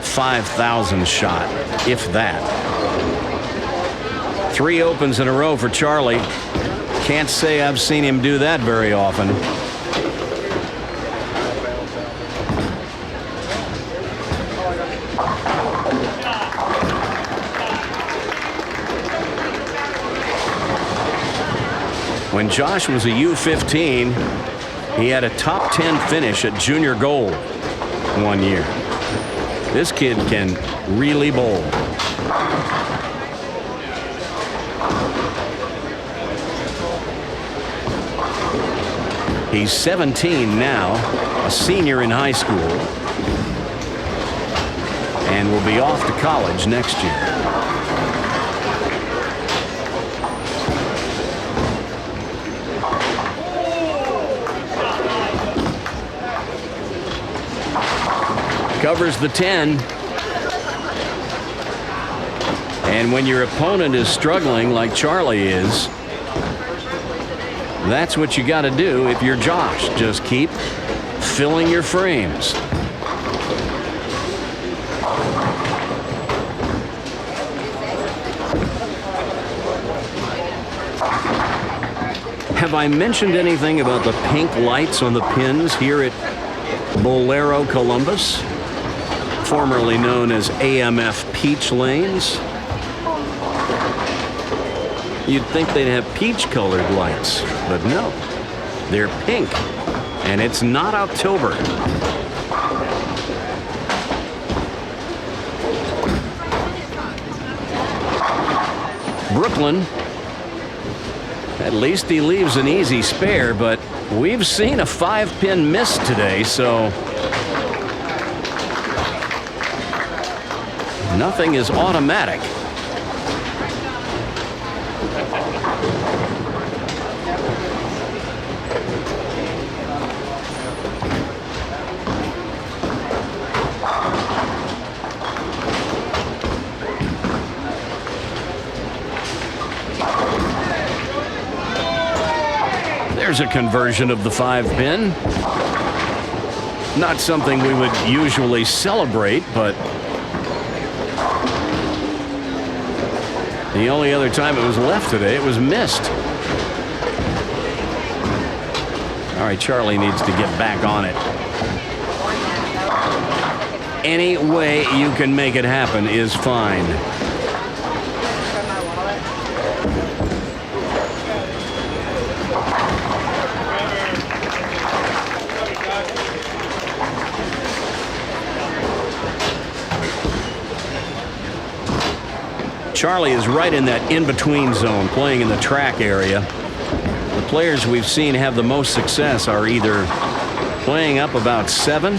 5,000 shot, if that. 3 opens in a row for Charlie. Can't say I've seen him do that very often. When Josh was a U15, he had a top 10 finish at Junior Gold one year. This kid can really bowl. He's 17 now, a senior in high school, and will be off to college next year. Covers the 10. And when your opponent is struggling like Charlie is, that's what you got to do if you're Josh. Just keep filling your frames. Have I mentioned anything about the pink lights on the pins here at Bolero Columbus? formerly known as AMF peach lanes. You'd think they'd have peach-colored lights, but no. They're pink, and it's not October. Brooklyn, at least he leaves an easy spare, but we've seen a 5-pin miss today, so nothing is automatic. There's a conversion of the 5-pin. Not something we would usually celebrate, but the only other time it was left today, it was missed. All right, Charlie needs to get back on it. Any way you can make it happen is fine. Charlie is right in that in-between zone, playing in the track area. The players we've seen have the most success are either playing up about 7,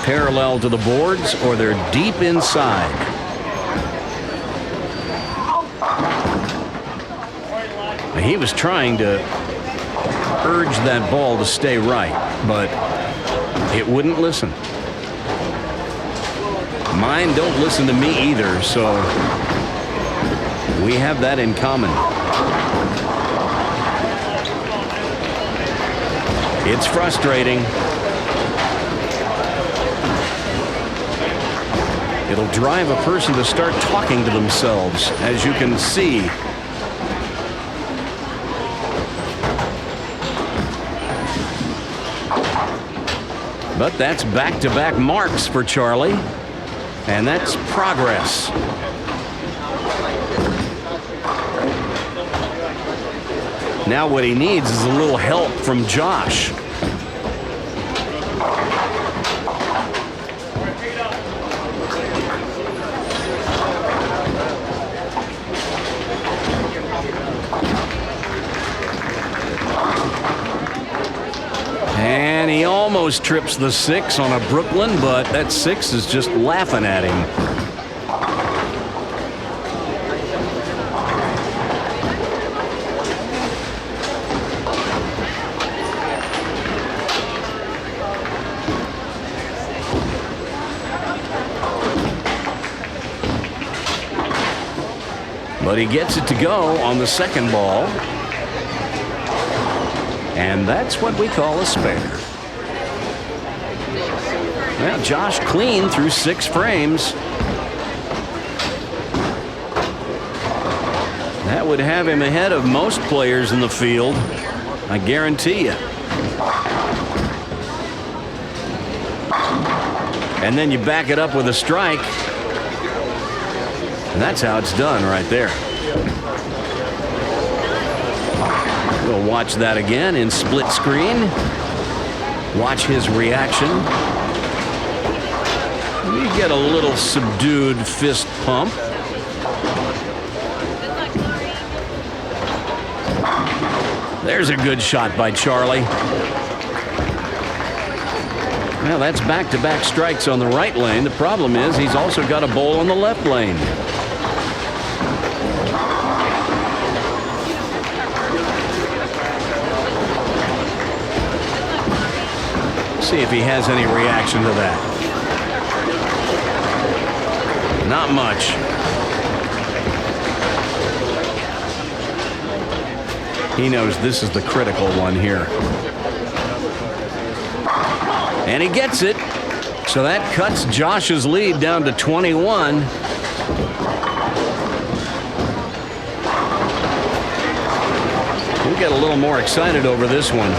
parallel to the boards, or they're deep inside. He was trying to urge that ball to stay right, but it wouldn't listen. Mine don't listen to me either, so we have that in common. It's frustrating. It'll drive a person to start talking to themselves, as you can see. But that's back-to-back marks for Charlie. And that's progress. Now what he needs is a little help from Josh. And he almost trips the 6 on a Brooklyn, but that 6 is just laughing at him. But he gets it to go on the second ball. And that's what we call a spare. Well, Josh clean through 6 frames. That would have him ahead of most players in the field, I guarantee you. And then you back it up with a strike. And that's how it's done right there. We'll watch that again in split screen. Watch his reaction. We get a little subdued fist pump. There's a good shot by Charlie. Well, that's back-to-back strikes on the right lane. The problem is he's also got a bowl on the left lane. See if he has any reaction to that. Not much. He knows this is the critical one here. And he gets it. So that cuts Josh's lead down to 21. We'll get a little more excited over this one.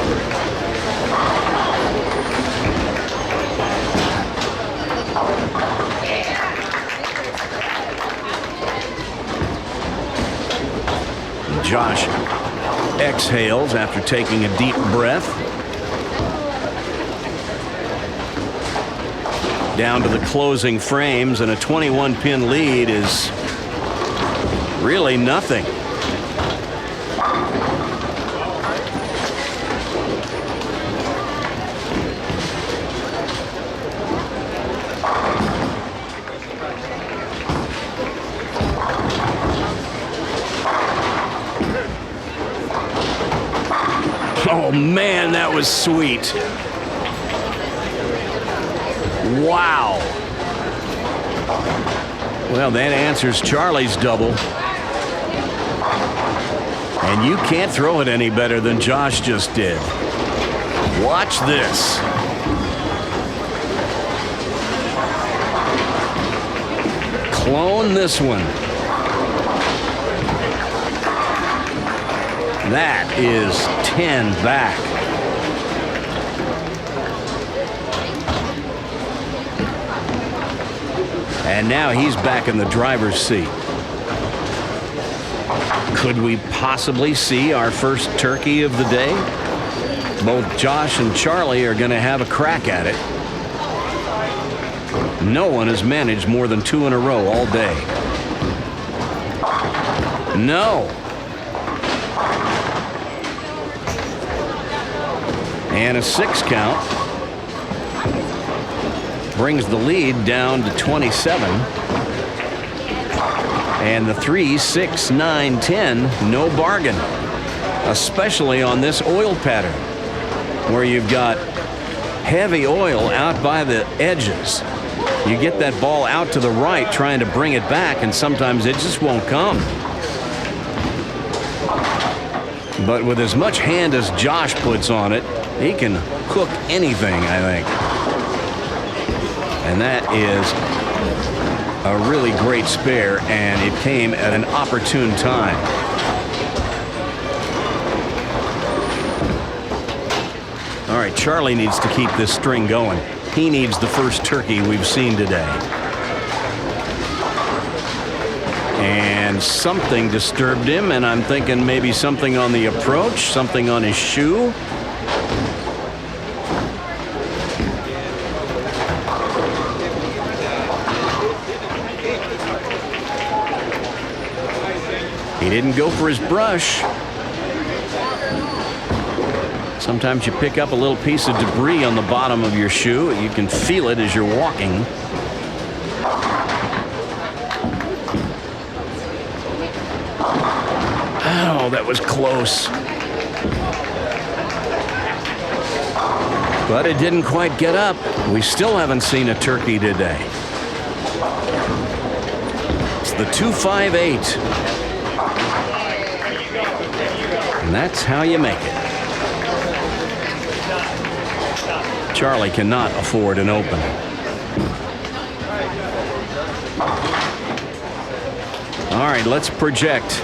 Josh exhales after taking a deep breath. Down to the closing frames, and a 21-pin lead is really nothing. Oh man, that was sweet. Wow. Well, that answers Charlie's double. And you can't throw it any better than Josh just did. Watch this. Clone this one. That is 10 back. And now he's back in the driver's seat. Could we possibly see our first turkey of the day? Both Josh and Charlie are going to have a crack at it. No one has managed more than 2 in a row all day. No. And a 6 count brings the lead down to 27. And the 3, 6, 9, 10, no bargain. Especially on this oil pattern, where you've got heavy oil out by the edges. You get that ball out to the right trying to bring it back, and sometimes it just won't come. But with as much hand as Josh puts on it, he can cook anything, I think. And that is a really great spare, and it came at an opportune time. All right, Charlie needs to keep this string going. He needs the first turkey we've seen today. And something disturbed him, and I'm thinking maybe something on the approach, something on his shoe. He didn't go for his brush. Sometimes you pick up a little piece of debris on the bottom of your shoe. You can feel it as you're walking. Oh, that was close. But it didn't quite get up. We still haven't seen a turkey today. It's the 258. And that's how you make it. Charlie cannot afford an open. All right, let's project.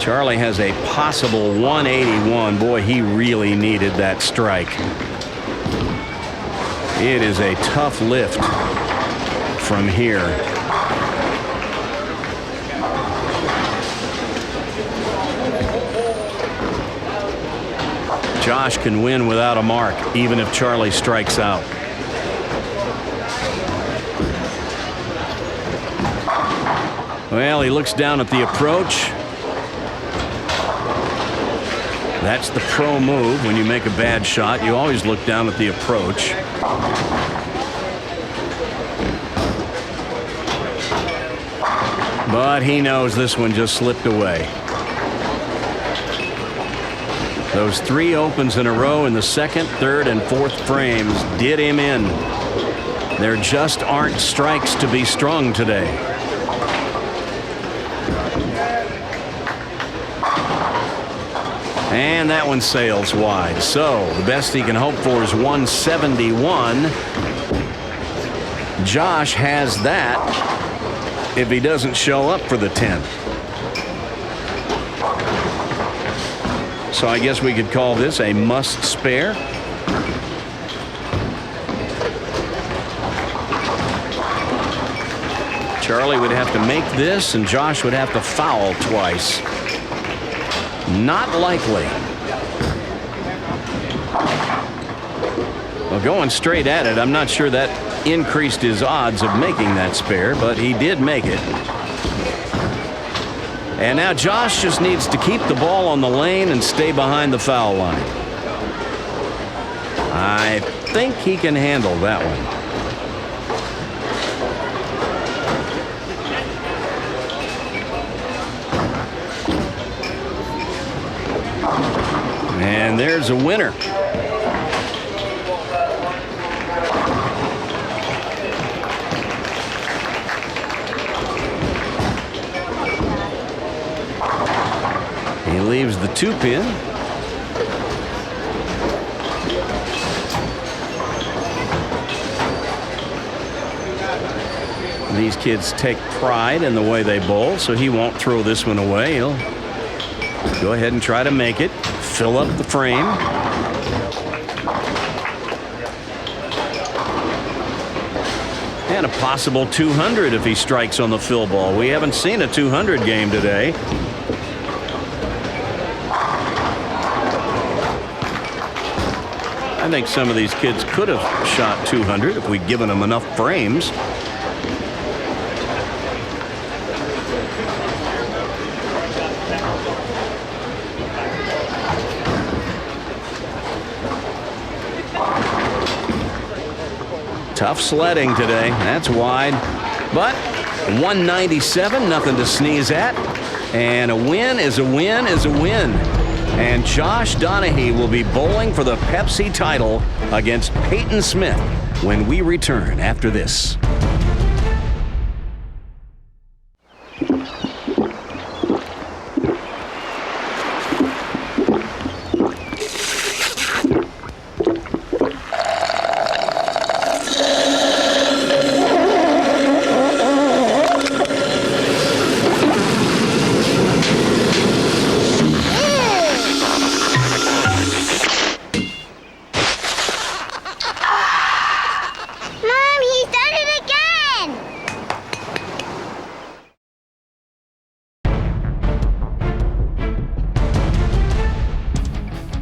Charlie has a possible 181. Boy, he really needed that strike. It is a tough lift from here. Josh can win without a mark, even if Charlie strikes out. Well, he looks down at the approach. That's the pro move. When you make a bad shot, you always look down at the approach. But he knows this one just slipped away. Those 3 opens in a row in the 2nd, 3rd, and 4th frames did him in. There just aren't strikes to be strung today. And that one sails wide. So the best he can hope for is 171. Josh has that if he doesn't show up for the 10th. So I guess we could call this a must spare. Charlie would have to make this, and Josh would have to foul twice. Not likely. Well, going straight at it, I'm not sure that increased his odds of making that spare, but he did make it. And now Josh just needs to keep the ball on the lane and stay behind the foul line. I think he can handle that one. And there's a winner. He leaves the 2-pin. These kids take pride in the way they bowl, so he won't throw this one away. He'll go ahead and try to make it, fill up the frame. And a possible 200 if he strikes on the fill ball. We haven't seen a 200 game today. I think some of these kids could have shot 200 if we'd given them enough frames. Tough sledding today. That's wide. But 197, nothing to sneeze at. And a win is a win is a win. And Josh Donahue will be bowling for the Pepsi title against Peyton Smith when we return after this.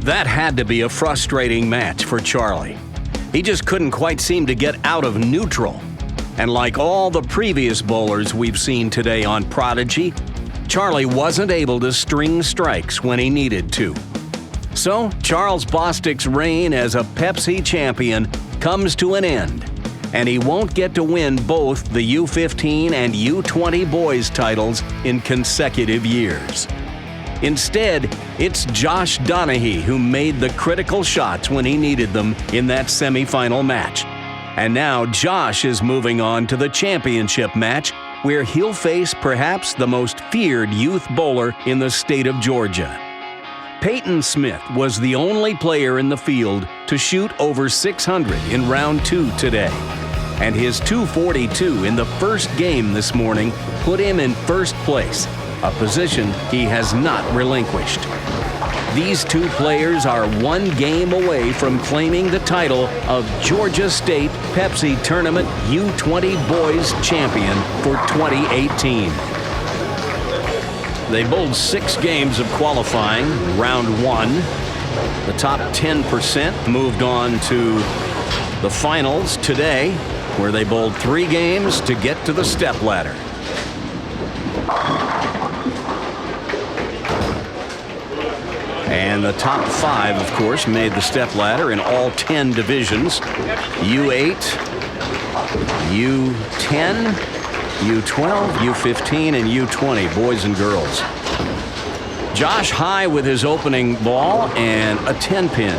That had to be a frustrating match for Charlie. He just couldn't quite seem to get out of neutral. And like all the previous bowlers we've seen today on Prodigy, Charlie wasn't able to string strikes when he needed to. So Charles Bostic's reign as a Pepsi champion comes to an end, and he won't get to win both the U15 and U20 boys titles in consecutive years. Instead, it's Josh Donahue who made the critical shots when he needed them in that semifinal match. And now Josh is moving on to the championship match, where he'll face perhaps the most feared youth bowler in the state of Georgia. Peyton Smith was the only player in the field to shoot over 600 in round 2 today. And his 242 in the first game this morning put him in first place, a position he has not relinquished. These two players are one game away from claiming the title of Georgia State Pepsi Tournament U20 Boys Champion for 2018. They bowled 6 games of qualifying, round 1. The top 10% moved on to the finals today, where they bowled 3 games to get to the stepladder. And the top 5, of course, made the stepladder in all 10 divisions: U8, U10, U12, U15, and U20, boys and girls. Josh high with his opening ball and a 10-pin.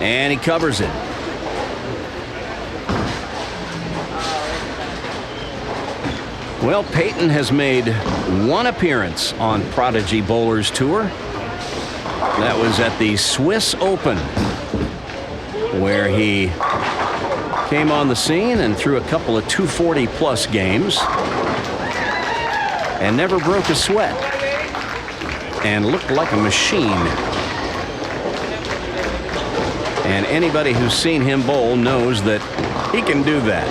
And he covers it. Well, Peyton has made 1 appearance on Prodigy Bowlers Tour. That was at the Swiss Open, where he came on the scene and threw a couple of 240-plus games and never broke a sweat and looked like a machine. And anybody who's seen him bowl knows that he can do that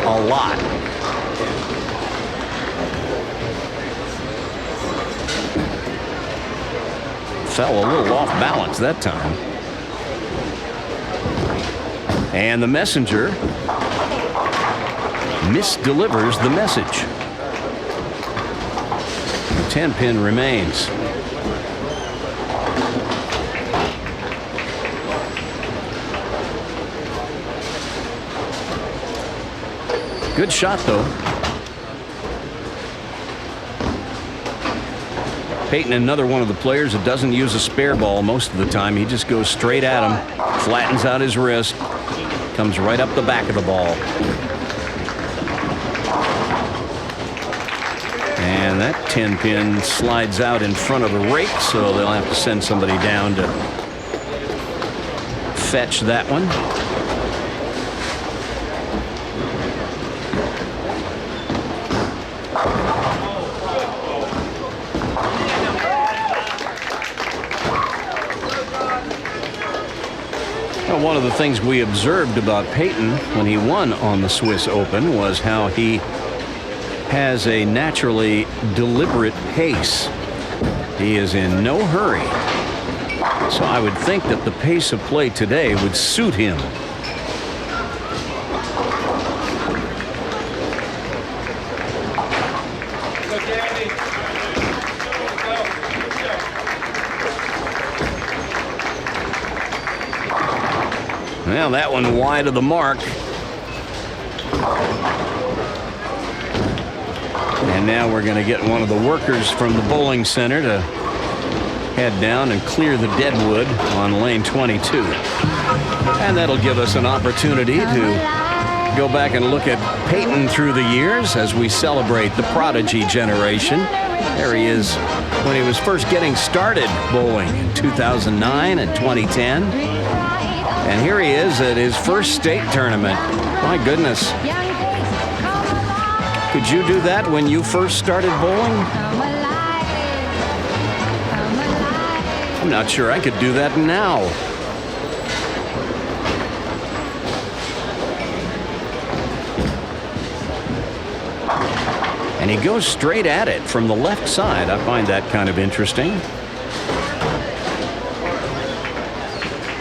a lot. Fell a little off balance that time. And the messenger misdelivers the message. The 10-pin remains. Good shot, though. Peyton, another one of the players that doesn't use a spare ball most of the time. He just goes straight at him, flattens out his wrist, comes right up the back of the ball. And that 10-pin slides out in front of the rake, so they'll have to send somebody down to fetch that one. One of the things we observed about Peyton when he won on the Swiss Open was how he has a naturally deliberate pace. He is in no hurry. So I would think that the pace of play today would suit him. Well, that one wide of the mark. And now we're going to get one of the workers from the bowling center to head down and clear the deadwood on lane 22. And that'll give us an opportunity to go back and look at Peyton through the years as we celebrate the prodigy generation. There he is when he was first getting started bowling in 2009 and 2010. And here he is at his first state tournament. My goodness. Could you do that when you first started bowling? I'm not sure I could do that now. And he goes straight at it from the left side. I find that kind of interesting.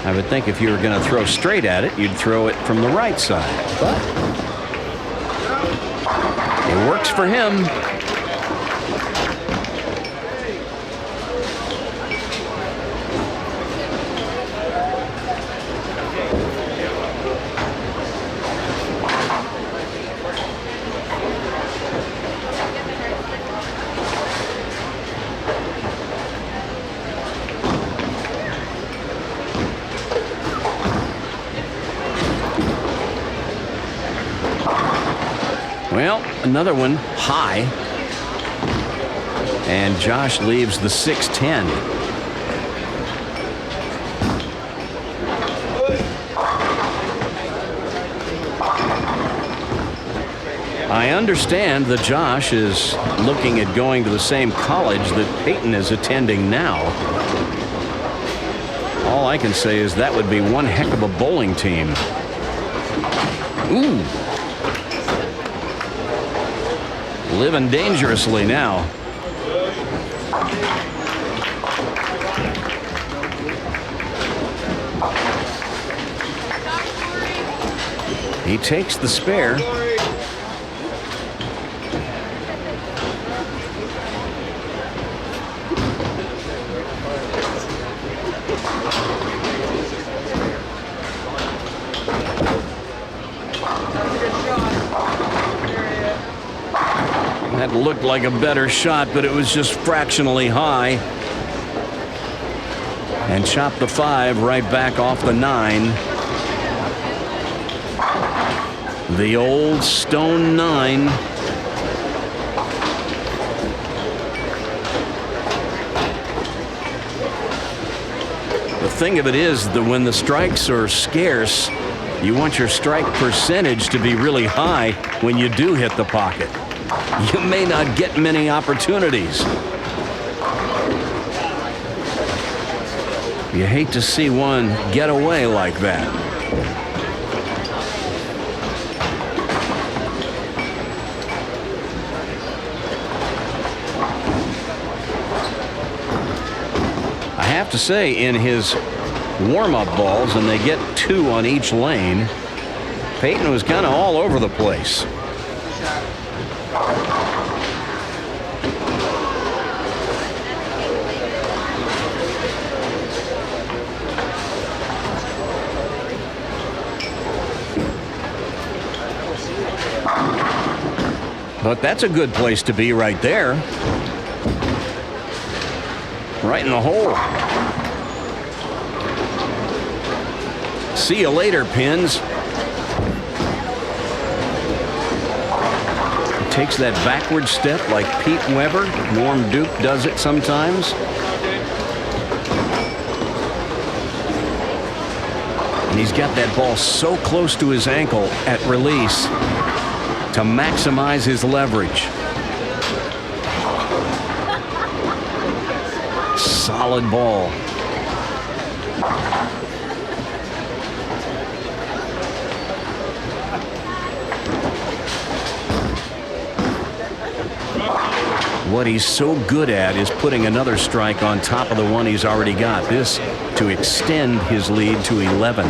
I would think if you were going to throw straight at it, you'd throw it from the right side. But it works for him. Well, another one high. And Josh leaves the 6-10. I understand that Josh is looking at going to the same college that Peyton is attending now. All I can say is that would be one heck of a bowling team. Ooh. Living dangerously now. He takes the spare. That looked like a better shot, but it was just fractionally high. And chopped the 5 right back off the 9. The old stone 9. The thing of it is that when the strikes are scarce, you want your strike percentage to be really high when you do hit the pocket. You may not get many opportunities. You hate to see one get away like that. I have to say, in his warm-up balls, and they get 2 on each lane, Peyton was kind of all over the place. But that's a good place to be right there. Right in the hole. See you later, Pins. Takes that backward step like Pete Weber. Norm Duke does it sometimes. And he's got that ball so close to his ankle at release to maximize his leverage. Solid ball. What he's so good at is putting another strike on top of the one he's already got. This to extend his lead to 11.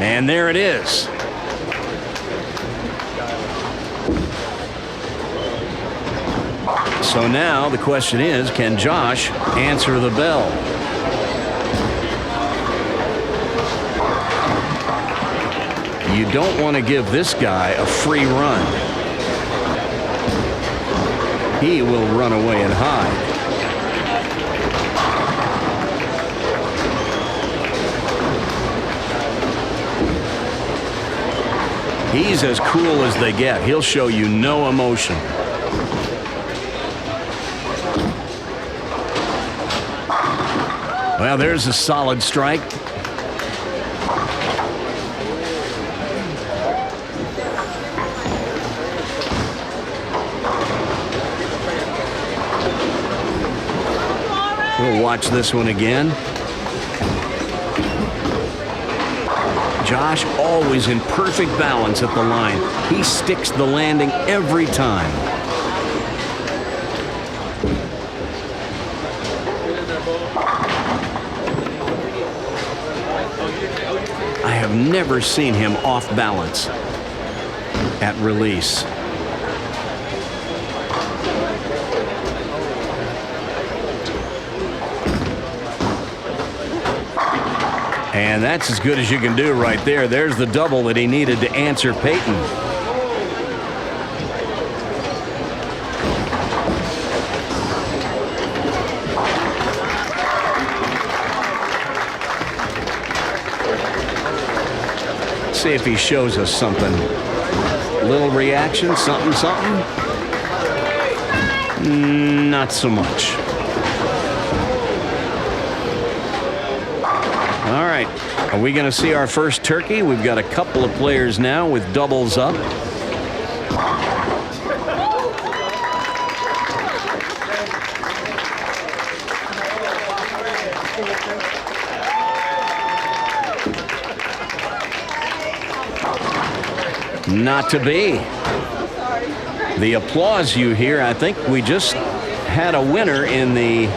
And there it is. So now the question is, can Josh answer the bell? You don't want to give this guy a free run. He will run away and hide. He's as cool as they get. He'll show you no emotion. Well, there's a solid strike. We'll watch this one again. Josh always in perfect balance at the line. He sticks the landing every time. I have never seen him off balance at release. And that's as good as you can do right there. There's the double that he needed to answer Peyton. Let's see if he shows us something. Little reaction, something, something. Not so much. All right, are we going to see our first turkey? We've got a couple of players now with doubles up. Not to be. The applause you hear, I think we just had a winner in the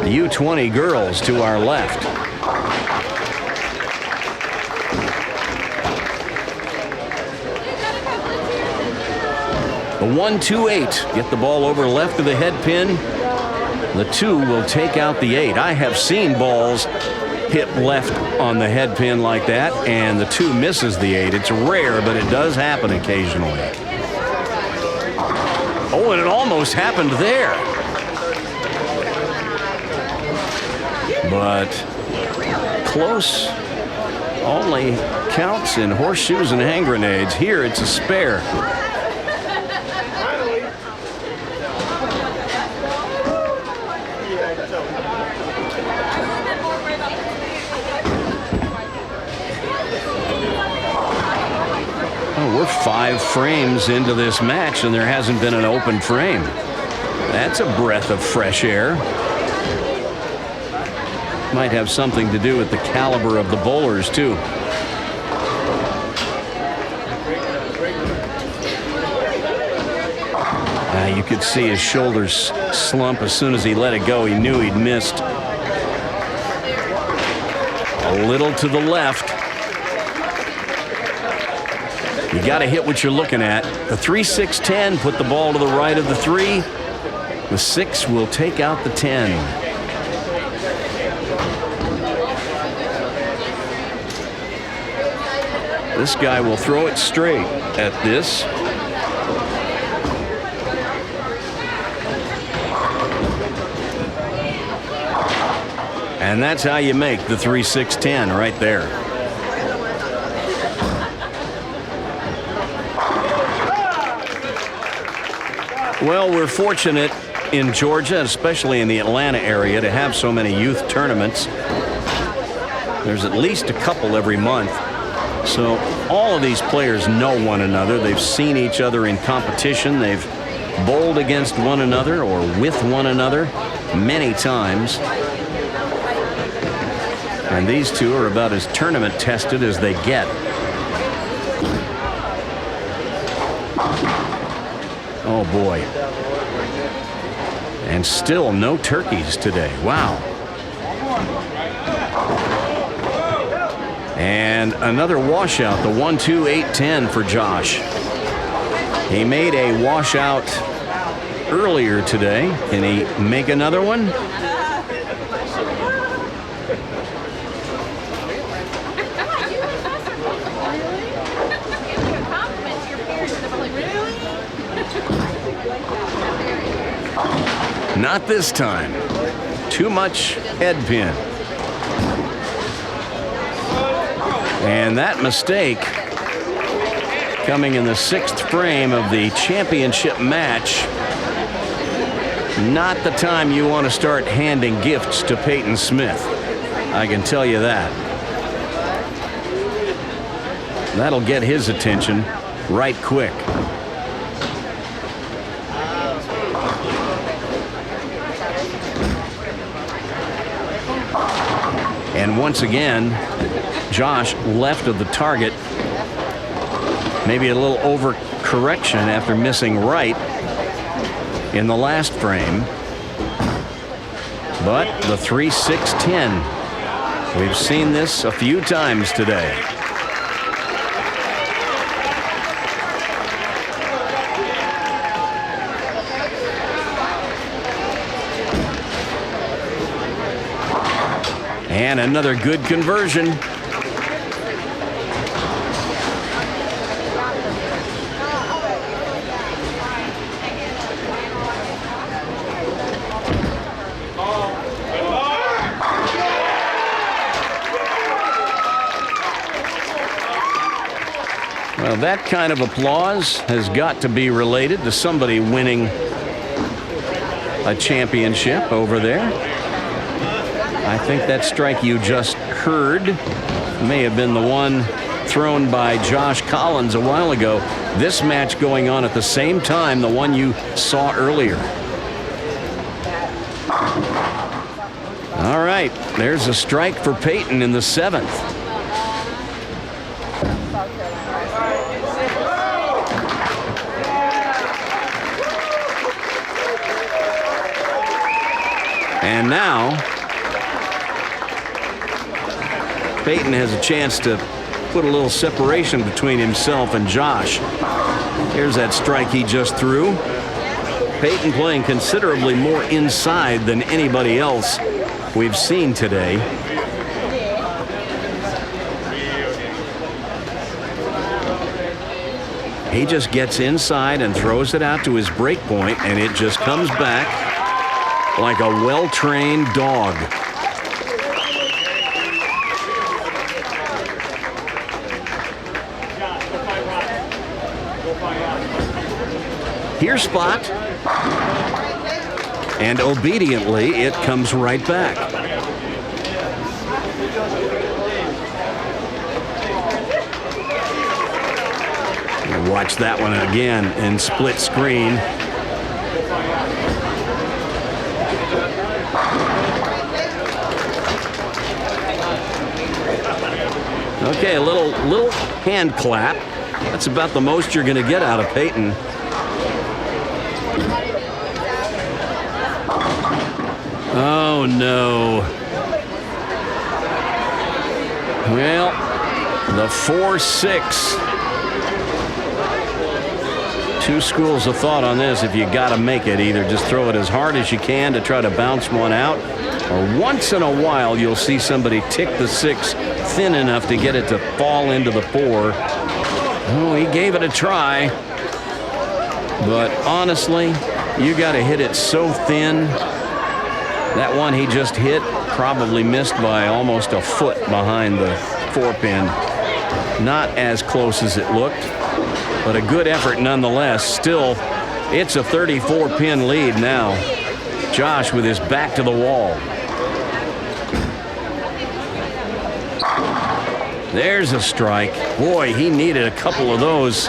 U20 girls to our left. The 1-2-8. Get the ball over left of the head pin. The 2 will take out the 8. I have seen balls hit left on the head pin like that, and the 2 misses the 8. It's rare, but it does happen occasionally. Oh, and it almost happened there. But close only counts in horseshoes and hand grenades. Here it's a spare. Oh, we're 5 frames into this match, and there hasn't been an open frame. That's a breath of fresh air. Might have something to do with the caliber of the bowlers, too. You could see his shoulders slump as soon as he let it go. He knew he'd missed. A little to the left. You got to hit what you're looking at. The 3-6-10 put the ball to the right of the 3. The 6 will take out the 10. This guy will throw it straight at this. And that's how you make the 3-6-10 right there. Well, we're fortunate in Georgia, especially in the Atlanta area, to have so many youth tournaments. There's at least a couple every month. So all of these players know one another. They've seen each other in competition. They've bowled against one another or with one another many times. And these two are about as tournament tested as they get. Oh boy. And still no turkeys today. Wow. And another washout, the 1-2-8-10 for Josh. He made a washout earlier today. Can he make another one? Not this time. Too much head pin. And that mistake coming in the 6th frame of the championship match. Not the time you want to start handing gifts to Peyton Smith. I can tell you that. That'll get his attention right quick. And once again, Josh left of the target. Maybe a little overcorrection after missing right in the last frame. But the 3-6-10. We've seen this a few times today. And another good conversion. Well, that kind of applause has got to be related to somebody winning a championship over there. I think that strike you just heard may have been the one thrown by Josh Collins a while ago. This match going on at the same time, the one you saw earlier. All right, there's a strike for Peyton in the 7th. And now Peyton has a chance to put a little separation between himself and Josh. Here's that strike he just threw. Peyton playing considerably more inside than anybody else we've seen today. He just gets inside and throws it out to his break point, and it just comes back like a well-trained dog. Here spot, and obediently it comes right back. Watch that one again in split screen. Okay, a little hand clap. That's about the most you're going to get out of Peyton. Oh, no. Well, the 4-6. Two schools of thought on this. If you got to make it, either just throw it as hard as you can to try to bounce one out, or once in a while you'll see somebody tick the 6 thin enough to get it to fall into the 4. Oh, he gave it a try. But honestly, you got to hit it so thin. That one he just hit probably missed by almost a foot behind the 4-pin. Not as close as it looked, but a good effort nonetheless. Still, it's a 34-pin lead now. Josh with his back to the wall. There's a strike. Boy, he needed a couple of those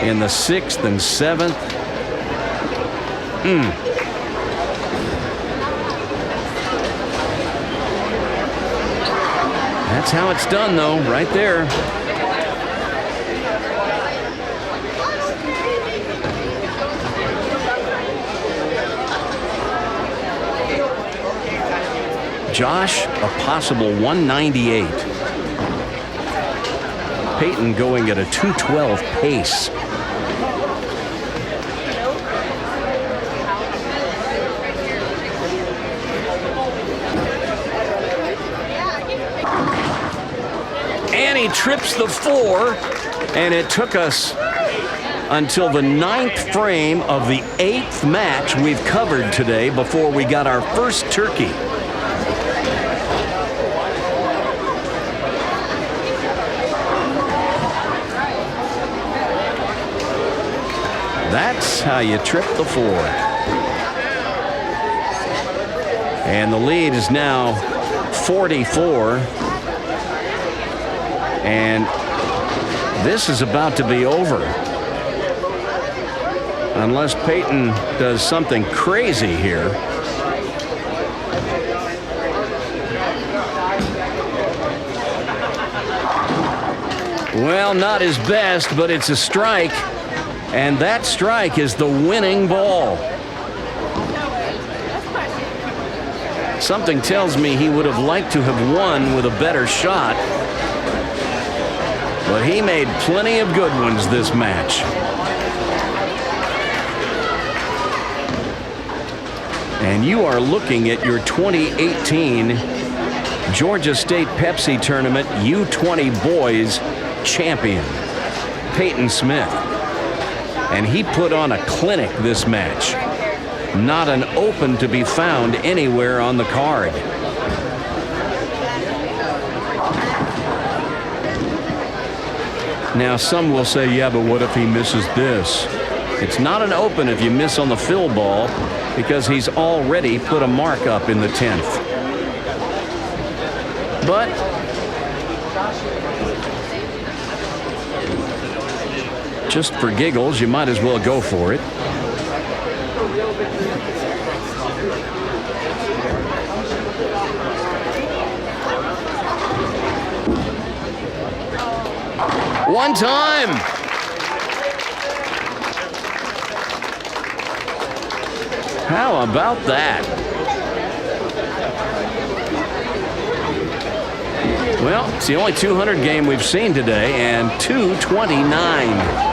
in the 6th and 7th. That's how it's done, though, right there. Josh, a possible 198. Peyton going at a 212 pace. And he trips the 4, and it took us until the 9th frame of the 8th match we've covered today before we got our first turkey. That's how you trip the 4. And the lead is now 44. And this is about to be over. Unless Peyton does something crazy here. Well, not his best, but it's a strike. And that strike is the winning ball. Something tells me he would have liked to have won with a better shot. But he made plenty of good ones this match. And you are looking at your 2018 Georgia State Pepsi Tournament U20 Boys champion, Peyton Smith. And he put on a clinic this match. Not an open to be found anywhere on the card. Now, some will say, yeah, but what if he misses this? It's not an open if you miss on the fill ball, because he's already put a mark up in the 10th. But just for giggles, you might as well go for it. One time. How about that? Well, it's the only 200 game we've seen today, and 229.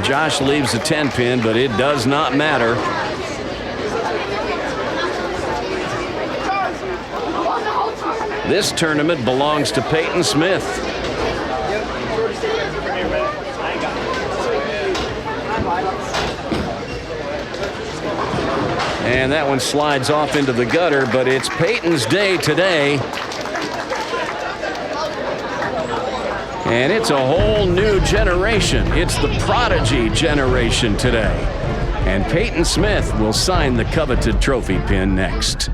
Josh leaves the 10-pin, but it does not matter. This tournament belongs to Peyton Smith. And that one slides off into the gutter, but it's Peyton's day today. And it's a whole new generation. It's the prodigy generation today. And Peyton Smith will sign the coveted trophy pin next.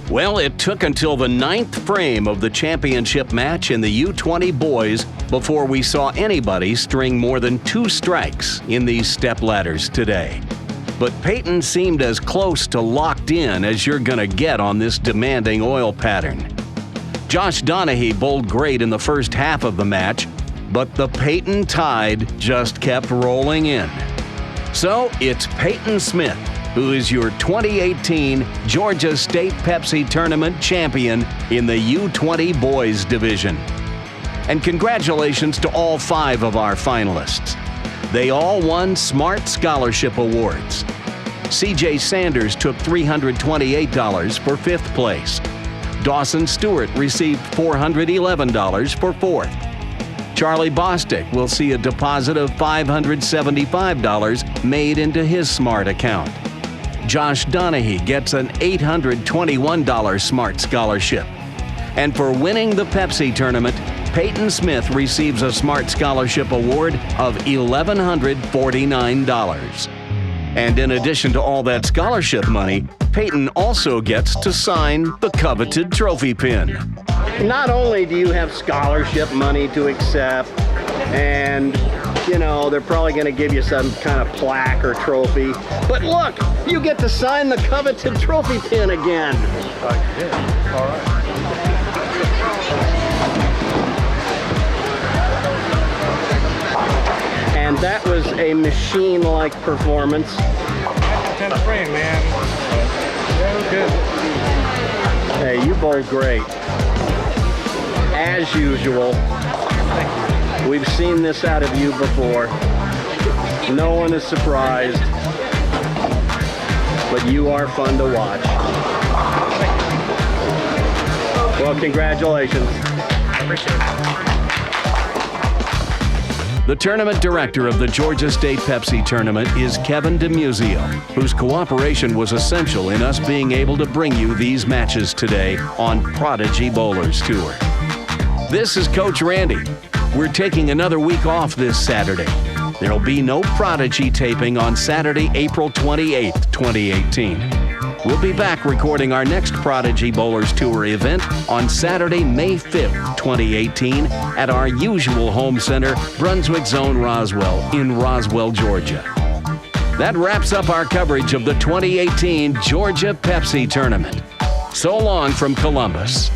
Well, it took until the 9th frame of the championship match in the U20 boys before we saw anybody string more than 2 strikes in these step ladders today. But Peyton seemed as close to locked in as you're gonna get on this demanding oil pattern. Josh Donahue bowled great in the first half of the match, but the Peyton tide just kept rolling in. So it's Peyton Smith, who is your 2018 Georgia State Pepsi Tournament champion in the U20 Boys Division. And congratulations to all 5 of our finalists. They all won Smart Scholarship Awards. C.J. Sanders took $328 for 5th place. Dawson Stewart received $411 for 4th. Charlie Bostic will see a deposit of $575 made into his Smart account. Josh Donahue gets an $821 Smart Scholarship. And for winning the Pepsi tournament, Peyton Smith receives a Smart Scholarship Award of $1,149. And in addition to all that scholarship money, Peyton also gets to sign the coveted trophy pin. Not only do you have scholarship money to accept, and you know, they're probably going to give you some kind of plaque or trophy, but look, you get to sign the coveted trophy pin again. All right. And that was a machine-like performance. 10th frame, man. Yeah, it was good. Hey, you bowled great. As usual. We've seen this out of you before. No one is surprised. But you are fun to watch. Well, congratulations. I appreciate it. The tournament director of the Georgia State Pepsi Tournament is Kevin DeMuzio, whose cooperation was essential in us being able to bring you these matches today on Prodigy Bowlers Tour. This is Coach Randy. We're taking another week off this Saturday. There'll be no Prodigy taping on Saturday, April 28th, 2018. We'll be back recording our next Prodigy Bowlers Tour event on Saturday, May 5th, 2018 at our usual home center, Brunswick Zone Roswell in Roswell, Georgia. That wraps up our coverage of the 2018 Georgia Pepsi Tournament. So long from Columbus.